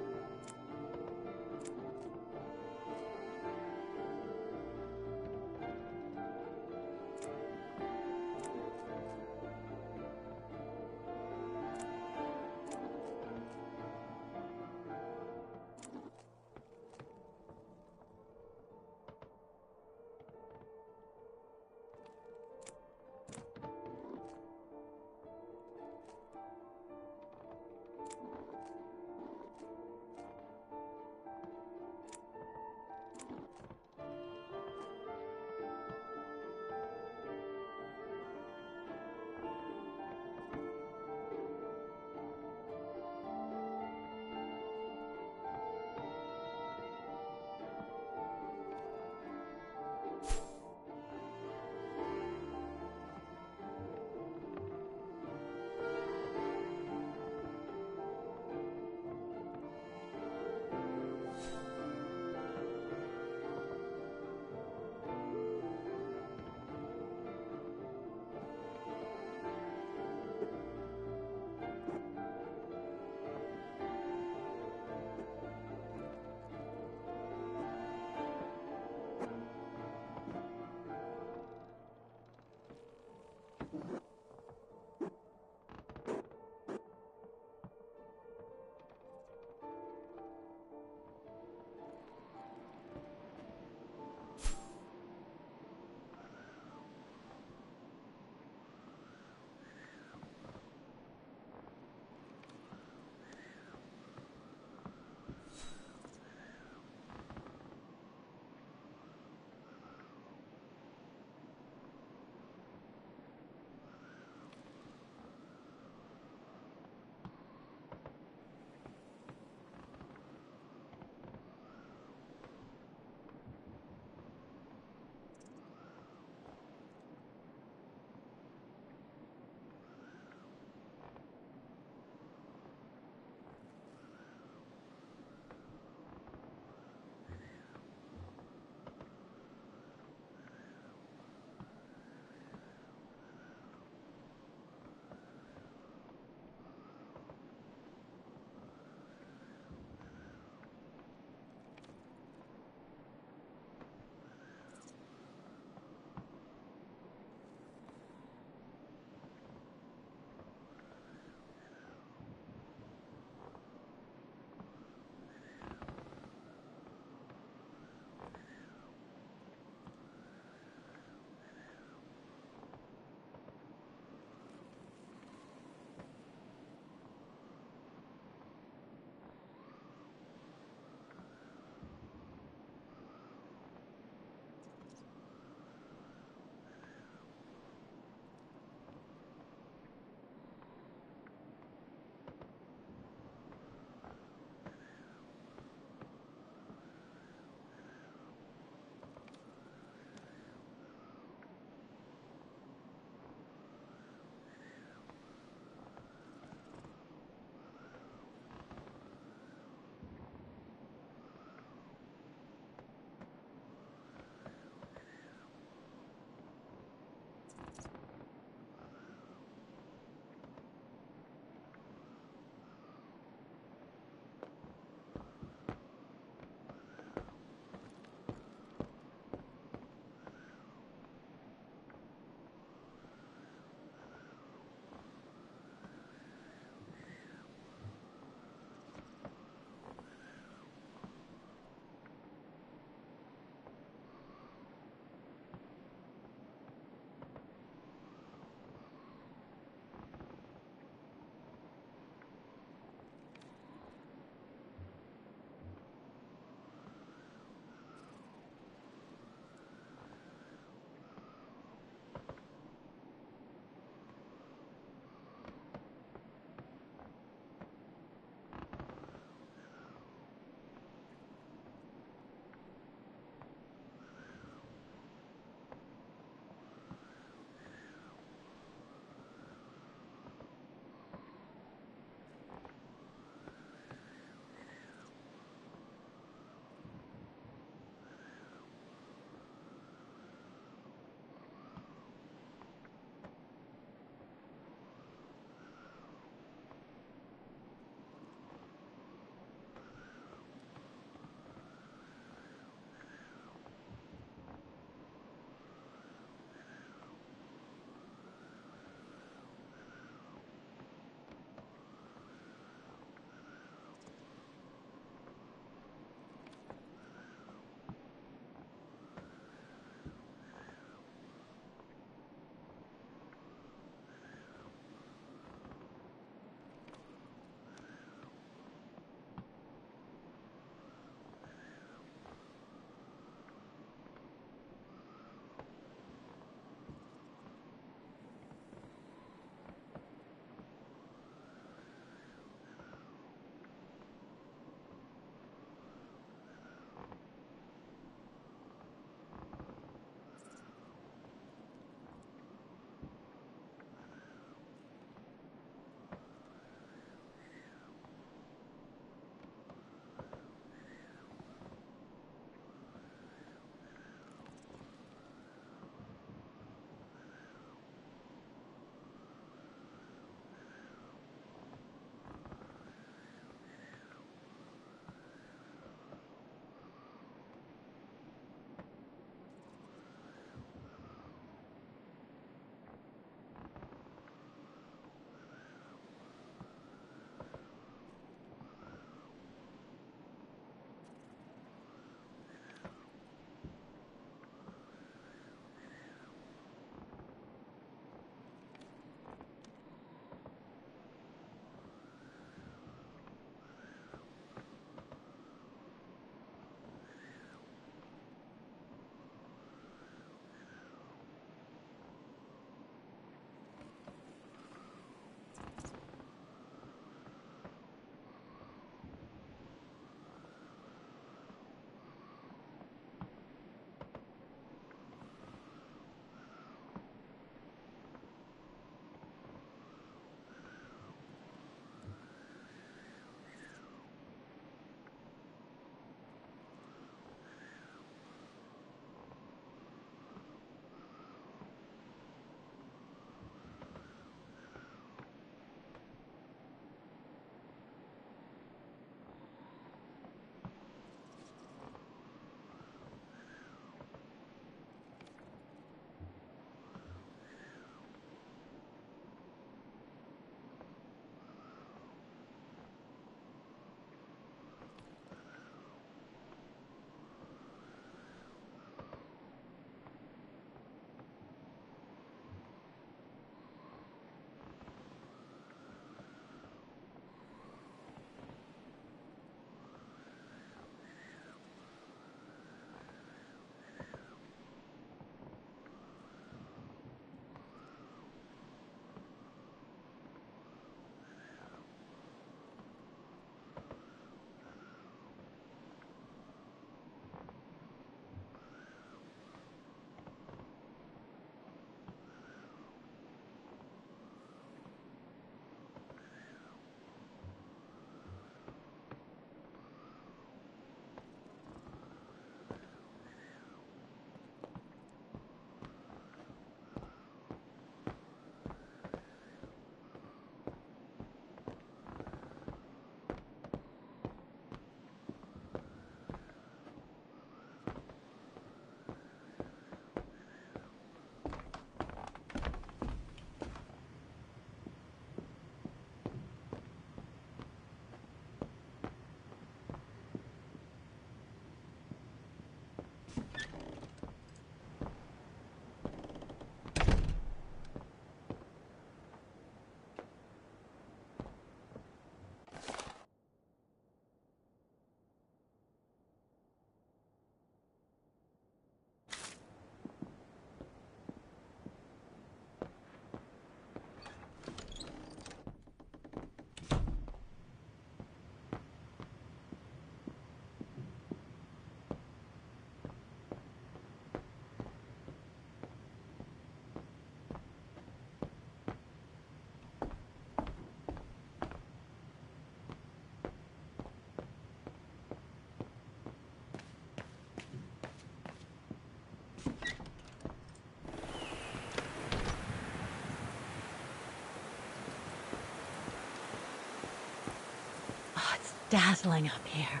dazzling up here.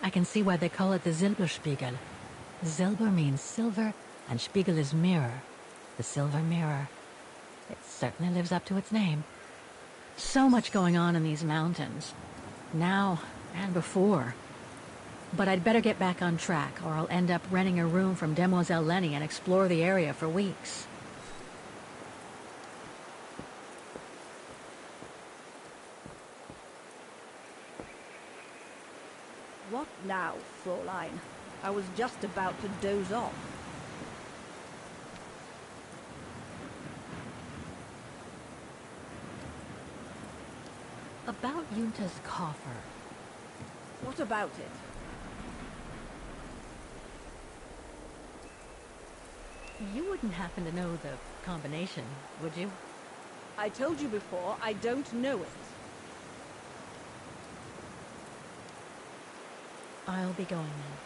I can see why they call it the Silberspiegel. Silber means silver, and Spiegel is mirror. The silver mirror. It certainly lives up to its name. So much going on in these mountains. Now and before. But I'd better get back on track, or I'll end up renting a room from Demoiselle Lenny and explore the area for weeks.
What now, Fräulein? I was just about to doze off.
About Junta's coffer.
What about it?
You wouldn't happen to know the combination, would you?
I told you before, I don't know it.
I'll be going then.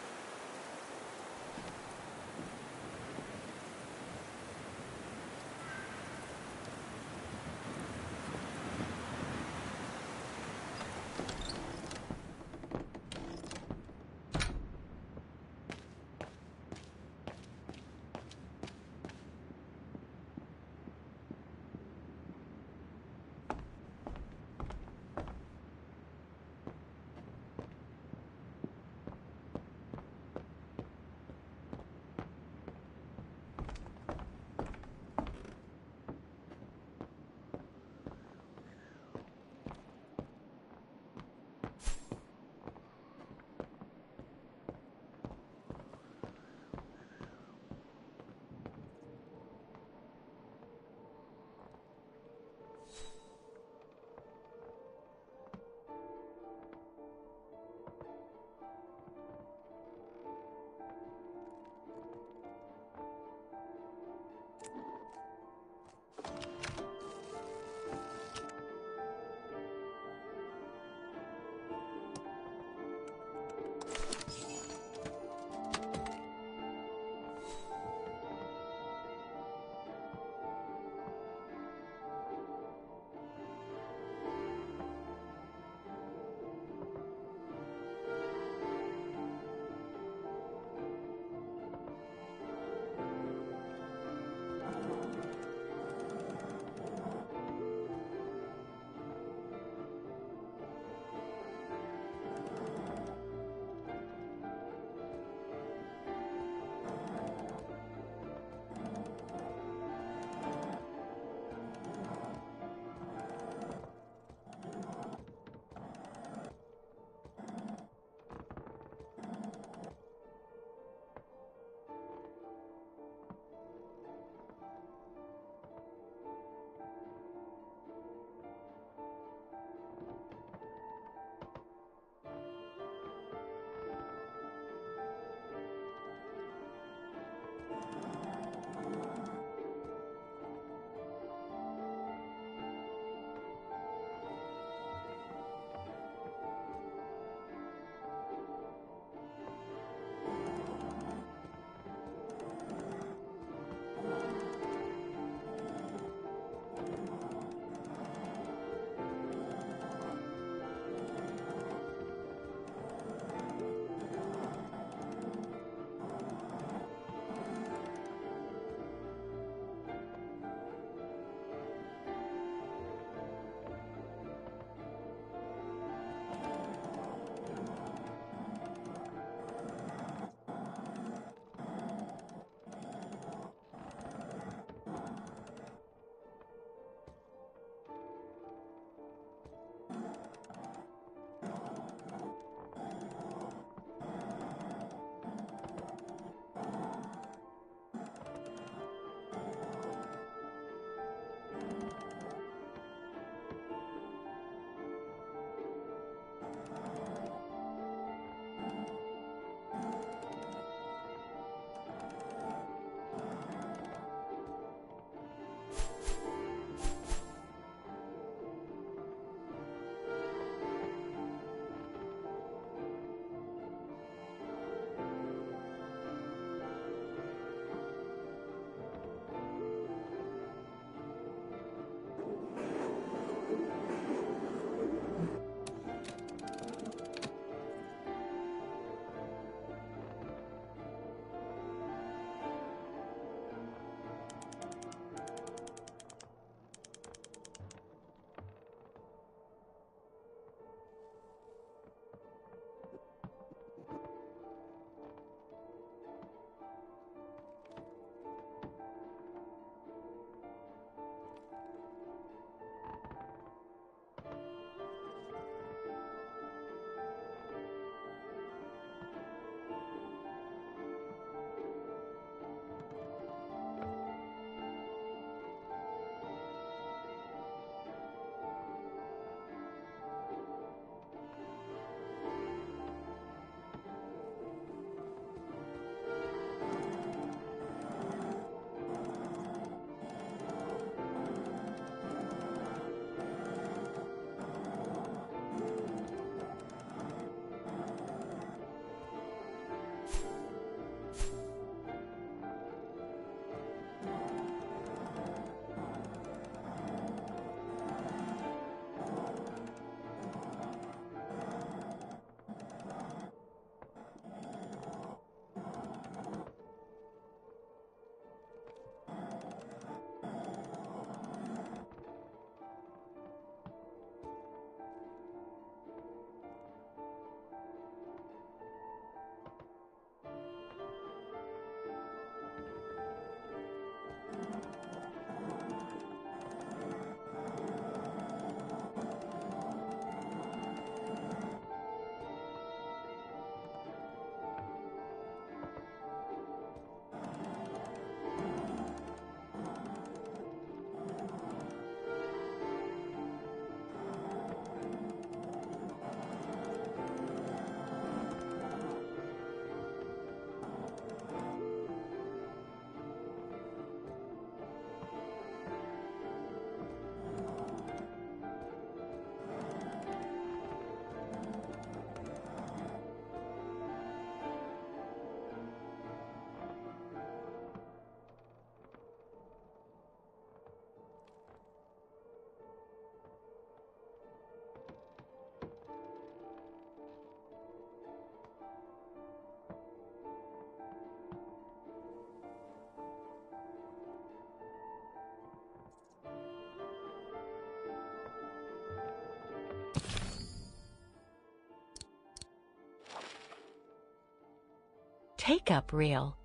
Take-up reel,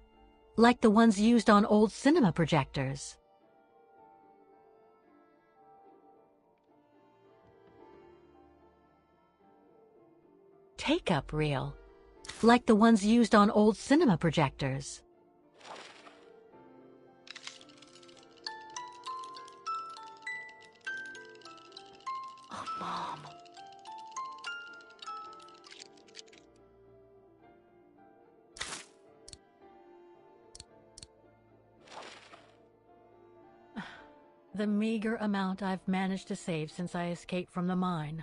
like the ones used on old cinema projectors. Take-up reel, like the ones used on old cinema projectors.
Oh, Mom.
The meager amount I've managed to save since I escaped from the mine.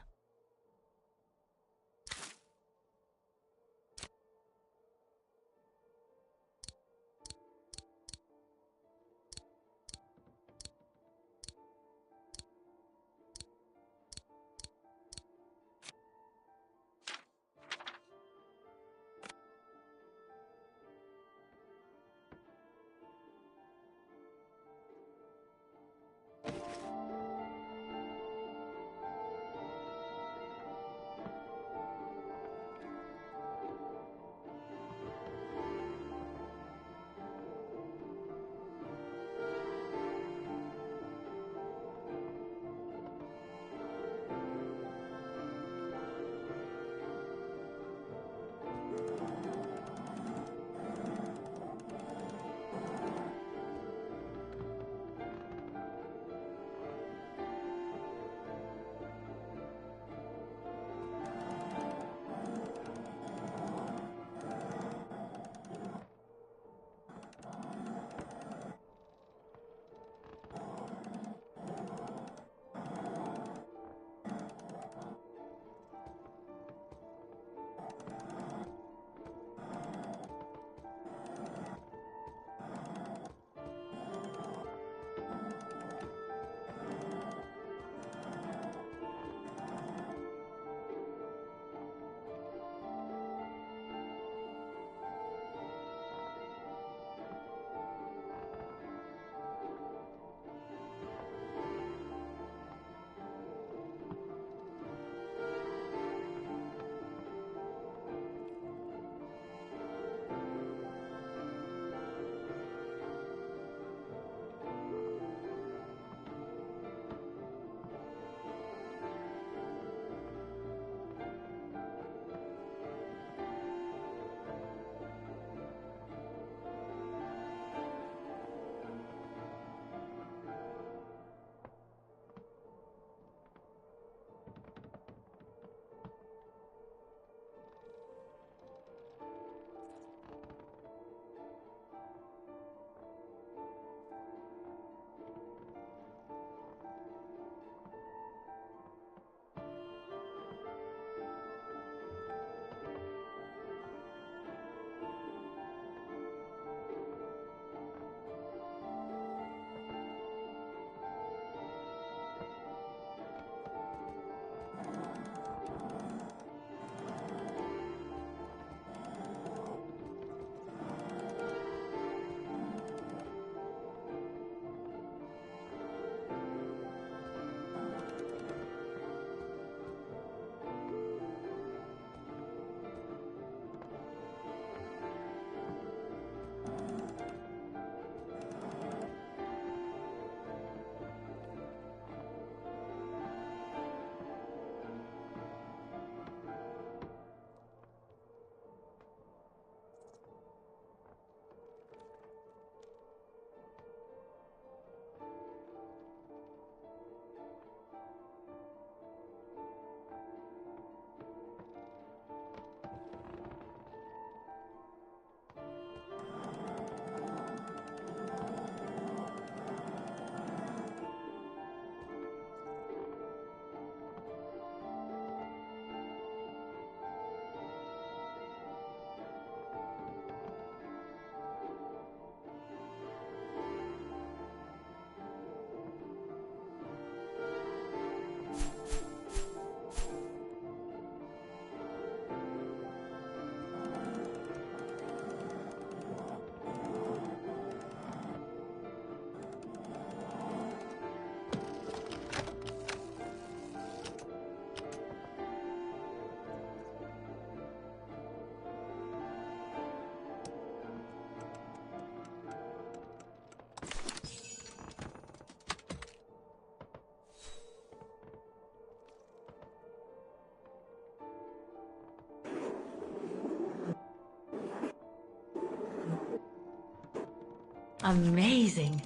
Amazing.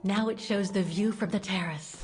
Now it shows the view from the terrace.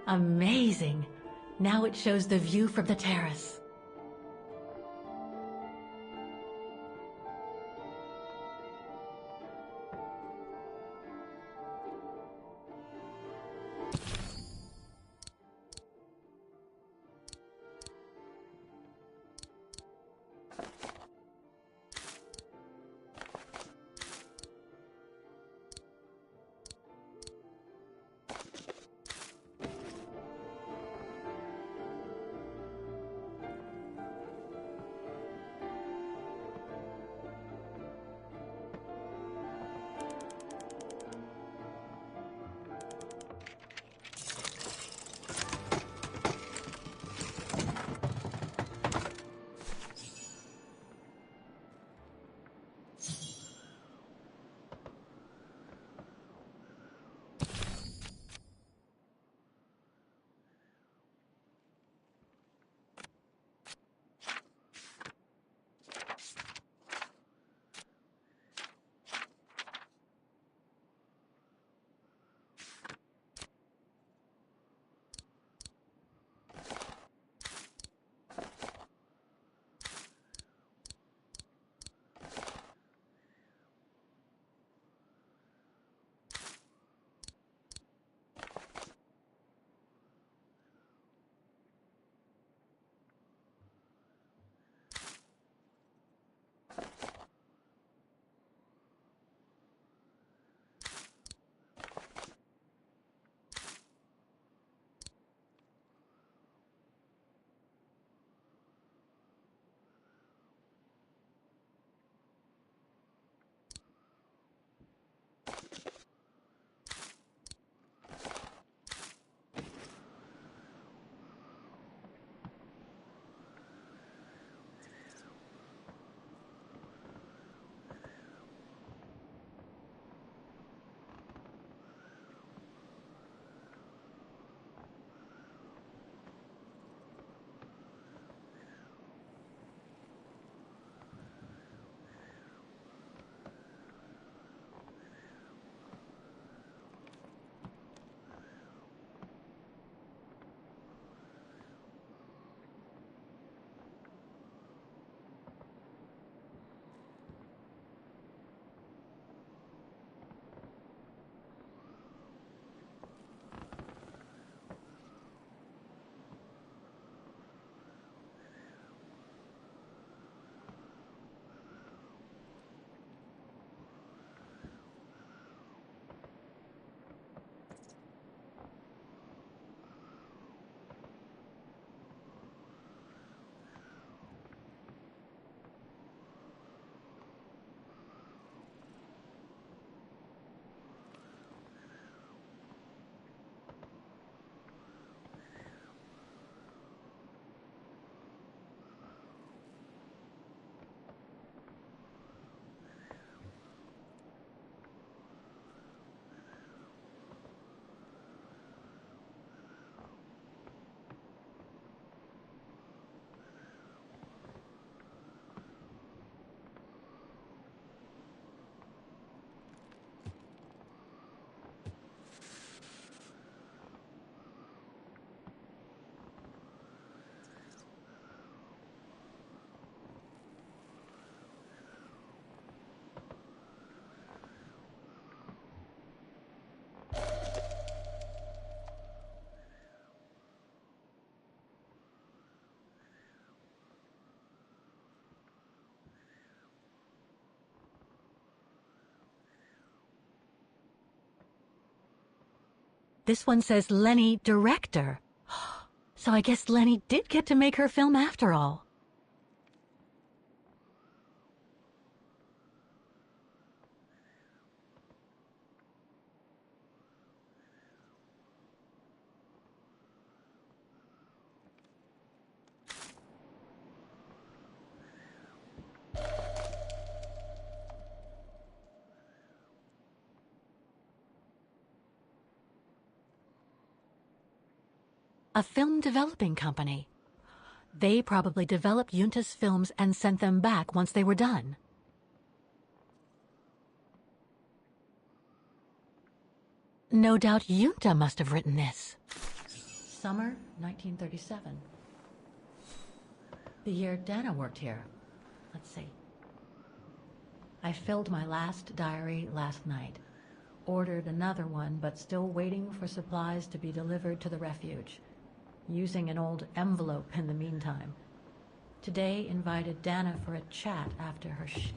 Amazing. Now it shows the view from the terrace. This one says Lenny, director. So I guess Lenny did get to make her film after all. A film developing company. They probably developed Junta's films and sent them back once they were done. No doubt Junta must have written this. Summer 1937. The year Dana worked here. Let's see. I filled my last diary last night. Ordered another one, but still waiting for supplies to be delivered to the refuge. Using an old envelope in the meantime. Today invited Dana for a chat after her shift.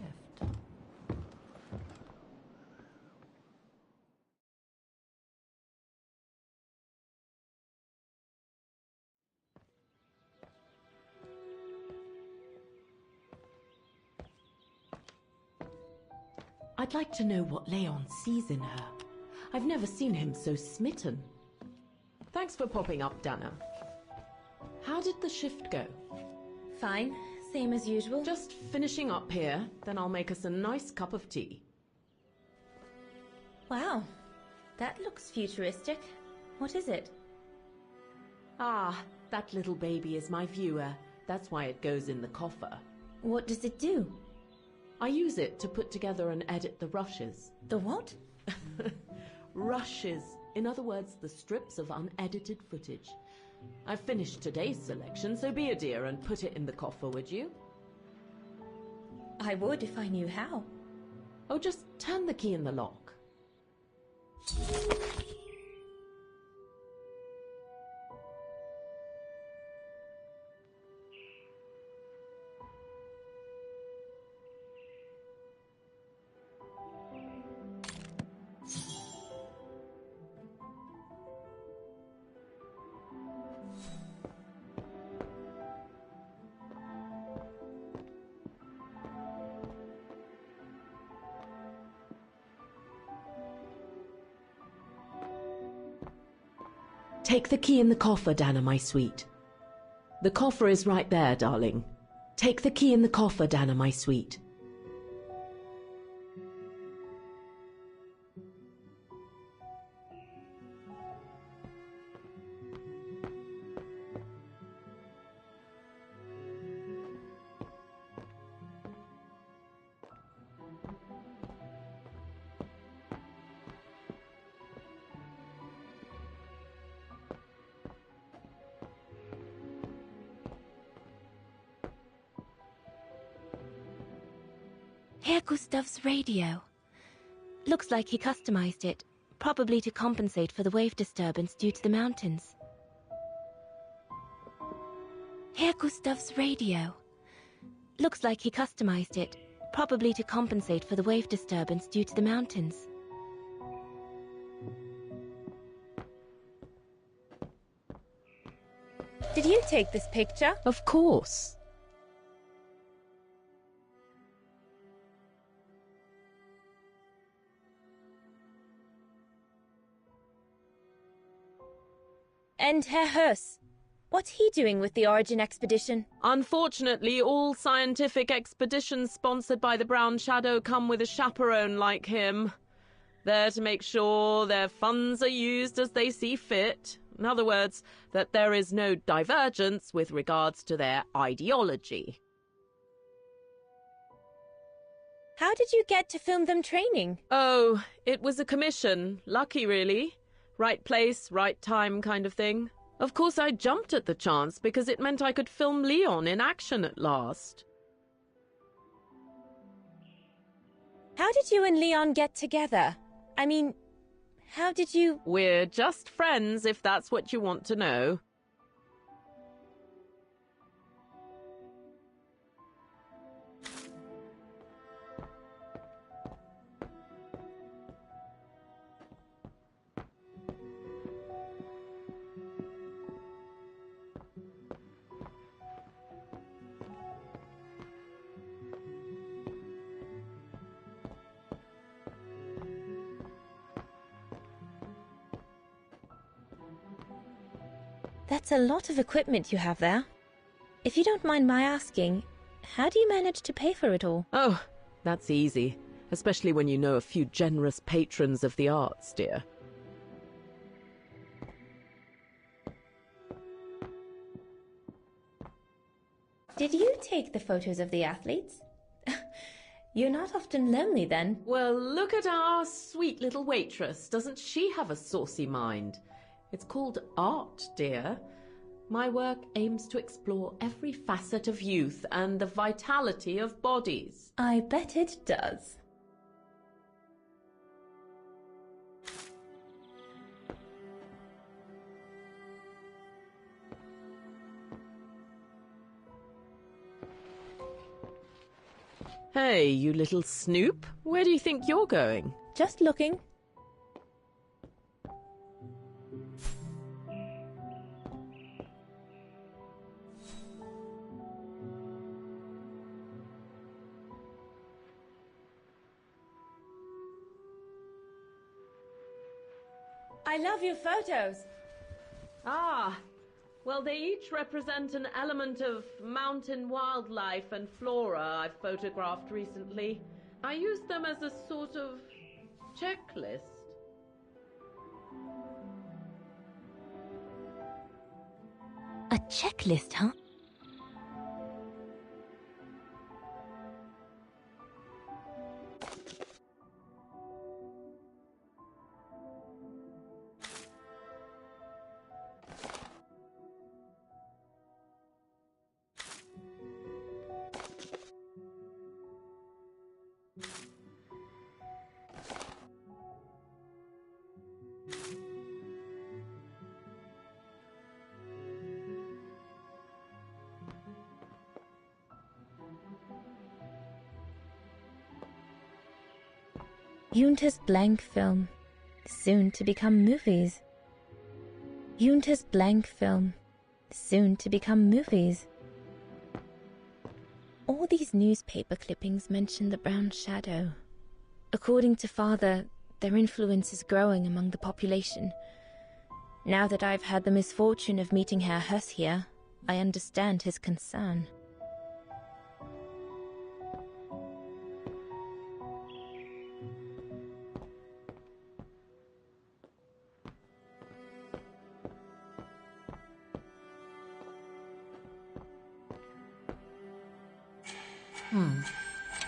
I'd like to know what Leon sees in her. I've never seen him so smitten. Thanks for popping up, Dana. How did the shift go?
Fine, same as usual.
Just finishing up here, then I'll make us a nice cup of tea.
Wow, that looks futuristic. What is it?
Ah, that little baby is my viewer. That's why it goes in the coffer.
What does it do?
I use it to put together and edit the rushes.
The what?
Rushes. In other words, the strips of unedited footage. I've finished today's selection, so be a dear and put it in the coffer, would you?
I would if I knew how.
Oh, just turn the key in the lock. Take the key in the coffer, Dana, my sweet. The coffer is right there, darling. Take the key in the coffer, Dana, my sweet.
Herr Gustav's radio. Looks like he customized it, probably to compensate for the wave disturbance due to the mountains. Herr Gustav's radio. Looks like he customized it, probably to compensate for the wave disturbance due to the mountains.
Did you take this picture?
Of course.
And Herr Hurst, what's he doing with the Origin expedition?
Unfortunately, all scientific expeditions sponsored by the Brown Shadow come with a chaperone like him. There to make sure their funds are used as they see fit. In other words, that there is no divergence with regards to their ideology.
How did you get to film them training?
Oh, it was a commission. Lucky, really. Right place, right time kind of thing. Of course, I jumped at the chance because it meant I could film Leon in action at last.
How did you and Leon get together? I mean, how did you...
We're just friends, if that's what you want to know.
That's a lot of equipment you have there. If you don't mind my asking, how do you manage to pay for it all?
Oh, that's easy. Especially when you know a few generous patrons of the arts, dear.
Did you take the photos of the athletes? You're not often lonely then.
Well, look at our sweet little waitress. Doesn't she have a saucy mind? It's called art, dear. My work aims to explore every facet of youth and the vitality of bodies.
I bet it does.
Hey, you little snoop. Where do you think you're going?
Just looking. I love your photos.
Ah, well, they each represent an element of mountain wildlife and flora I've photographed recently. I use them as a sort of checklist.
A checklist, huh?
Junta's blank film, soon to become movies. Junta's blank film, soon to become movies. All these newspaper clippings mention the Brown Shadow. According to Father, their influence is growing among the population. Now that I've had the misfortune of meeting Herr Huss here, I understand his concern.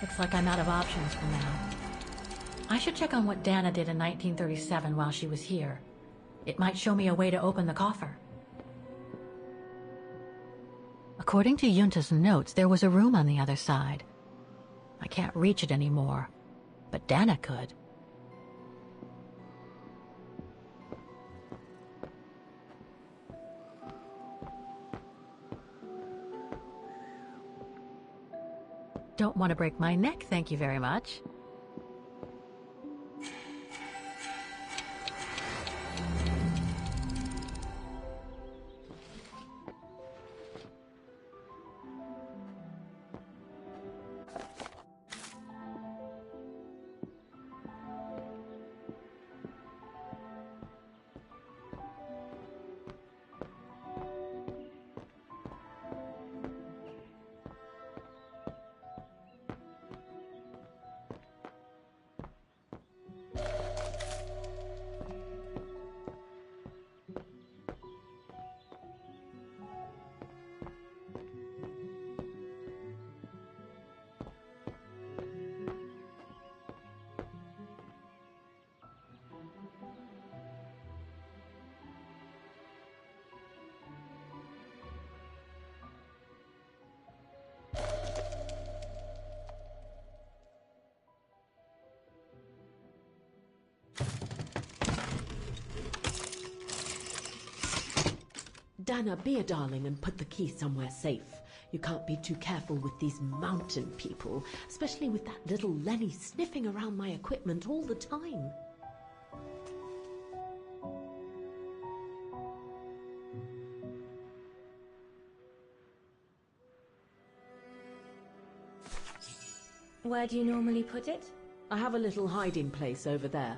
Looks like I'm out of options for now. I should check on what Dana did in 1937 while she was here. It might show me a way to open the coffer. According to Junta's notes, there was a room on the other side. I can't reach it anymore, but Dana could. Don't want to break my neck, thank you very much.
Dana, be a darling and put the key somewhere safe. You can't be too careful with these mountain people, especially with that little Lenny sniffing around my equipment all the time.
Where do you normally put it?
I have a little hiding place over there.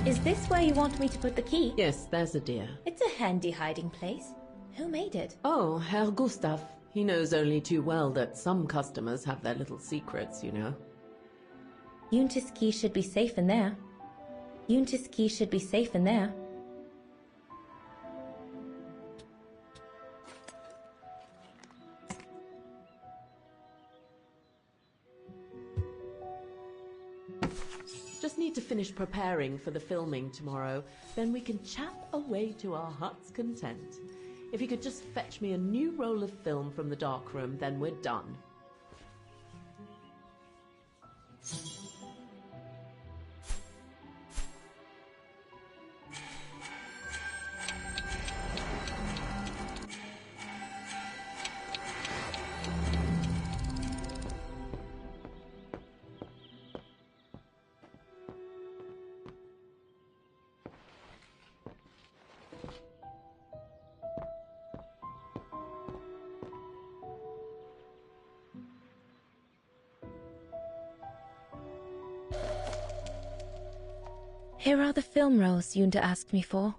Is this where you want me to put the key?
Yes, there's a dear.
It's a handy hiding place. Who made it?
Oh, Herr Gustav. He knows only too well that some customers have their little secrets, you know.
Junta's key should be safe in there. Junta's key should be safe in there.
Just need to finish preparing for the filming tomorrow. Then we can chat away to our heart's content. If you could just fetch me a new roll of film from the darkroom, then we're done.
Here are the film rolls Junta asked me for.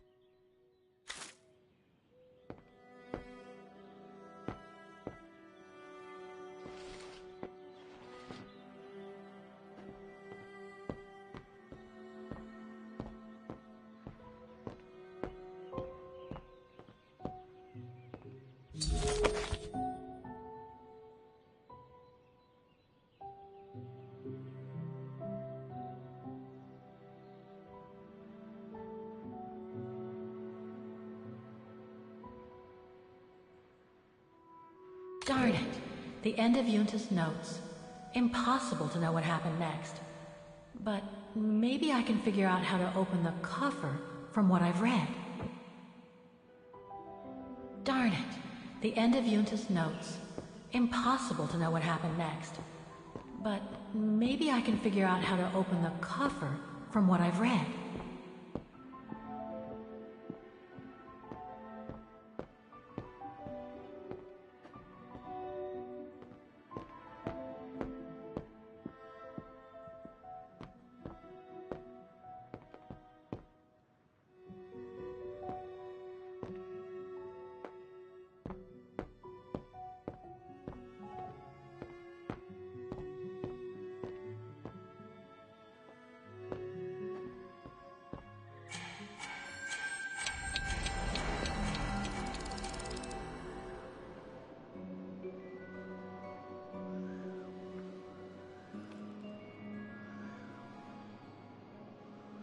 Darn it. The end of Junta's notes. Impossible to know what happened next. But maybe I can figure out how to open the coffer from what I've read. Darn it. The end of Junta's notes. Impossible to know what happened next. But maybe I can figure out how to open the coffer from what I've read.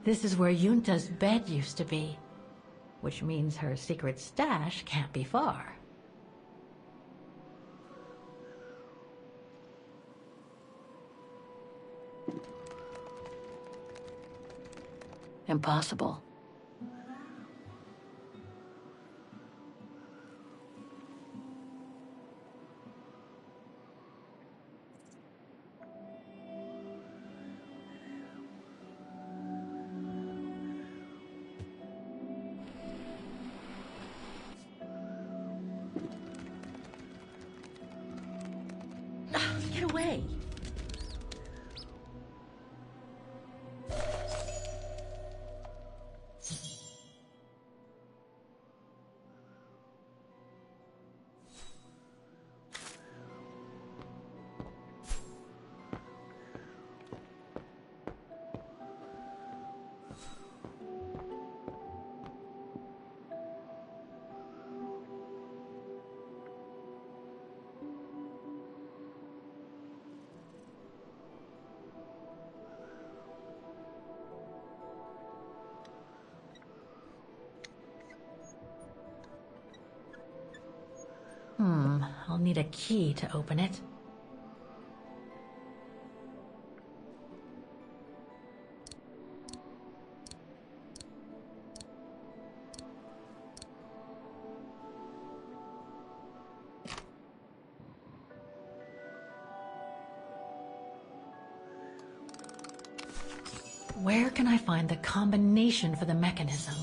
This is where Junta's bed used to be, which means her secret stash can't be far.
Impossible.
Get away!
I'll need a key to open it. Where can I find the combination for the mechanism?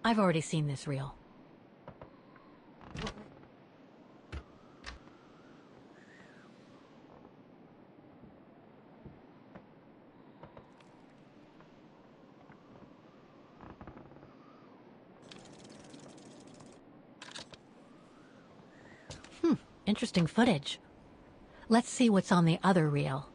I've already seen this reel. Interesting footage. Let's see what's on the other reel.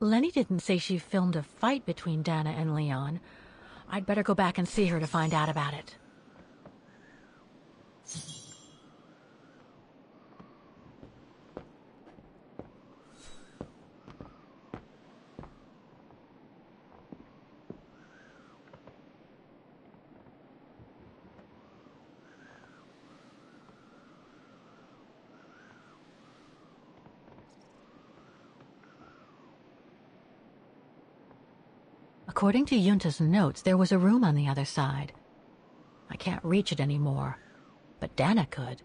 Lenny didn't say she filmed a fight between Dana and Leon. I'd better go back and see her to find out about it. According to Yunta's notes, there was a room on the other side. I can't reach it anymore, but Dana could.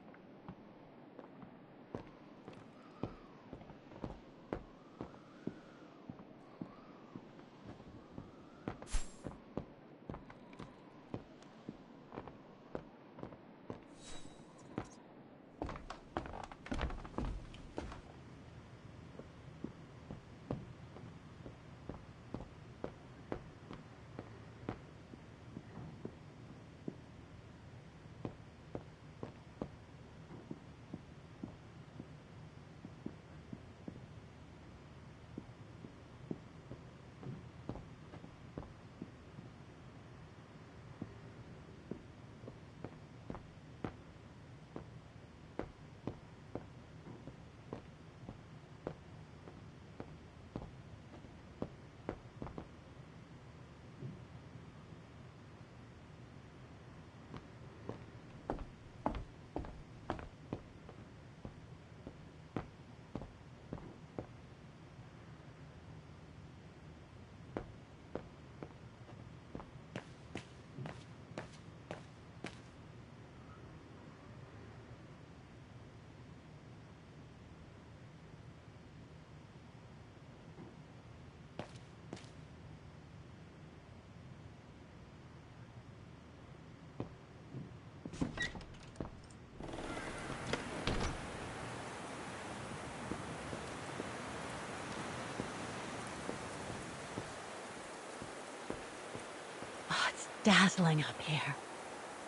Dazzling up here.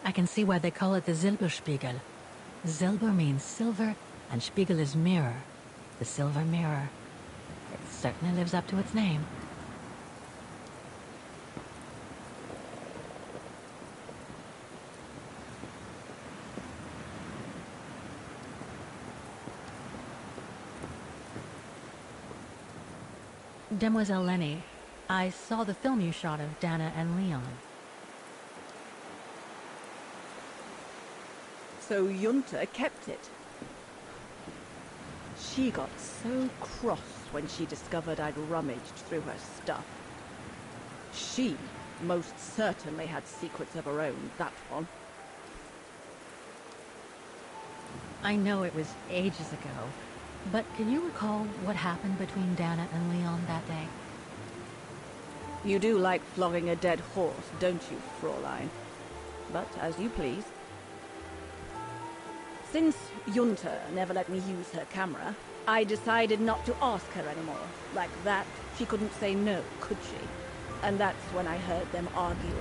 I can see why they call it the Silberspiegel. Silber means silver, and Spiegel is mirror. The silver mirror. It certainly lives up to its name. Demoiselle Lenny, I saw the film you shot of Dana and Leon.
So Yunta kept it. She got so cross when she discovered I'd rummaged through her stuff. She most certainly had secrets of her own, that one.
I know it was ages ago, but can you recall what happened between Dana and Leon that day?
You do like flogging a dead horse, don't you, Fraulein? But as you please. Since Yunta never let me use her camera, I decided not to ask her anymore. Like that, she couldn't say no, could she? And that's when I heard them arguing.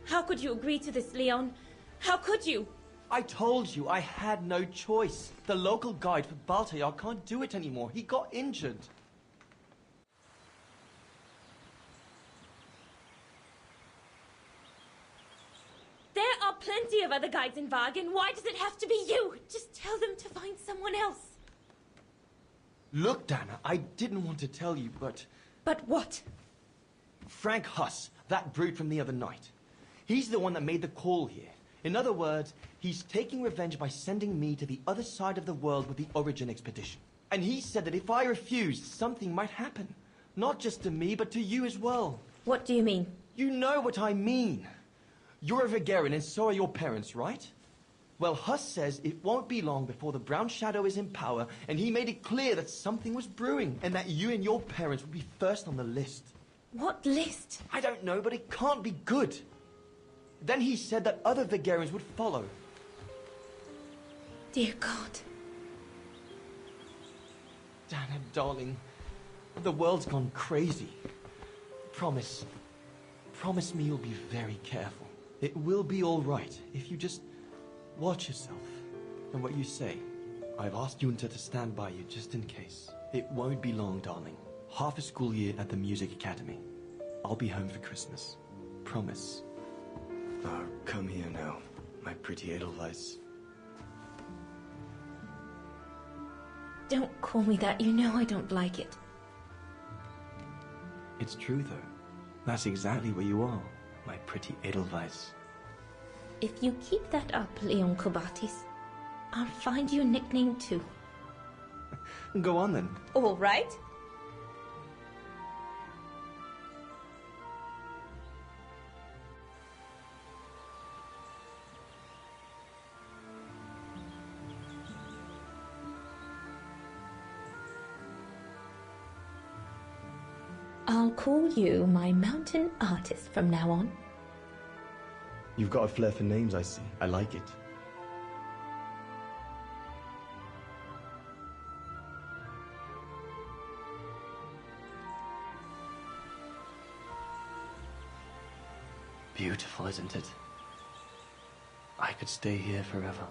How could you agree to this, Leon? How could you?
I told you I had no choice. The local guide for Baltayar can't do it anymore. He got injured.
There are plenty of other guides in Wagen. Why does it have to be you? Just tell them to find someone else.
Look, Dana, I didn't want to tell you, but...
But what?
Frank Huss, that brute from the other night. He's the one that made the call here. In other words, he's taking revenge by sending me to the other side of the world with the Origin expedition. And he said that if I refused, something might happen. Not just to me, but to you as well.
What do you mean?
You know what I mean. You're a Vegarian and so are your parents, right? Well, Huss says it won't be long before the Brown Shadow is in power, and he made it clear that something was brewing, and that you and your parents would be first on the list.
What list?
I don't know, but it can't be good. Then he said that other Vegarians would follow.
Dear God.
Dana, darling, The world's gone crazy. Promise. Promise me you'll be very careful. It will be all right if you just watch yourself and what you say. I've asked Junta to stand by you just in case. It won't be long, darling. Half a school year at the Music Academy. I'll be home for Christmas. Promise. Oh, come here now, my pretty Edelweiss.
Don't call me that. You know I don't like it.
It's true, though. That's exactly what you are, my pretty Edelweiss.
If you keep that up, Leon Kobatis, I'll find you a nickname too.
Go on then.
All right. I'll call you my mountain artist from now on.
You've got a flair for names, I see. I like it. Beautiful, isn't it? I could stay here forever.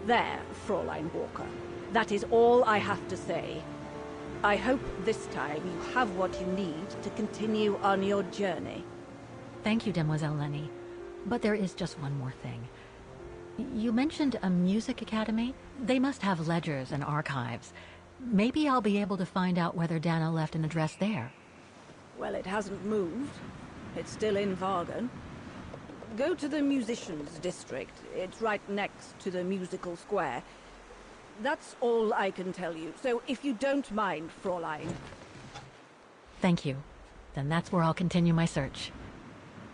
There, Fräulein Walker. That is all I have to say. I hope this time you have what you need to continue on your journey.
Thank you, Demoiselle Lenny. But there is just one more thing. You mentioned a music academy? They must have ledgers and archives. Maybe I'll be able to find out whether Dana left an address there.
Well, it hasn't moved. It's still in Vagen. Go to the musicians' district. It's right next to the musical square. That's all I can tell you. So if you don't mind, Fräulein.
Thank you. Then that's where I'll continue my search.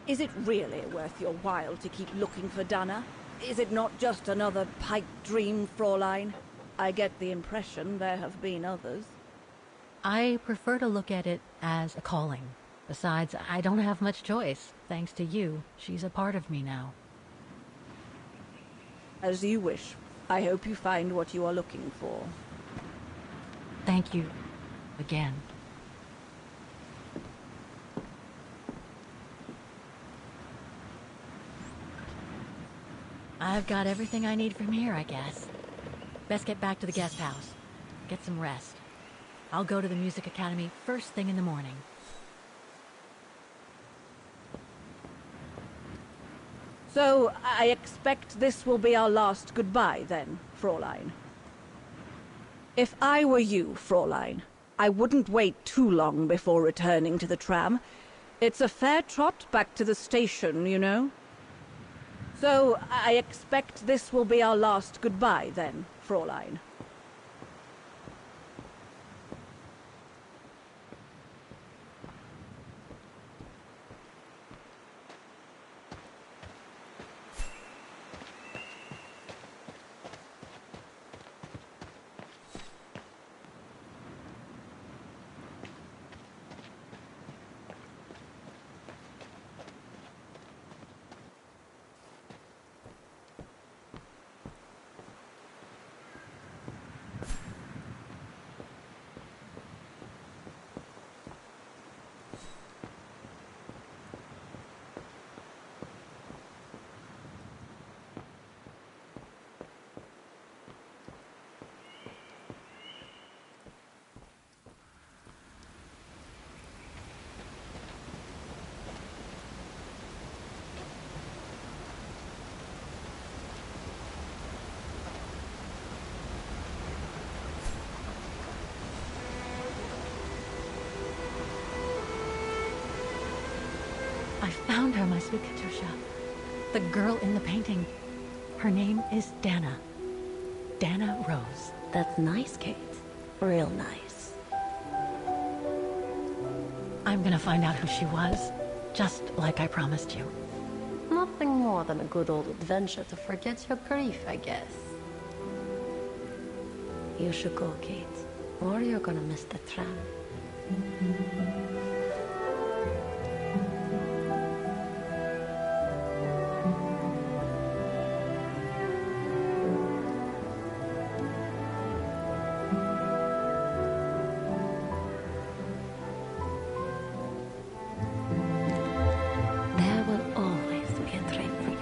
Is it really worth your while to keep looking for Dana? Is it not just another pipe dream, Fräulein? I get the impression there have been others.
I prefer to look at it as a calling. Besides, I don't have much choice. Thanks to you, she's a part of me now.
As you wish. I hope you find what you are looking for.
Thank you. Again. I've got everything I need from here, I guess. Best get back to the guest house. Get some rest. I'll go to the Music Academy first thing in the morning.
So, I expect this will be our last goodbye then, Fräulein. If I were you, Fräulein, I wouldn't wait too long before returning to the tram. It's a fair trot back to the station, you know. So, I expect this will be our last goodbye then, Fräulein.
I found her, my sweet Katusha. The girl in the painting. Her name is Dana. Dana Rose.
That's nice, Kate. Real nice.
I'm gonna find out who she was, just like I promised you.
Nothing more than a good old adventure to forget your grief, I guess. You should go, Kate, or you're gonna miss the tram.
There will always be a train for you.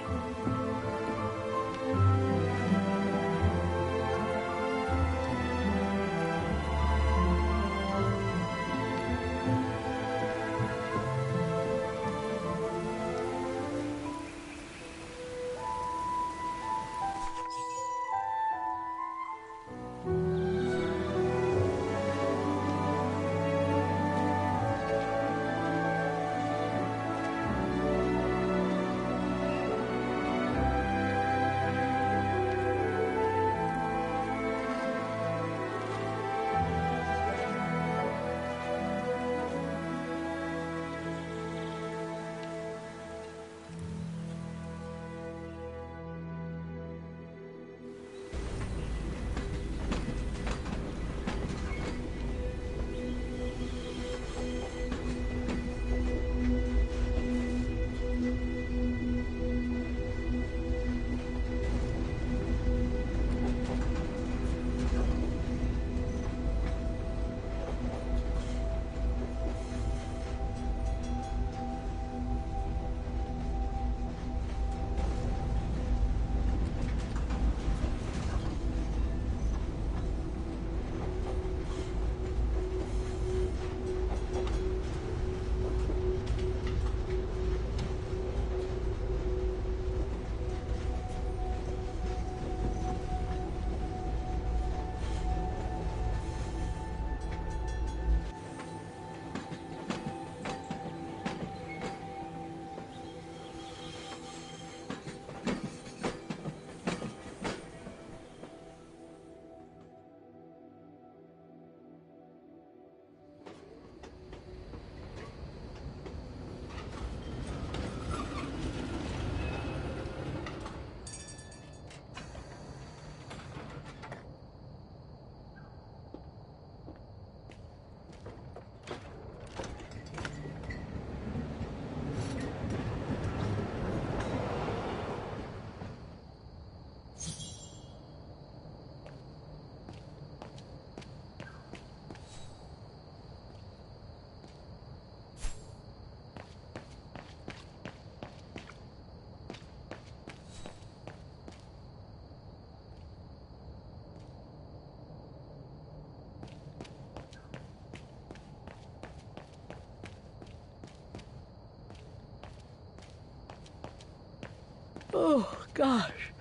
Oh, gosh.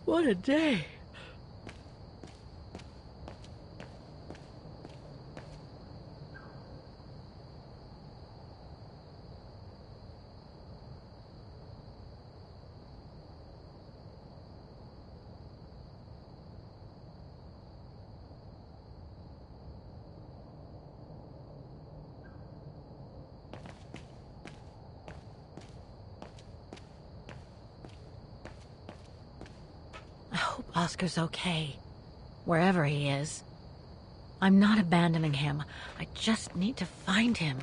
What a day. I hope Oscar's okay, wherever he is. I'm not abandoning him. I just need to find him.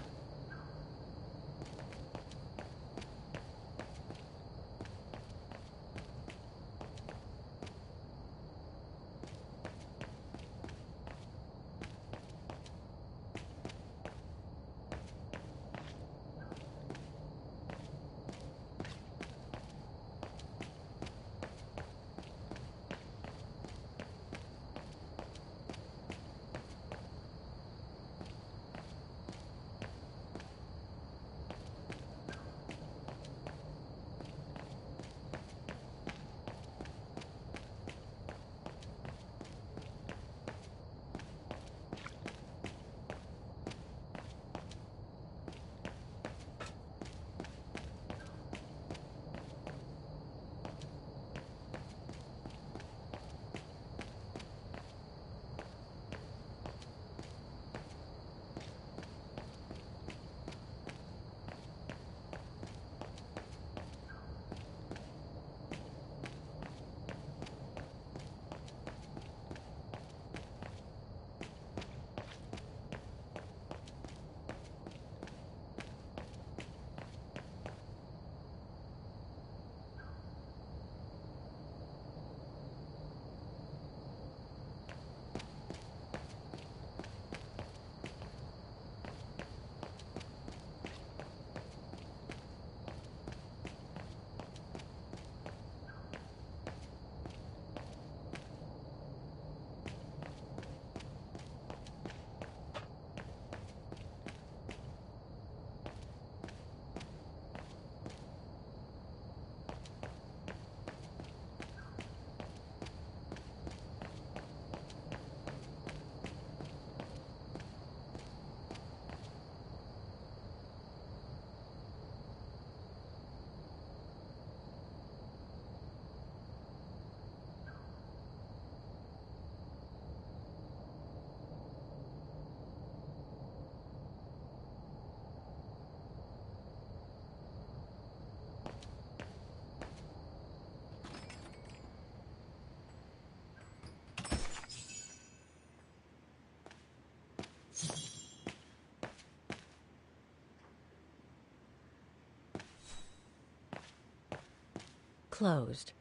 closed.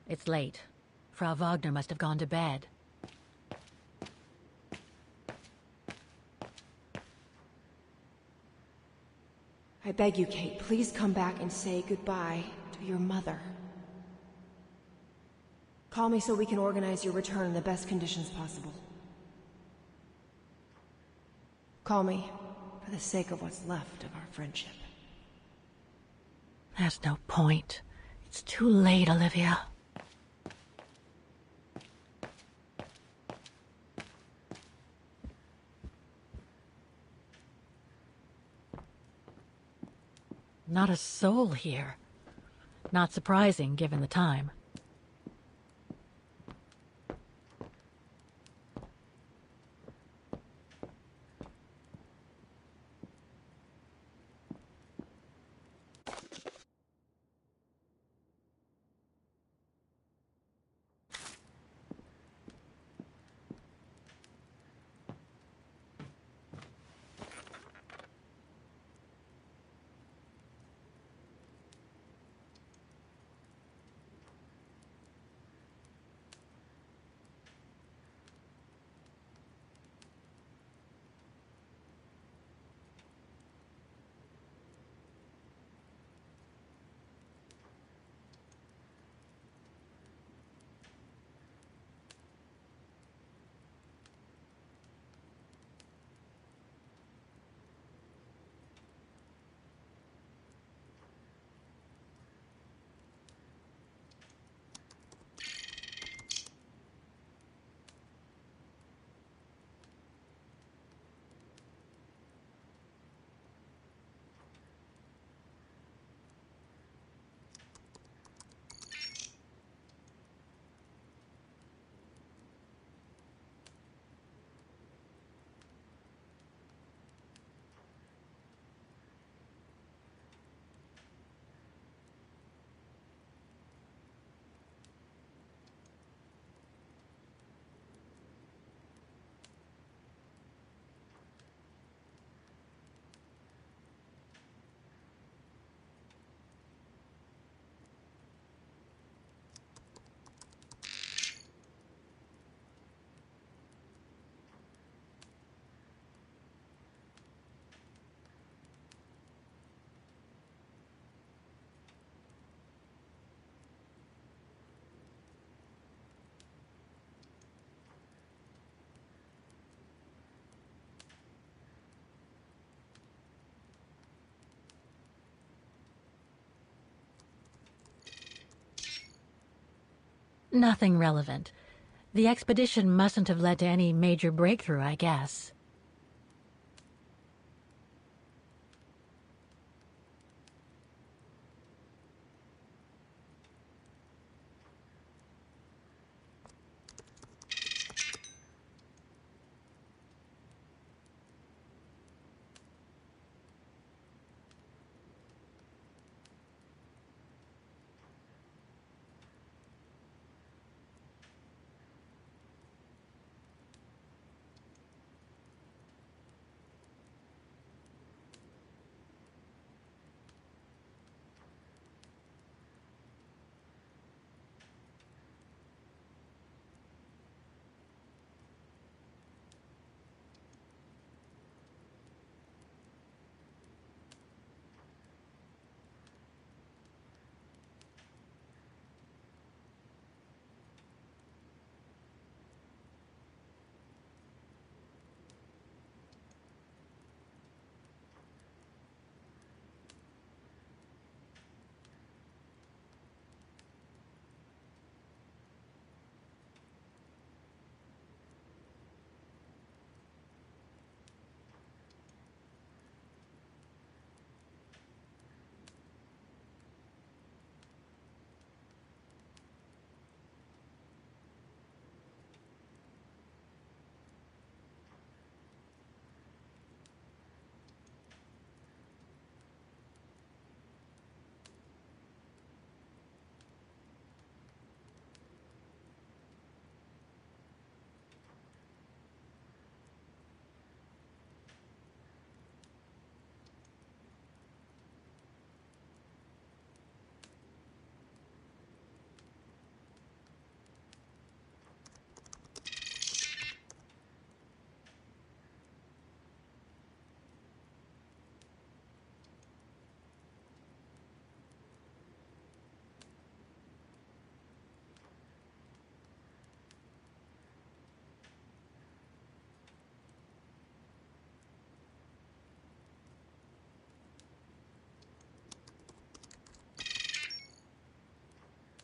It's late. Frau Wagner must have gone to bed.
I beg you, Kate, please come back and say goodbye to your mother. Call me so we can organize your return in the best conditions possible. Call me for the sake of what's left of our friendship.
There's no point. It's too late, Olivia. Not a soul here. Not surprising, given the time. Nothing relevant. The expedition mustn't have led to any major breakthrough, I guess.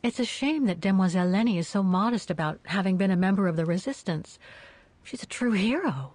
It's a shame that Demoiselle Lenny is so modest about having been a member of the Resistance. She's a true hero.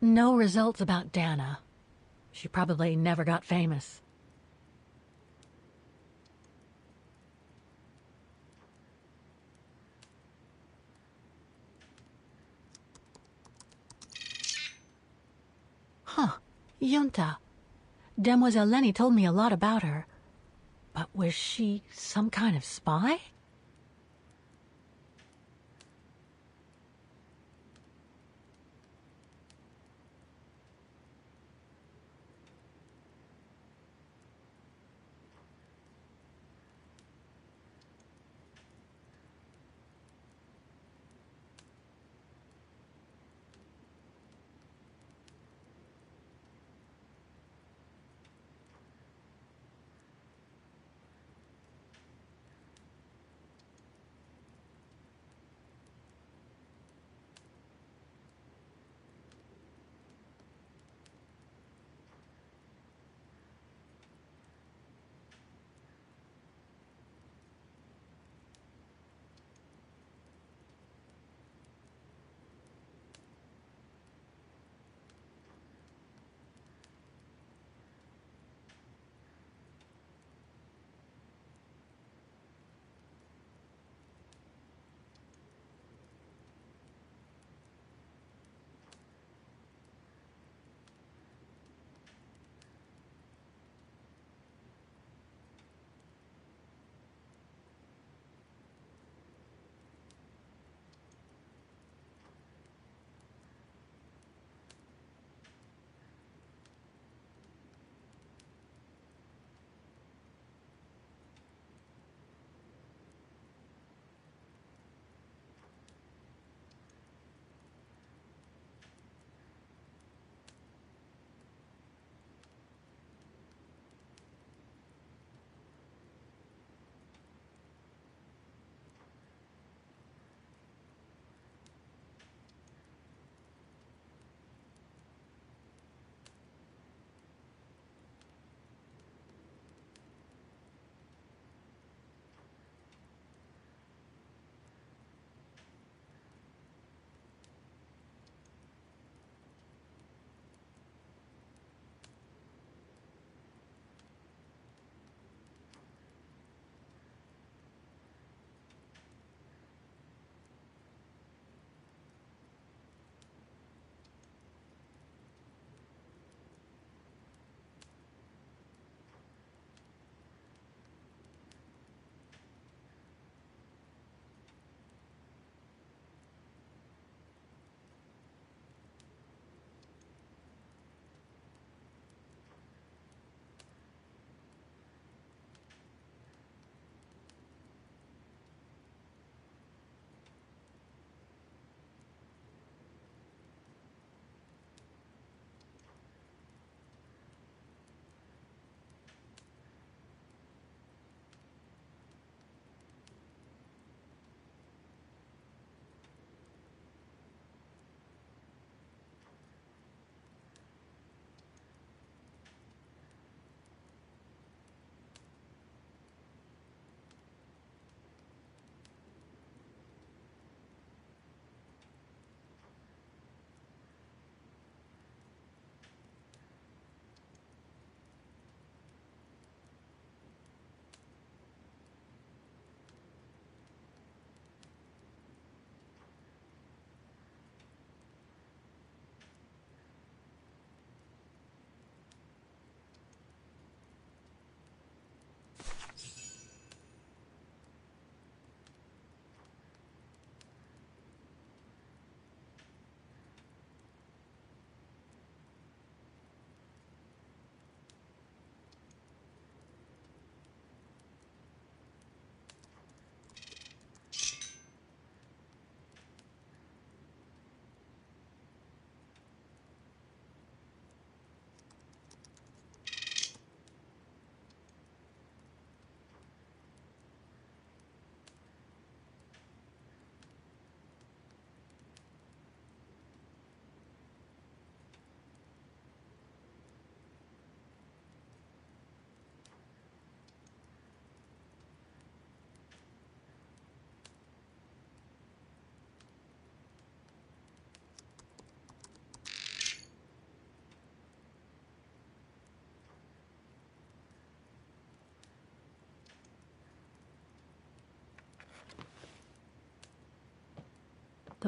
No results about Dana. She probably never got famous. Huh. Junta. Demoiselle Lenny told me a lot about her. But was she some kind of spy?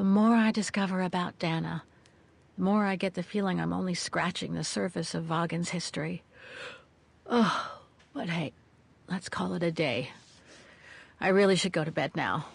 The more I discover about Dana, the more I get the feeling I'm only scratching the surface of Vaughan's history. Oh, but hey, let's call it a day. I really should go to bed now.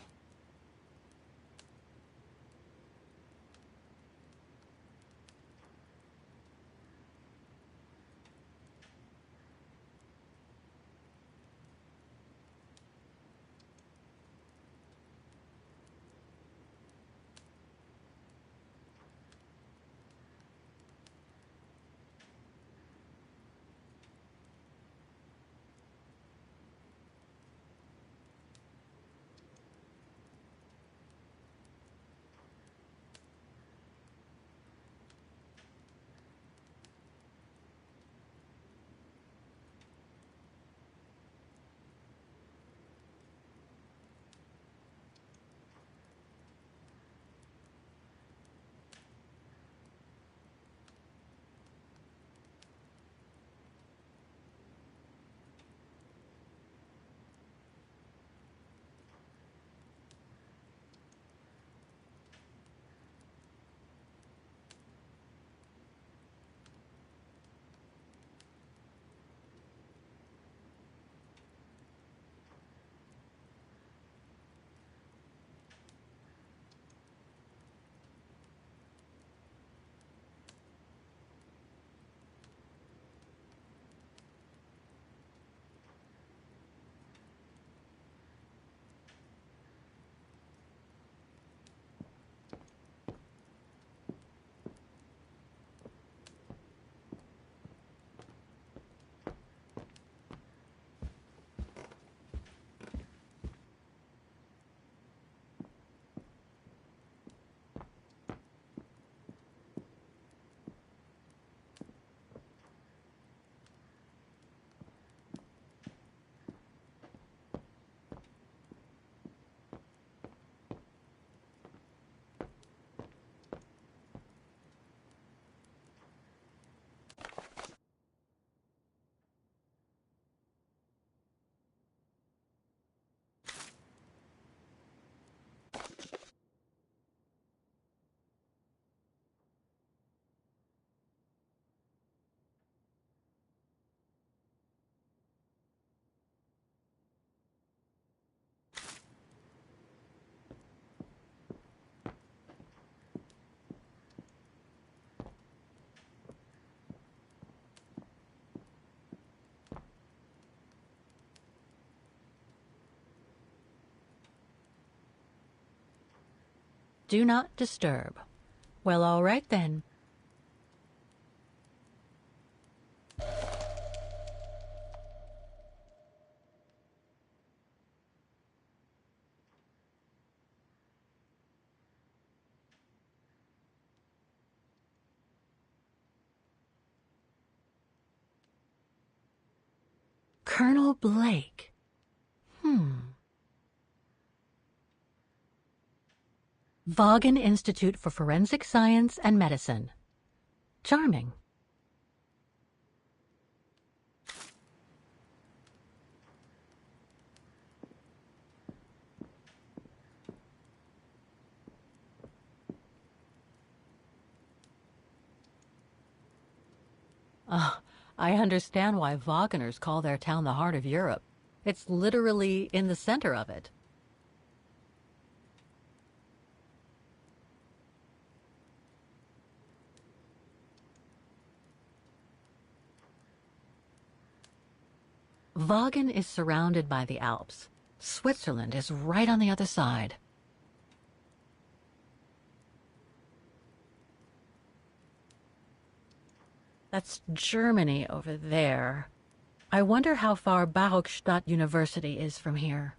Do not disturb. Well, all right then. Colonel Blake. Vaughan Institute for Forensic Science and Medicine. Charming. I understand why Waggoners call their town the heart of Europe. It's literally in the center of it. Vaughan is surrounded by the Alps. Switzerland is right on the other side. That's Germany over there. I wonder how far Barokstadt University is from here.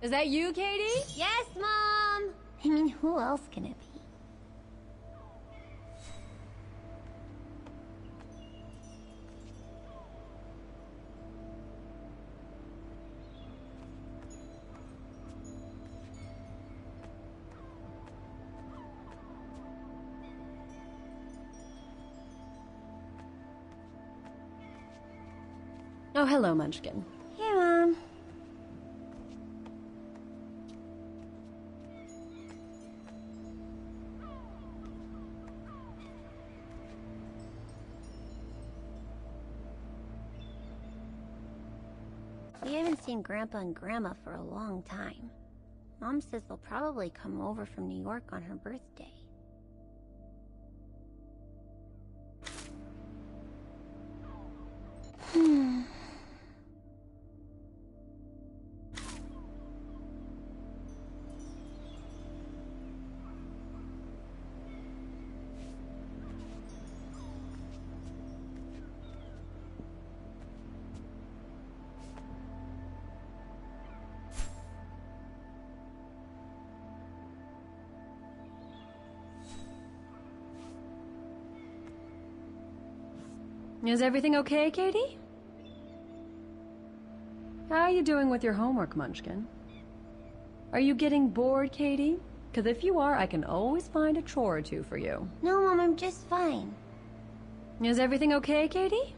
Is that you, Katie?
Yes, Mom! I mean, who else can it be?
Oh, hello, Munchkin.
Hey, Mom. We haven't seen Grandpa and Grandma for a long time. Mom says they'll probably come over from New York on her birthday.
Is everything okay, Katie? How are you doing with your homework, Munchkin? Are you getting bored, Katie? Because if you are, I can always find a chore or two for you.
No, Mom, I'm just fine.
Is everything okay, Katie?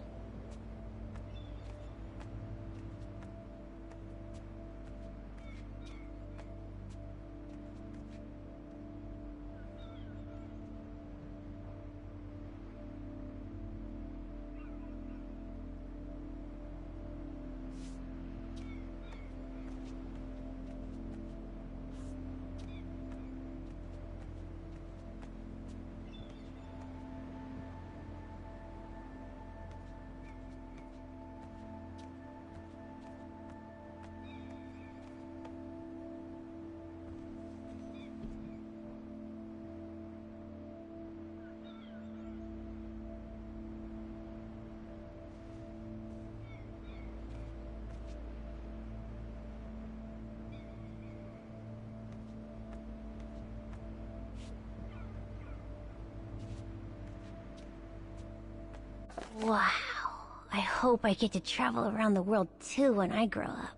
Wow. I hope I get to travel around the world too when I grow up.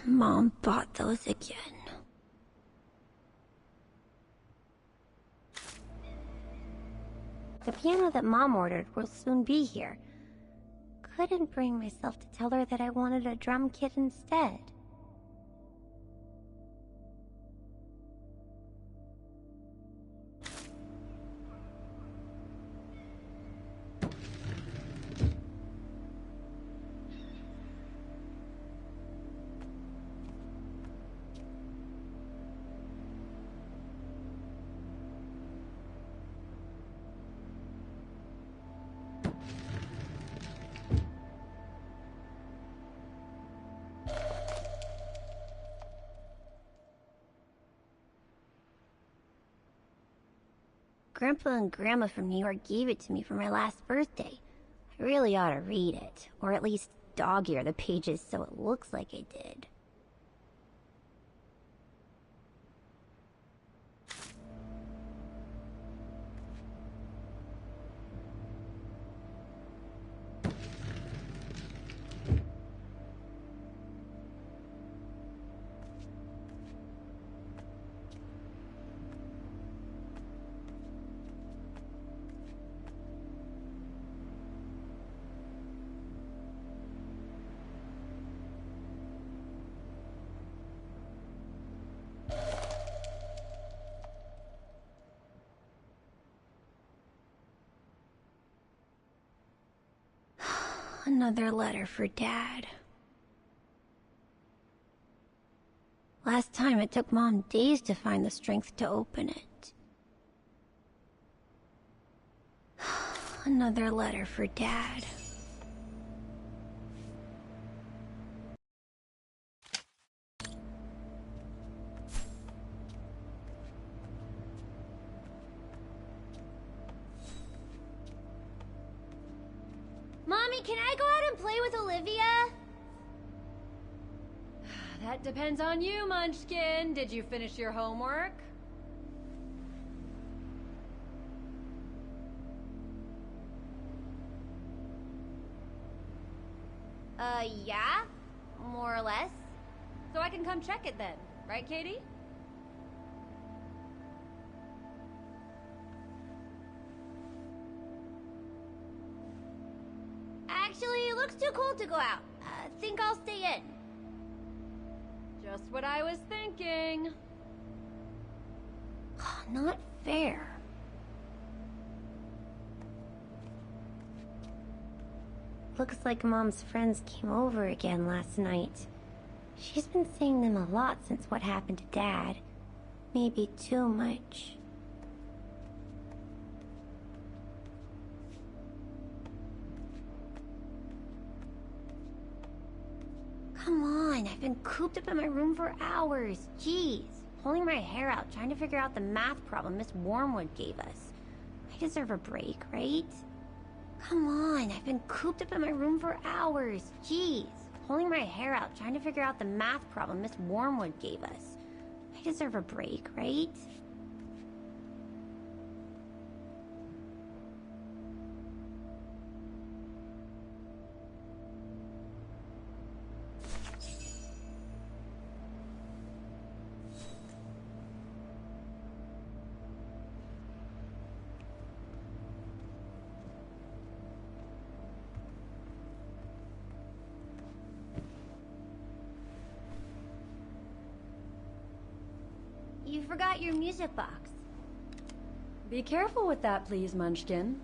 Mom bought those again. The piano that Mom ordered will soon be here. Couldn't bring myself to tell her that I wanted a drum kit instead. Grandpa and Grandma from New York gave it to me for my last birthday. I really ought to read it, or at least dog-ear the pages so it looks like I did. Another letter for Dad. Last time it took Mom days to find the strength to open it. Another letter for Dad. Mommy, can I go out and play with Olivia?
That depends on you, Munchkin. Did you finish your homework?
Yeah? More or less.
So I can come check it then, right, Katie?
Actually, it looks too cold to go out. Think I'll stay in.
Just what I was thinking.
Not fair. Looks like Mom's friends came over again last night. She's been seeing them a lot since what happened to Dad. Maybe too much. Come on, I've been cooped up in my room for hours. Jeez. Pulling my hair out, trying to figure out the math problem Miss Wormwood gave us. I deserve a break, right? Come on, I've been cooped up in my room for hours. Jeez. Pulling my hair out, trying to figure out the math problem Miss Wormwood gave us. I deserve a break, right? You forgot your music box.
Be careful with that, please, Munchkin.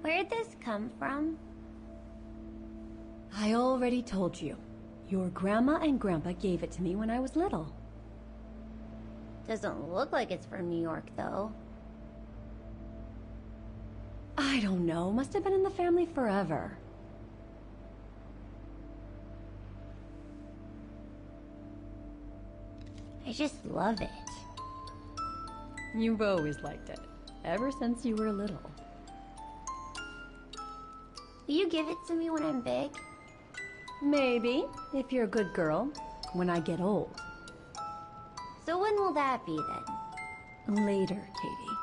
Where'd this come from?
I already told you. Your grandma and grandpa gave it to me when I was little.
Doesn't look like it's from New York, though.
I don't know. Must have been in the family forever.
I just love it.
You've always liked it. Ever since you were little.
Will you give it to me when I'm big?
Maybe, if you're a good girl, when I get old.
So when will that be, then?
Later, Katie.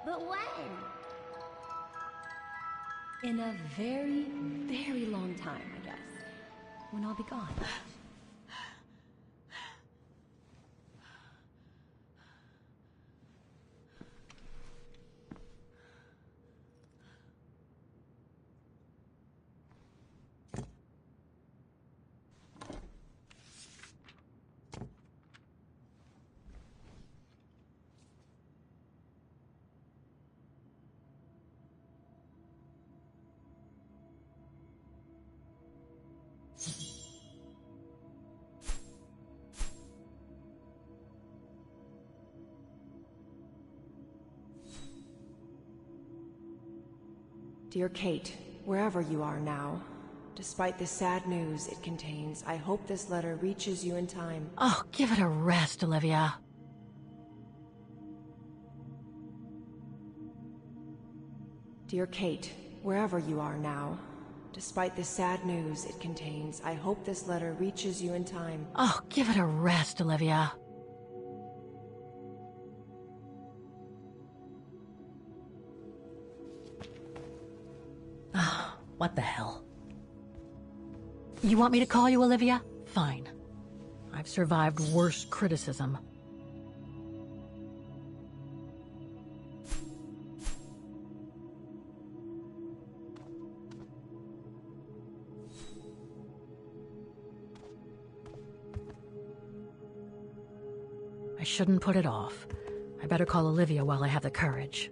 But when?
In a very, very long time, I guess. When I'll be gone.
Dear Kate, wherever you are now, despite the sad news it contains, I hope this letter reaches you in time.
Oh, give it a rest, Olivia.
Dear Kate, wherever you are now, despite the sad news it contains, I hope this letter reaches you in time.
Oh, give it a rest, Olivia. What the hell? You want me to call you Olivia? Fine. I've survived worse criticism. I shouldn't put it off. I better call Olivia while I have the courage.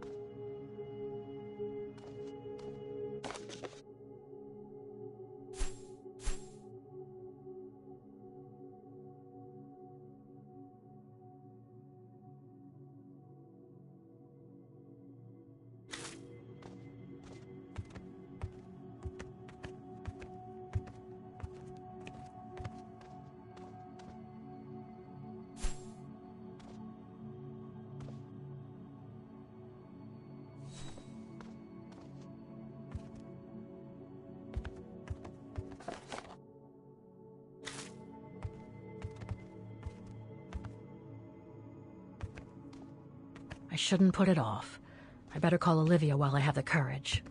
I shouldn't put it off. I better call Olivia while I have the courage.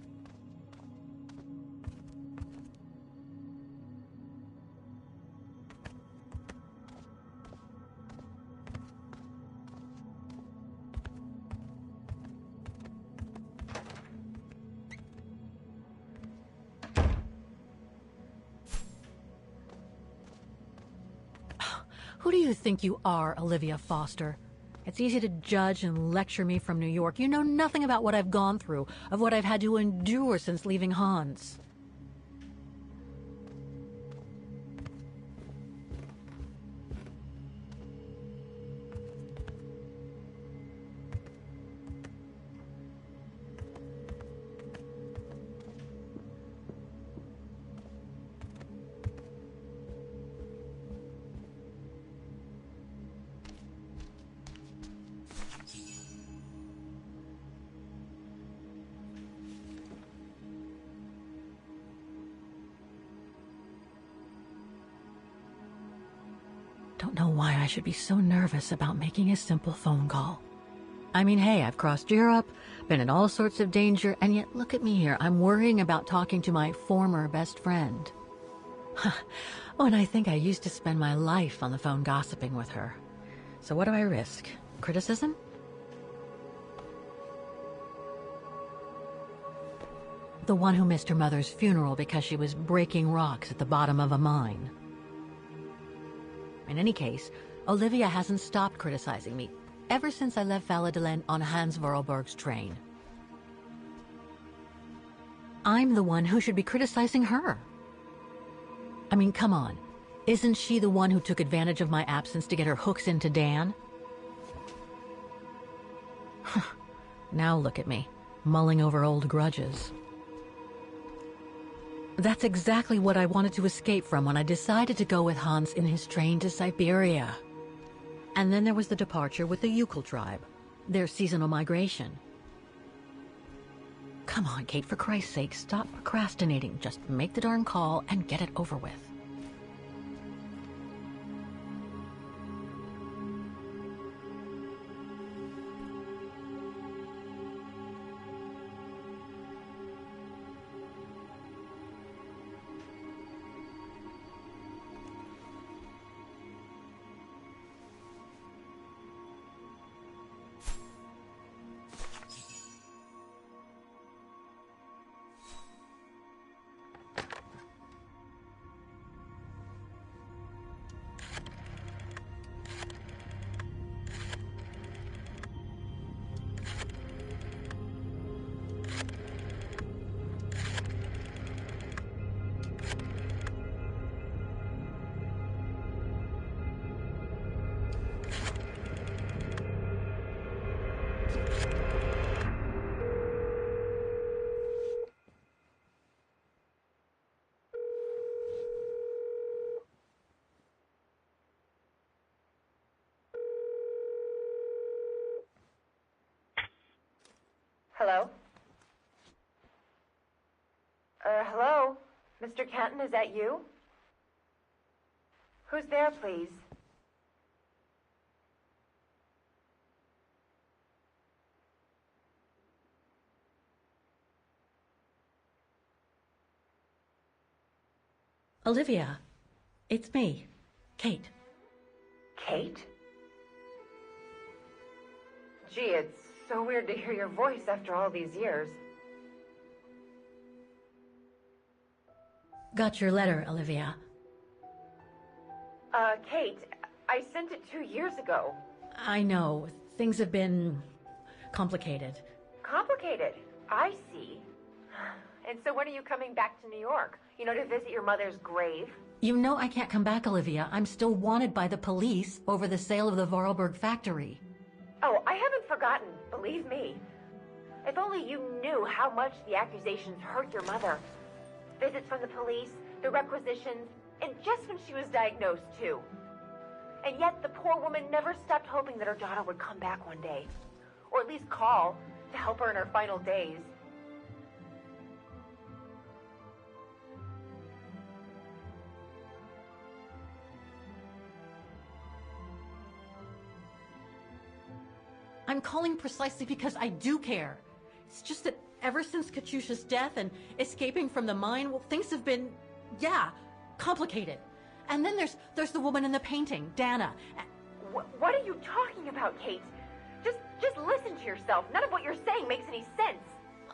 Who do you think you are, Olivia Foster? It's easy to judge and lecture me from New York. You know nothing about what I've gone through, of what I've had to endure since leaving Hans. Don't know why I should be so nervous about making a simple phone call. I mean, hey, I've crossed Europe, been in all sorts of danger, and yet look at me here. I'm worrying about talking to my former best friend. Oh, and I think I used to spend my life on the phone gossiping with her. So what do I risk? Criticism? The one who missed her mother's funeral because she was breaking rocks at the bottom of a mine. In any case, Olivia hasn't stopped criticizing me ever since I left Valladolid on Hans Vorarlberg's train. I'm the one who should be criticizing her. I mean, come on. Isn't she the one who took advantage of my absence to get her hooks into Dan? Now look at me, mulling over old grudges. That's exactly what I wanted to escape from when I decided to go with Hans in his train to Syberia. And then there was the departure with the Yukon tribe, their seasonal migration. Come on, Kate, for Christ's sake, stop procrastinating. Just make the darn call and get it over with.
Hello? Hello? Mr. Kenton, is that you? Who's there, please?
Olivia, it's me, Kate.
Kate? Gee, it's so weird to hear your voice after all these years.
Got your letter, Olivia.
Kate, I sent it 2 years ago.
I know, things have been complicated.
Complicated? I see. And so when are you coming back to New York? You know, to visit your mother's grave?
You know I can't come back, Olivia. I'm still wanted by the police over the sale of the Vorarlberg factory.
Oh, I haven't forgotten, believe me. If only you knew how much the accusations hurt your mother. Visits from the police, the requisitions, and just when she was diagnosed, too. And yet the poor woman never stopped hoping that her daughter would come back one day. Or at least call to help her in her final days.
I'm calling precisely because I do care. It's just that ever since Katyusha's death and escaping from the mine, well, things have been, complicated. And then there's the woman in the painting, Dana.
What are you talking about, Kate? Just listen to yourself. None of what you're saying makes any sense.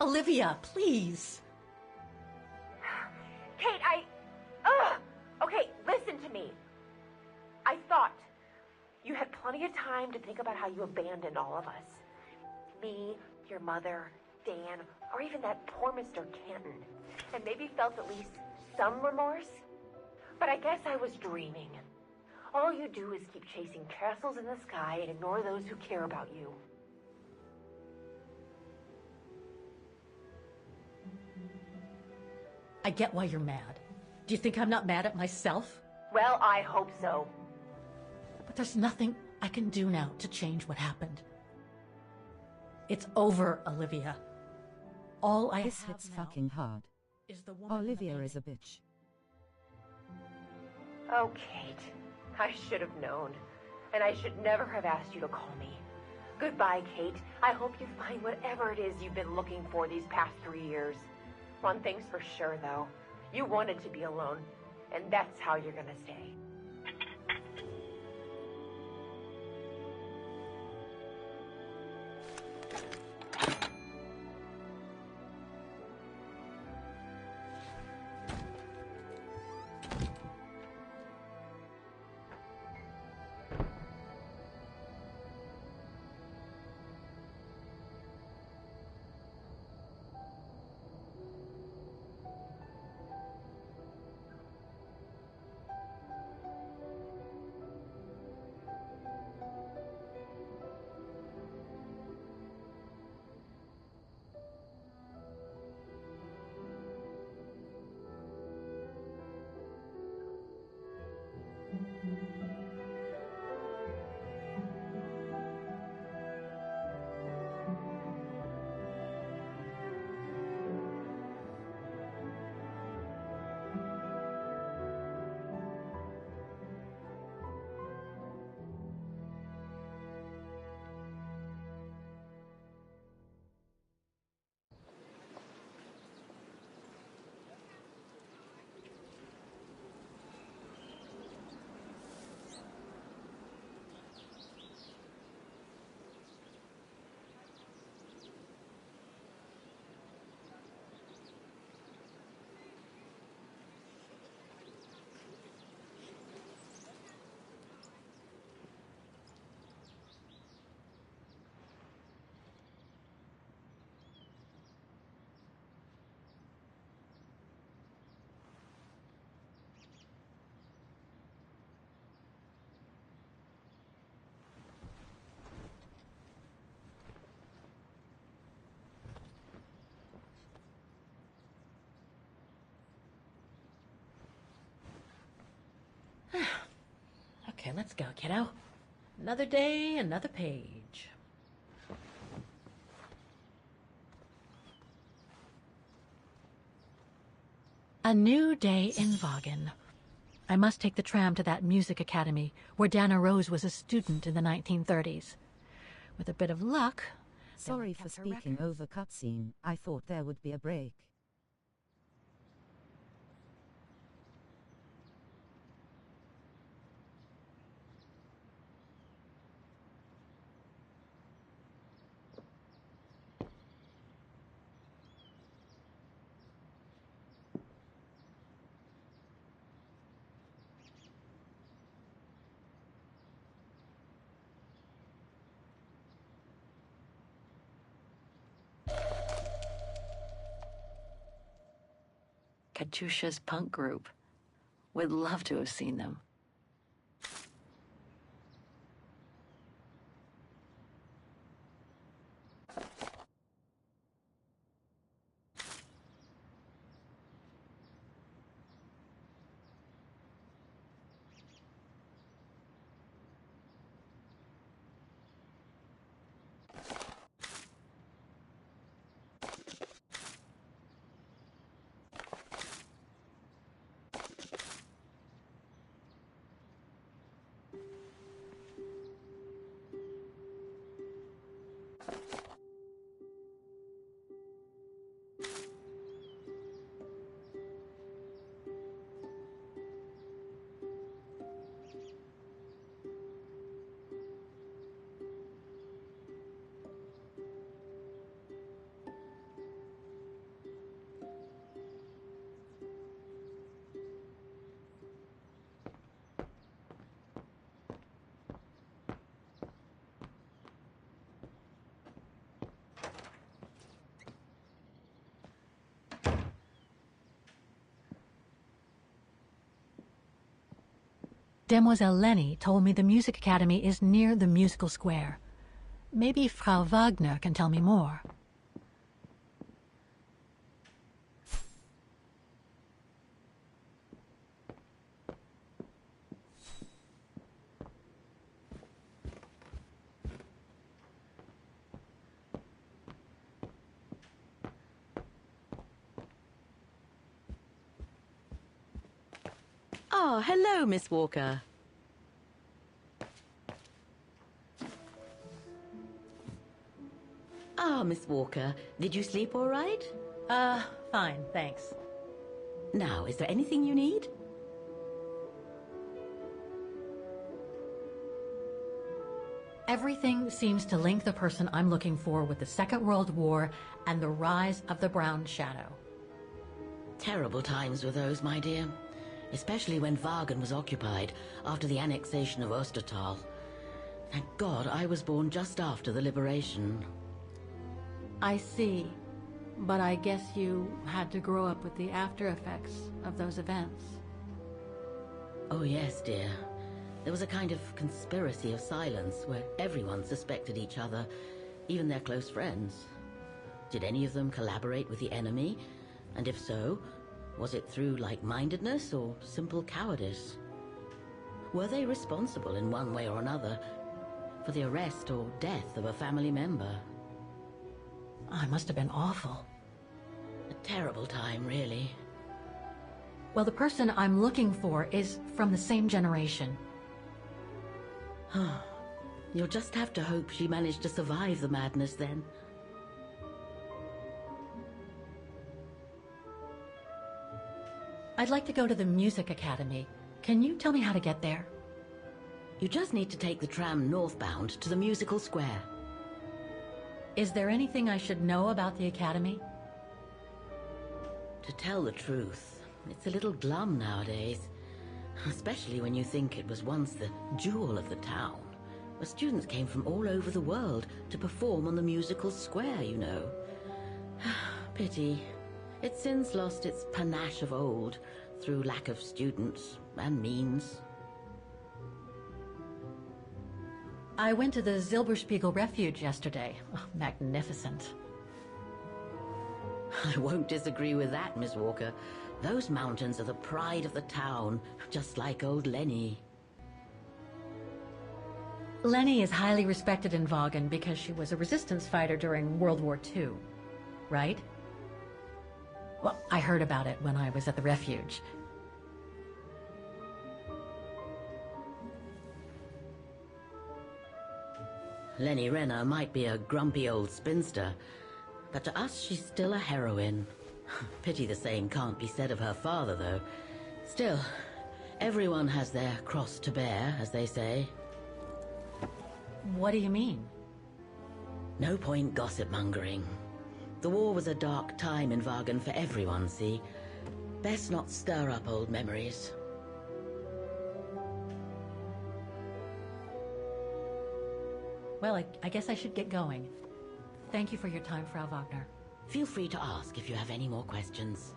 Olivia, please.
Kate, Okay, listen to me. I thought you had plenty of time to think about how you abandoned all of us. Me, your mother, Dan, or even that poor Mr. Kenton. And maybe felt at least some remorse. But I guess I was dreaming. All you do is keep chasing castles in the sky and ignore those who care about you.
I get why you're mad. Do you think I'm not mad at myself?
Well, I hope so.
But there's nothing I can do now to change what happened. It's over, Olivia. All I
This
have
hits
now
fucking hard.
is the woman.
Olivia is a bitch.
Oh, Kate. I should have known. And I should never have asked you to call me. Goodbye, Kate. I hope you find whatever it is you've been looking for these past 3 years. One thing's for sure, though. You wanted to be alone. And that's how you're gonna stay.
Okay, let's go, kiddo. Another day, another page. A new day in Vaughan. I must take the tram to that music academy where Dana Rose was a student in the 1930s. With a bit of luck...
Sorry for speaking over cutscene. I thought there would be a break.
Katusha's punk group. Would love to have seen them.
Demoiselle Lenny told me the music academy is near the musical square. Maybe Frau Wagner can tell me more.
Oh, hello, Miss Walker. Ah, Miss Walker, did you sleep all right?
Fine, thanks.
Now, is there anything you need?
Everything seems to link the person I'm looking for with the Second World War and the rise of the Brown Shadow.
Terrible times were those, my dear. Especially when Vaughan was occupied after the annexation of Ostertal. Thank God I was born just after the liberation.
I see. But I guess you had to grow up with the after effects of those events.
Oh yes, dear. There was a kind of conspiracy of silence where everyone suspected each other, even their close friends. Did any of them collaborate with the enemy? And if so, was it through like-mindedness or simple cowardice? Were they responsible in one way or another for the arrest or death of a family member?
Oh, it must have been awful.
A terrible time, really.
Well, the person I'm looking for is from the same generation.
You'll just have to hope she managed to survive the madness then.
I'd like to go to the music academy. Can you tell me how to get there?
You just need to take the tram northbound to the musical square.
Is there anything I should know about the academy?
To tell the truth, it's a little glum nowadays. Especially when you think it was once the jewel of the town, where students came from all over the world to perform on the musical square, you know. Pity. It's since lost its panache of old through lack of students and means.
I went to the Zilberspiegel Refuge yesterday. Oh, magnificent.
I won't disagree with that, Miss Walker. Those mountains are the pride of the town, just like old Lenny.
Lenny is highly respected in Vaughan because she was a resistance fighter during World War II, right? Well, I heard about it when I was at the refuge.
Lenny Renner might be a grumpy old spinster, but to us she's still a heroine. Pity the same can't be said of her father, though. Still, everyone has their cross to bear, as they say.
What do you mean?
No point gossip-mongering. The war was a dark time in Vagan for everyone, see? Best not stir up old memories.
Well, I guess I should get going. Thank you for your time, Frau Wagner.
Feel free to ask if you have any more questions.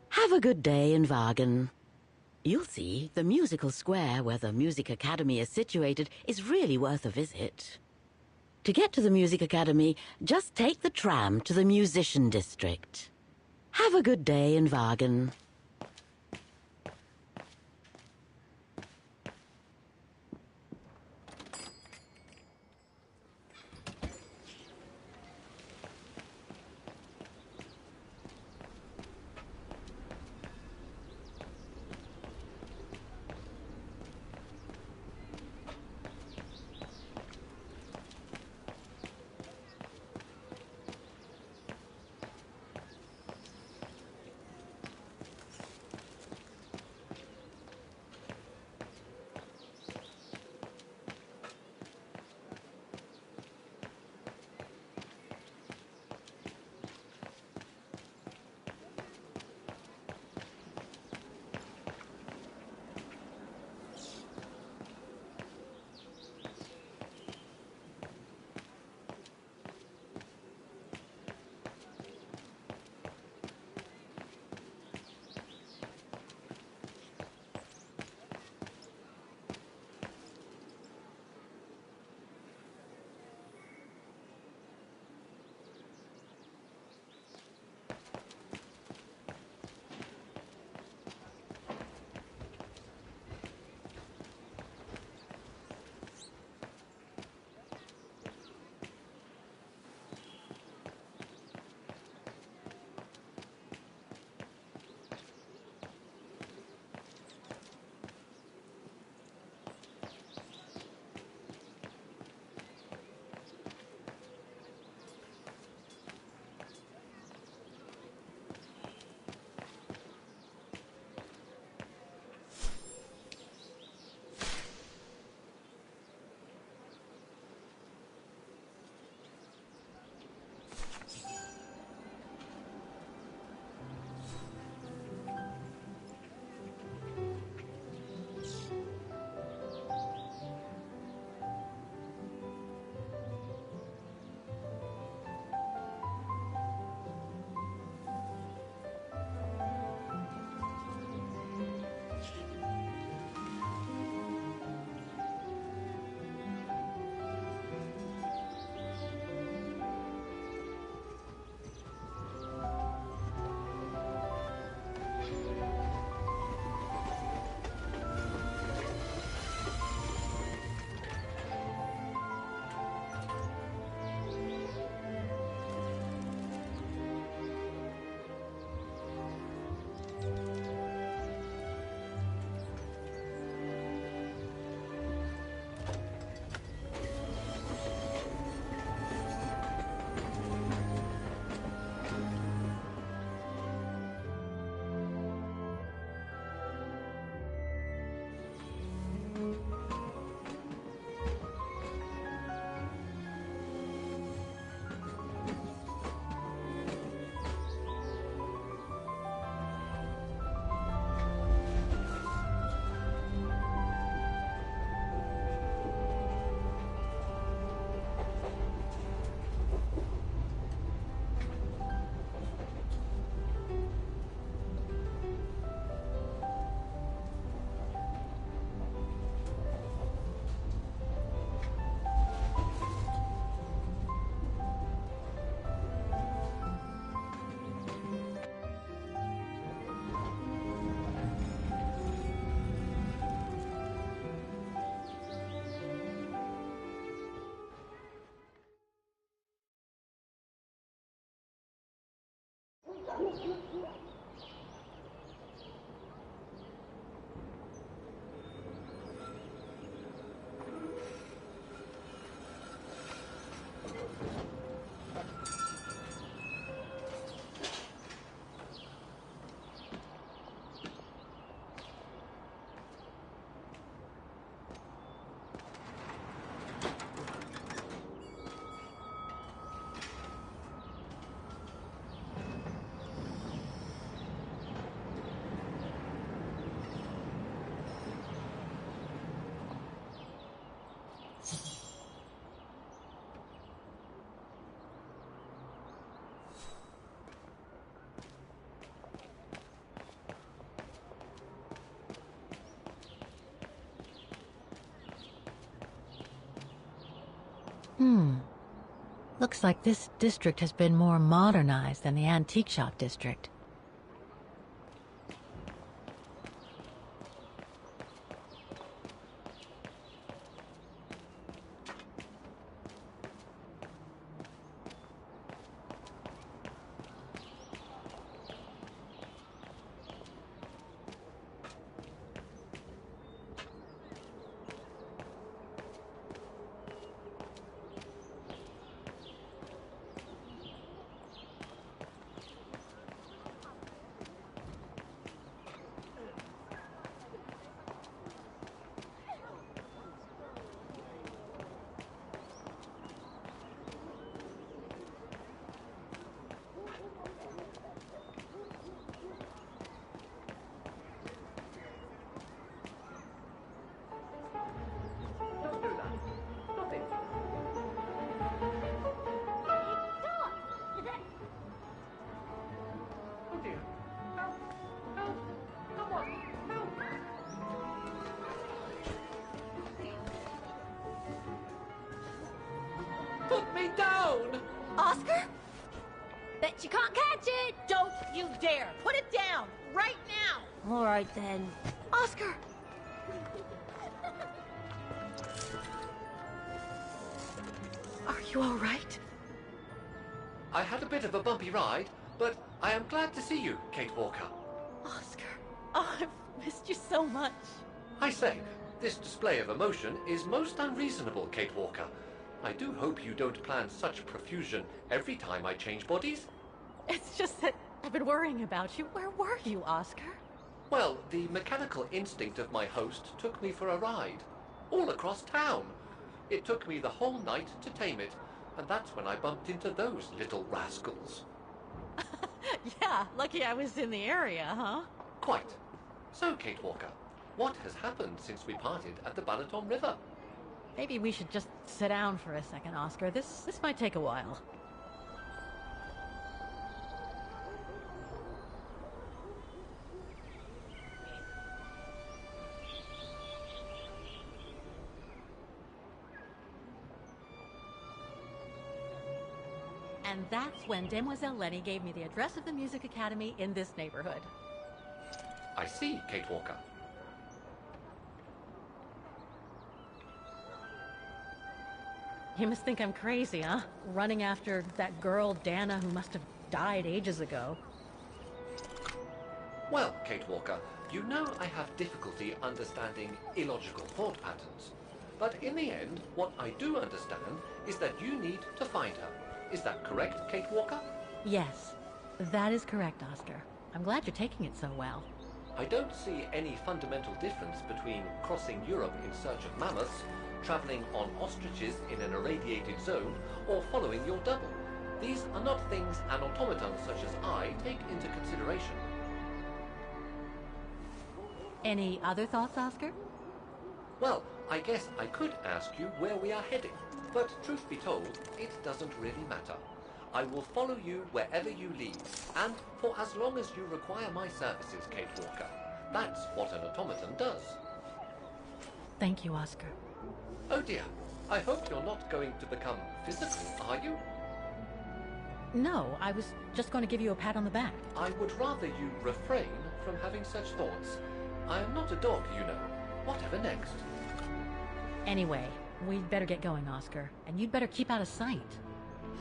Have a good day in Vagan. You'll see, the musical square where the Music Academy is situated is really worth a visit. To get to the Music Academy, just take the tram to the Musician District. Have a good day in Vagan.
Looks like this district has been more modernized than the antique shop district.
Put me down!
Oscar? Bet you can't catch it!
Don't you dare! Put it down! Right now!
All right, then.
Oscar!
Are you all right? I had a bit of a bumpy ride, but I am glad to see you, Kate Walker.
Oscar! Oh, I've missed you so much.
I say, this display of emotion is most unreasonable, Kate Walker. I do hope you don't plan such profusion every time I change bodies.
It's just that I've been worrying about you. Where were you, Oscar?
Well, the mechanical instinct of my host took me for a ride, all across town. It took me the whole night to tame it, and that's when I bumped into those little rascals.
Yeah, lucky I was in the area, huh?
Quite. So, Kate Walker, what has happened since we parted at the Balaton River?
Maybe we should just sit down for a second, Oscar. This might take a while. And that's when Demoiselle Lenny gave me the address of the Music Academy in this neighborhood.
I see, Kate Walker.
You must think I'm crazy, huh? Running after that girl, Dana, who must have died ages ago.
Well, Kate Walker, you know I have difficulty understanding illogical thought patterns. But in the end, what I do understand is that you need to find her. Is that correct, Kate Walker?
Yes, that is correct, Oscar. I'm glad you're taking it so well.
I don't see any fundamental difference between crossing Europe in search of mammoths, traveling on ostriches in an irradiated zone, or following your double. These are not things an automaton such as I take into consideration.
Any other thoughts, Oscar?
Well, I guess I could ask you where we are heading, but truth be told, it doesn't really matter. I will follow you wherever you lead, and for as long as you require my services, Kate Walker. That's what an automaton does.
Thank you, Oscar.
Oh dear, I hope you're not going to become physical, are you?
No, I was just going to give you a pat on the back.
I would rather you refrain from having such thoughts. I am not a dog, you know. Whatever next?
Anyway, we'd better get going, Oscar, and you'd better keep out of sight.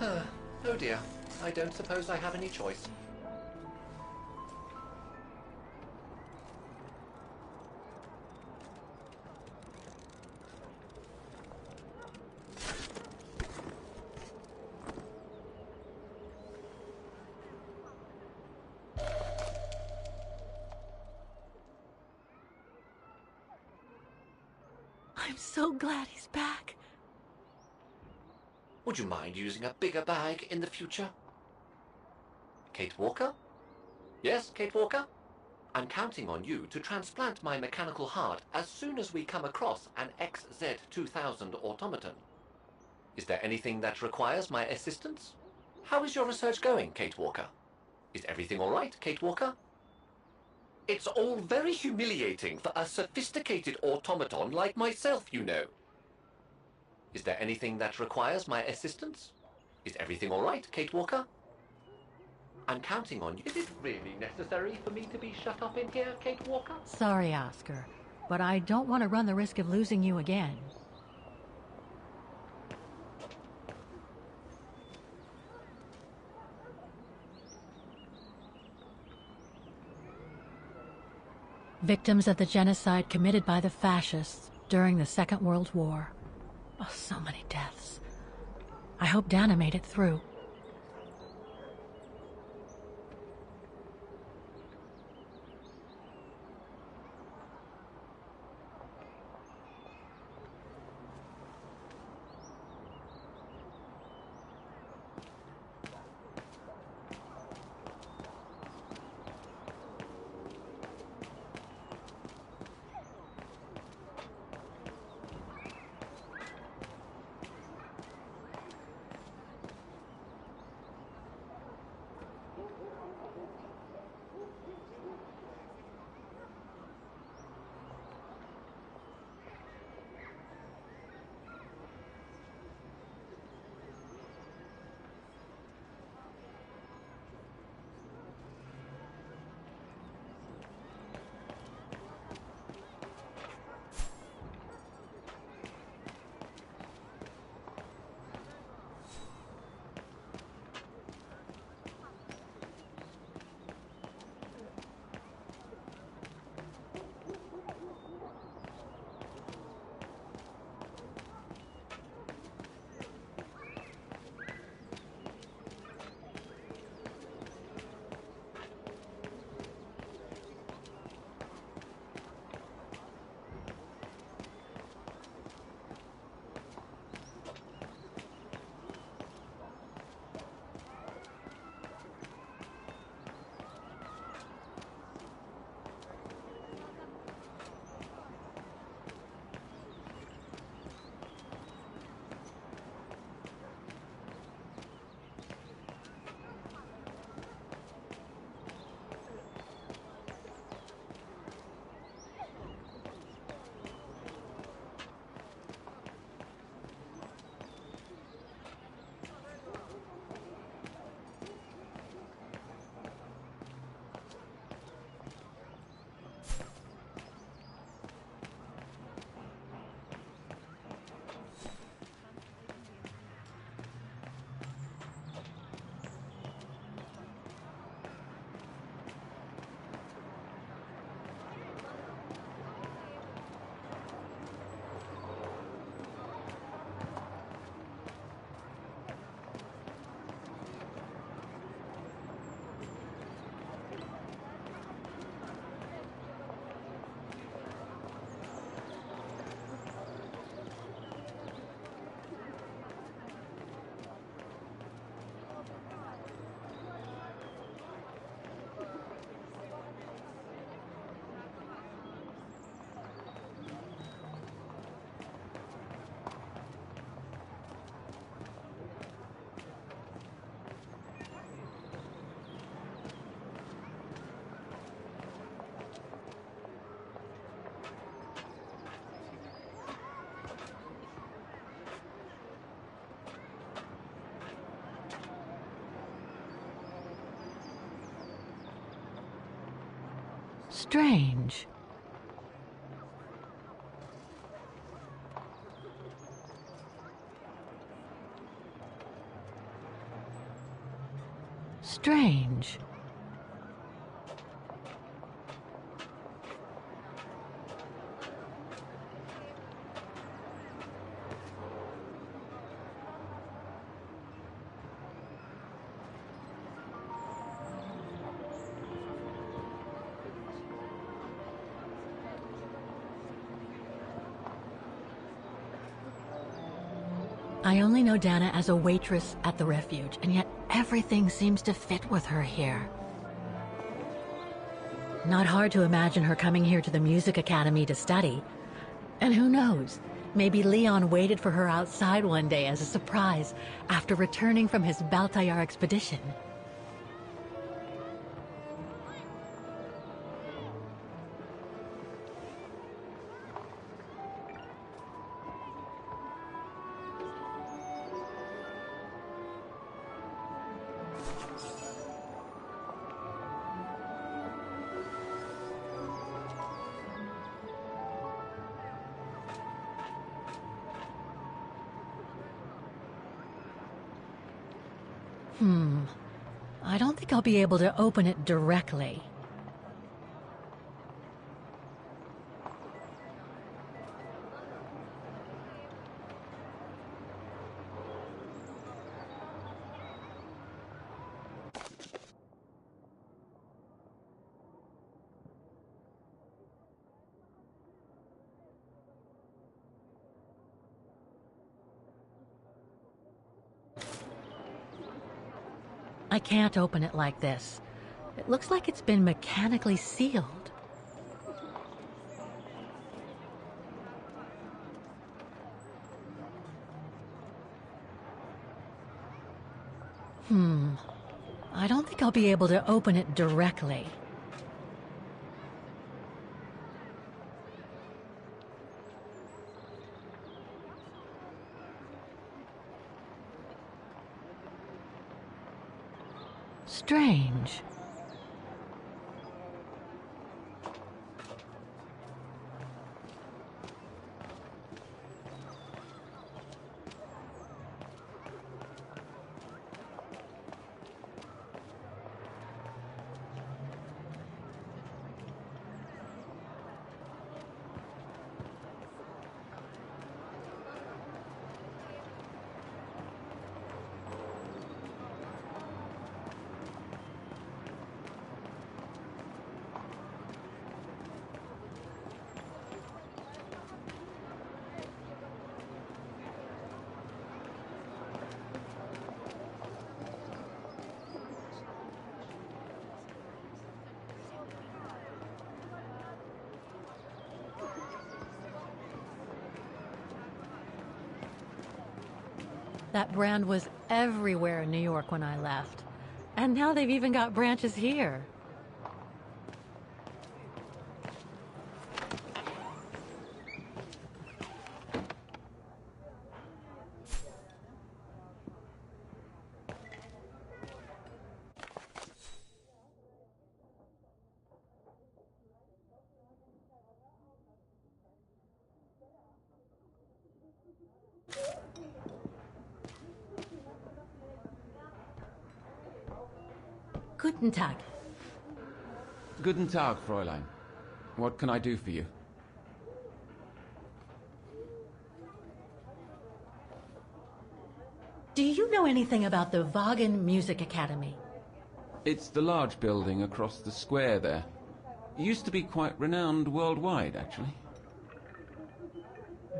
Oh dear, I don't suppose I have any choice.
I'm so glad he's back.
Would you mind using a bigger bag in the future? Kate Walker? Yes, Kate Walker? I'm counting on you to transplant my mechanical heart as soon as we come across an XZ-2000 automaton. Is there anything that requires my assistance? How is your research going, Kate Walker? Is everything all right, Kate Walker? It's all very humiliating for a sophisticated automaton like myself, you know. Is there anything that requires my assistance? Is everything all right, Kate Walker? I'm counting on you. Is it really necessary for me to be shut up in here, Kate Walker?
Sorry, Oscar, but I don't want to run the risk of losing you again. Victims of the genocide committed by the fascists during the Second World War. Oh, so many deaths. I hope Dana made it through. Strange. Strange. I only know Dana as a waitress at the refuge, and yet everything seems to fit with her here. Not hard to imagine her coming here to the music academy to study. And who knows, maybe Leon waited for her outside one day as a surprise after returning from his Baltayar expedition. I don't think I'll be able to open it directly. I can't open it like this. It looks like it's been mechanically sealed. I don't think I'll be able to open it directly. Strange. That brand was everywhere in New York when I left. And now they've even got branches here. Guten Tag.
Guten Tag, Fräulein. What can I do for you?
Do you know anything about the Wagen Music Academy?
It's the large building across the square there. It used to be quite renowned worldwide, actually.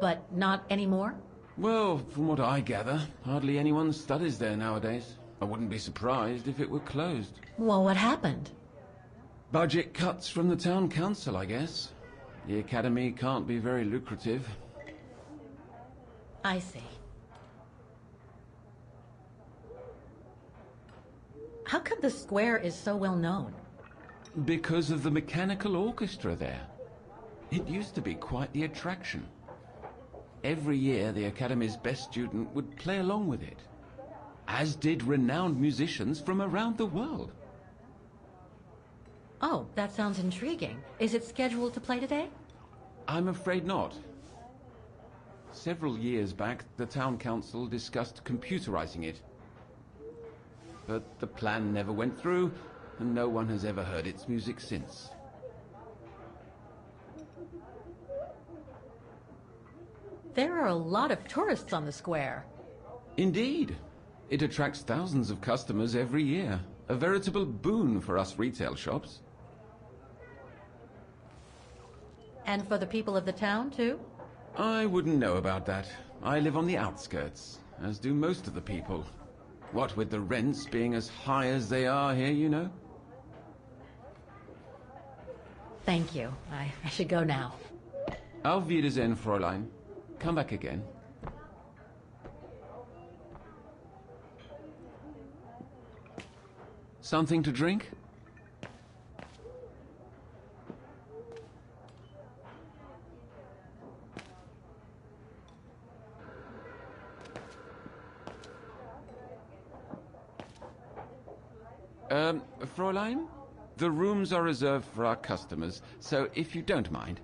But not anymore?
Well, from what I gather, hardly anyone studies there nowadays. I wouldn't be surprised if it were closed.
Well, what happened?
Budget cuts from the town council, I guess. The academy can't be very lucrative.
I see. How come the square is so well known?
Because of the mechanical orchestra there. It used to be quite the attraction. Every year, the academy's best student would play along with it, as did renowned musicians from around the world.
Oh, that sounds intriguing. Is it scheduled to play today?
I'm afraid not. Several years back, the town council discussed computerizing it. But the plan never went through, and no one has ever heard its music since.
There are a lot of tourists on the square.
Indeed. It attracts thousands of customers every year. A veritable boon for us retail shops.
And for the people of the town, too?
I wouldn't know about that. I live on the outskirts. as do most of the people. What with the rents being as high as they are here, you know?
Thank you. I should go now.
Auf Wiedersehen, Fräulein. Come back again. Something to drink? Fräulein? The rooms are reserved for our customers, so if you don't mind.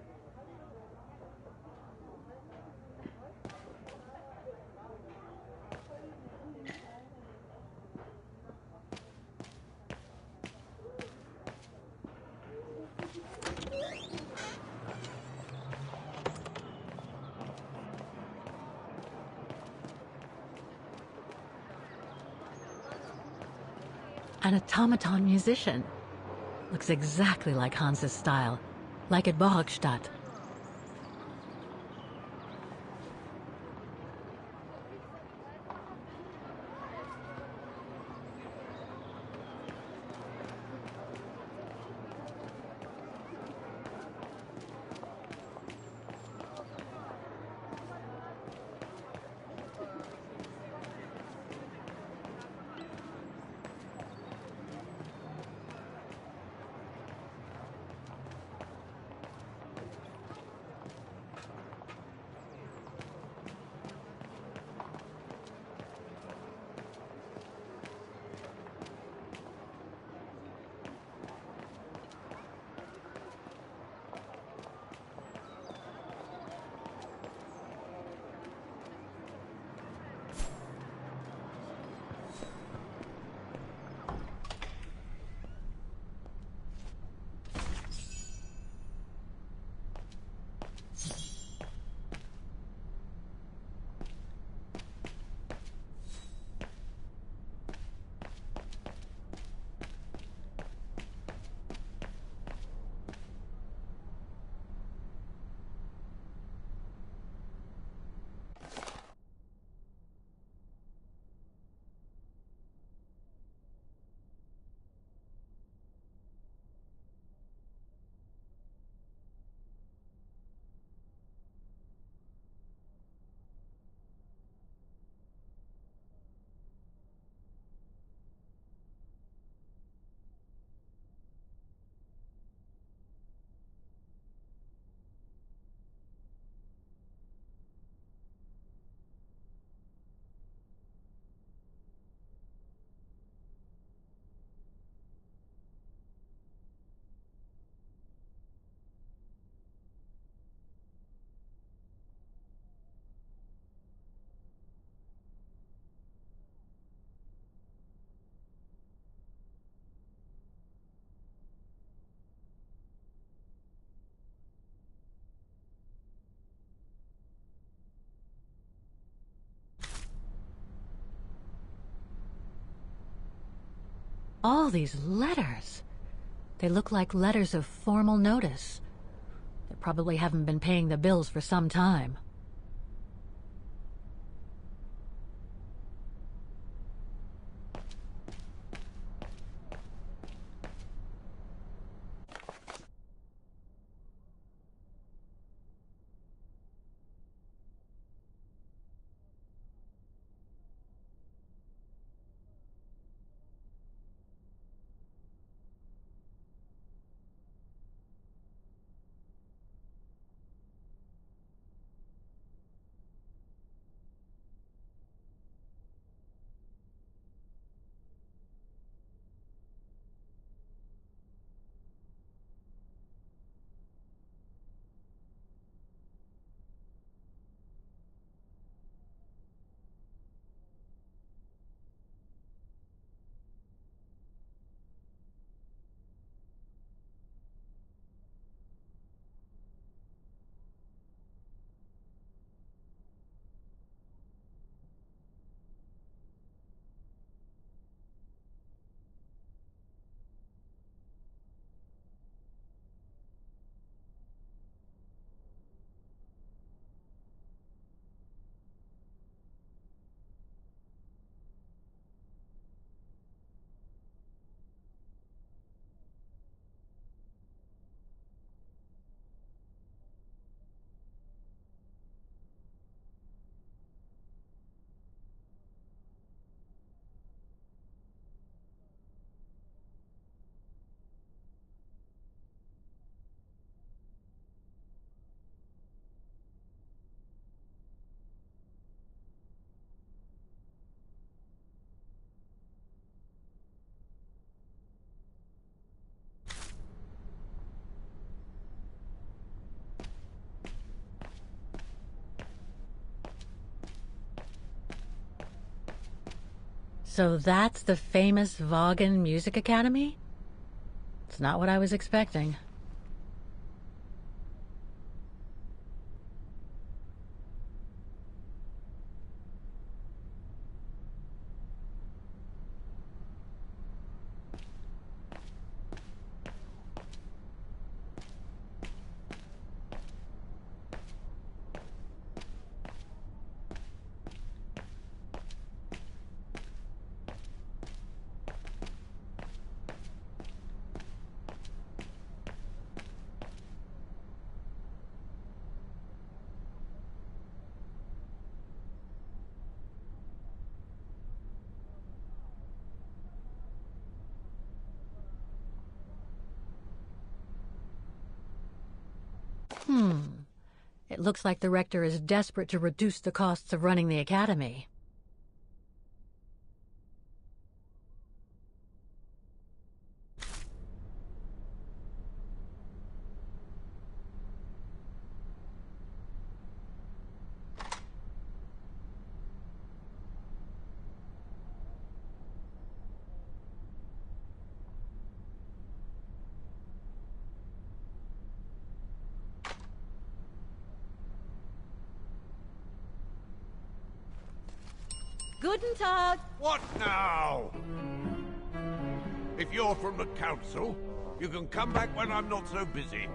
An automaton musician. Looks exactly like Hans's style, like at Bohogstadt. All these letters. They look like letters of formal notice. They probably haven't been paying the bills for some time. So that's the famous Vaughan Music Academy? It's not what I was expecting. It looks like the rector is desperate to reduce the costs of running the academy.
Guten Tag!
What now? If you're from the council, you can come back when I'm not so busy.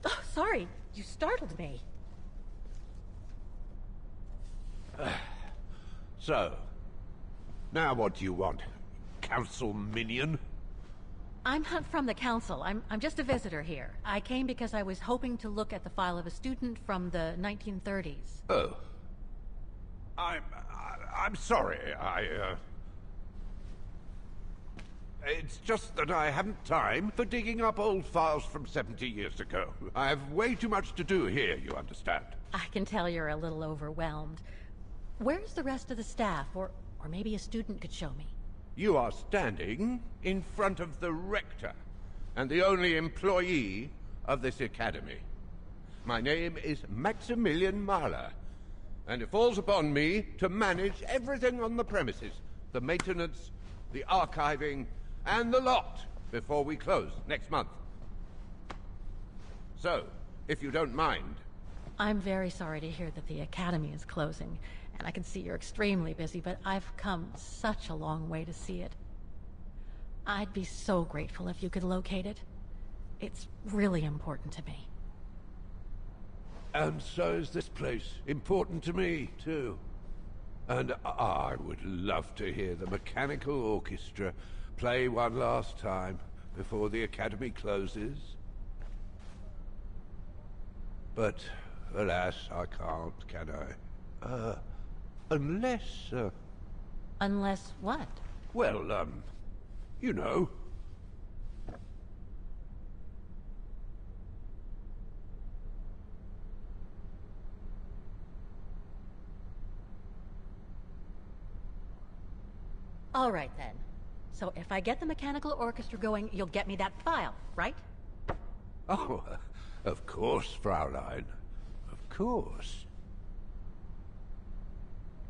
Oh, sorry. You startled me.
So, now what do you want, council minion?
I'm not from the council. I'm just a visitor here. I came because I was hoping to look at the file of a student from the 1930s.
Oh. I'm sorry, It's just that I haven't time for digging up old files from 70 years ago. I have way too much to do here, you understand.
I can tell you're a little overwhelmed. Where's the rest of the staff? Or maybe a student could show me.
You are standing in front of the rector, and the only employee of this academy. My name is Maximilian Mahler, and it falls upon me to manage everything on the premises. The maintenance, the archiving, and the lot before we close next month. So, if you don't mind...
I'm very sorry to hear that the academy is closing. And I can see you're extremely busy, but I've come such a long way to see it. I'd be so grateful if you could locate it. It's really important to me.
And so is this place important to me, too. And I would love to hear the mechanical orchestra play one last time before the academy closes. But, alas, I can't, can I? Unless,
Unless what?
Well, you know.
All right, then. So if I get the mechanical orchestra going, you'll get me that file, right?
Oh, of course, Fraulein. Of course.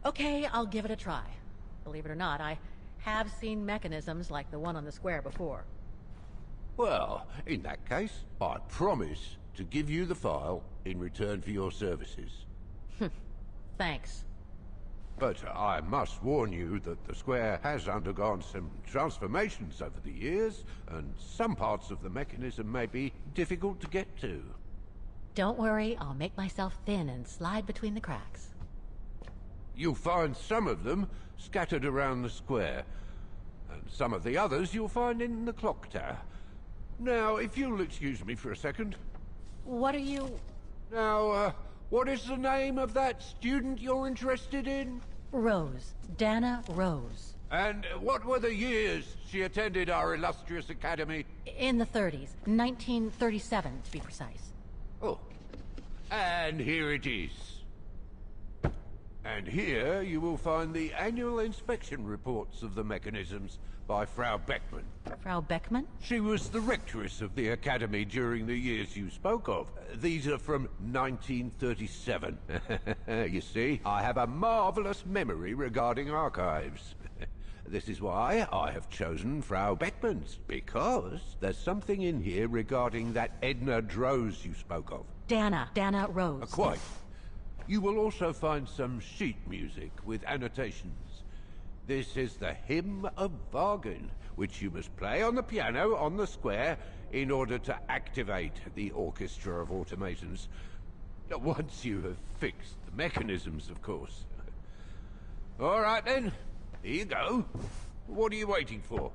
Okay, I'll give it a try. Believe it or not, I have seen mechanisms like the one on the square before.
Well, in that case, I promise to give you the file in return for your services.
Thanks.
But I must warn you that the square has undergone some transformations over the years, and some parts of the mechanism may be difficult to get to.
Don't worry, I'll make myself thin and slide between the cracks.
You'll find some of them scattered around the square, and some of the others you'll find in the clock tower. Now, if you'll excuse me for a second.
What are you...
Now, what is the name of that student you're interested in?
Rose. Dana Rose.
And what were the years she attended our illustrious academy?
In the 30s. 1937, to be precise.
Oh. And here it is. And here you will find the annual inspection reports of the mechanisms by Frau Beckmann.
Frau Beckmann?
She was the rectress of the Academy during the years you spoke of. These are from 1937. You see, I have a marvelous memory regarding archives. This is why I have chosen Frau Beckmann's, because there's something in here regarding that Edna Droz you spoke of.
Dana Rose.
Quite. You will also find some sheet music with annotations. This is the Hymn of Wagen, which you must play on the piano on the square in order to activate the Orchestra of Automatons. Once you have fixed the mechanisms, of course. All right then, here you go. What are you waiting for?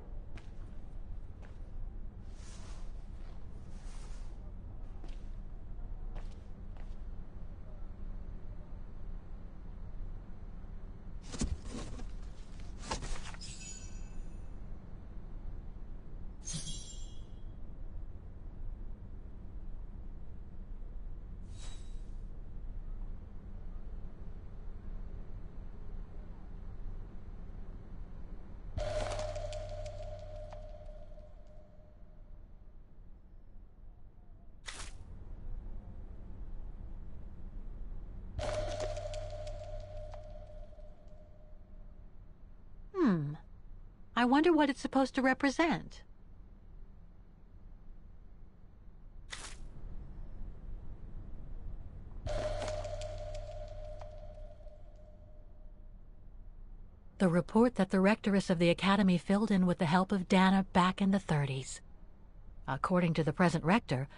I wonder what it's supposed to represent. The report that the rectoress of the Academy filled in with the help of Dana back in the 30s. According to the present rector,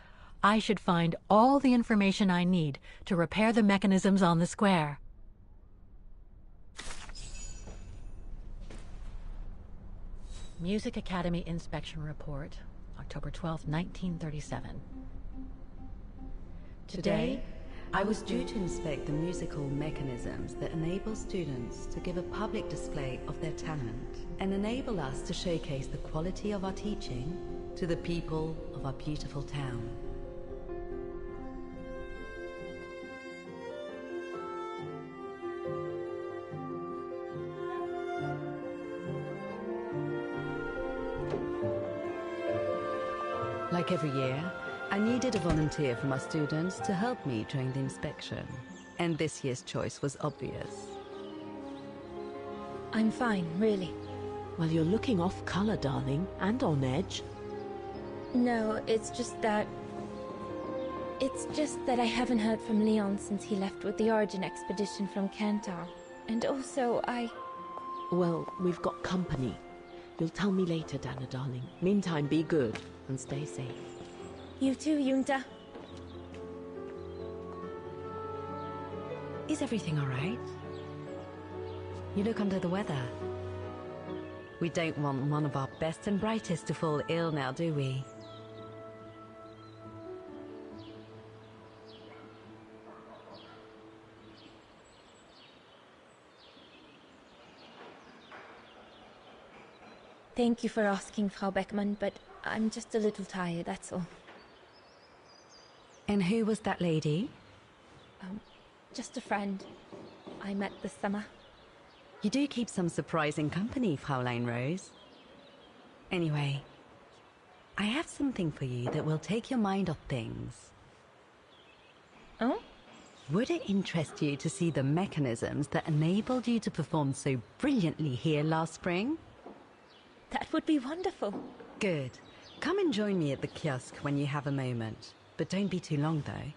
I should find all the information I need to repair the mechanisms on the square. Music Academy Inspection Report, October 12, 1937.
Today, I was due to inspect the musical mechanisms that enable students to give a public display of their talent and enable us to showcase the quality of our teaching to the people of our beautiful town. Like every year, I needed a volunteer from our students to help me during the inspection, and this year's choice was obvious.
I'm fine, really.
Well, you're looking off color, darling, and on edge.
No, it's just that I haven't heard from Leon since he left with the Origin expedition from Kantar. And also,
Well, we've got company. You'll tell me later, Dana, darling. Meantime, be good and stay safe.
You too, Junta.
Is everything all right? You look under the weather. We don't want one of our best and brightest to fall ill now, do we?
Thank you for asking, Frau Beckmann, but I'm just a little tired, that's all.
And who was that lady?
Just a friend I met this summer.
You do keep some surprising company, Fraulein Rose. Anyway, I have something for you that will take your mind off things.
Oh?
Would it interest you to see the mechanisms that enabled you to perform so brilliantly here last spring?
That would be wonderful.
Good. Come and join me at the kiosk when you have a moment. But don't be too long, though.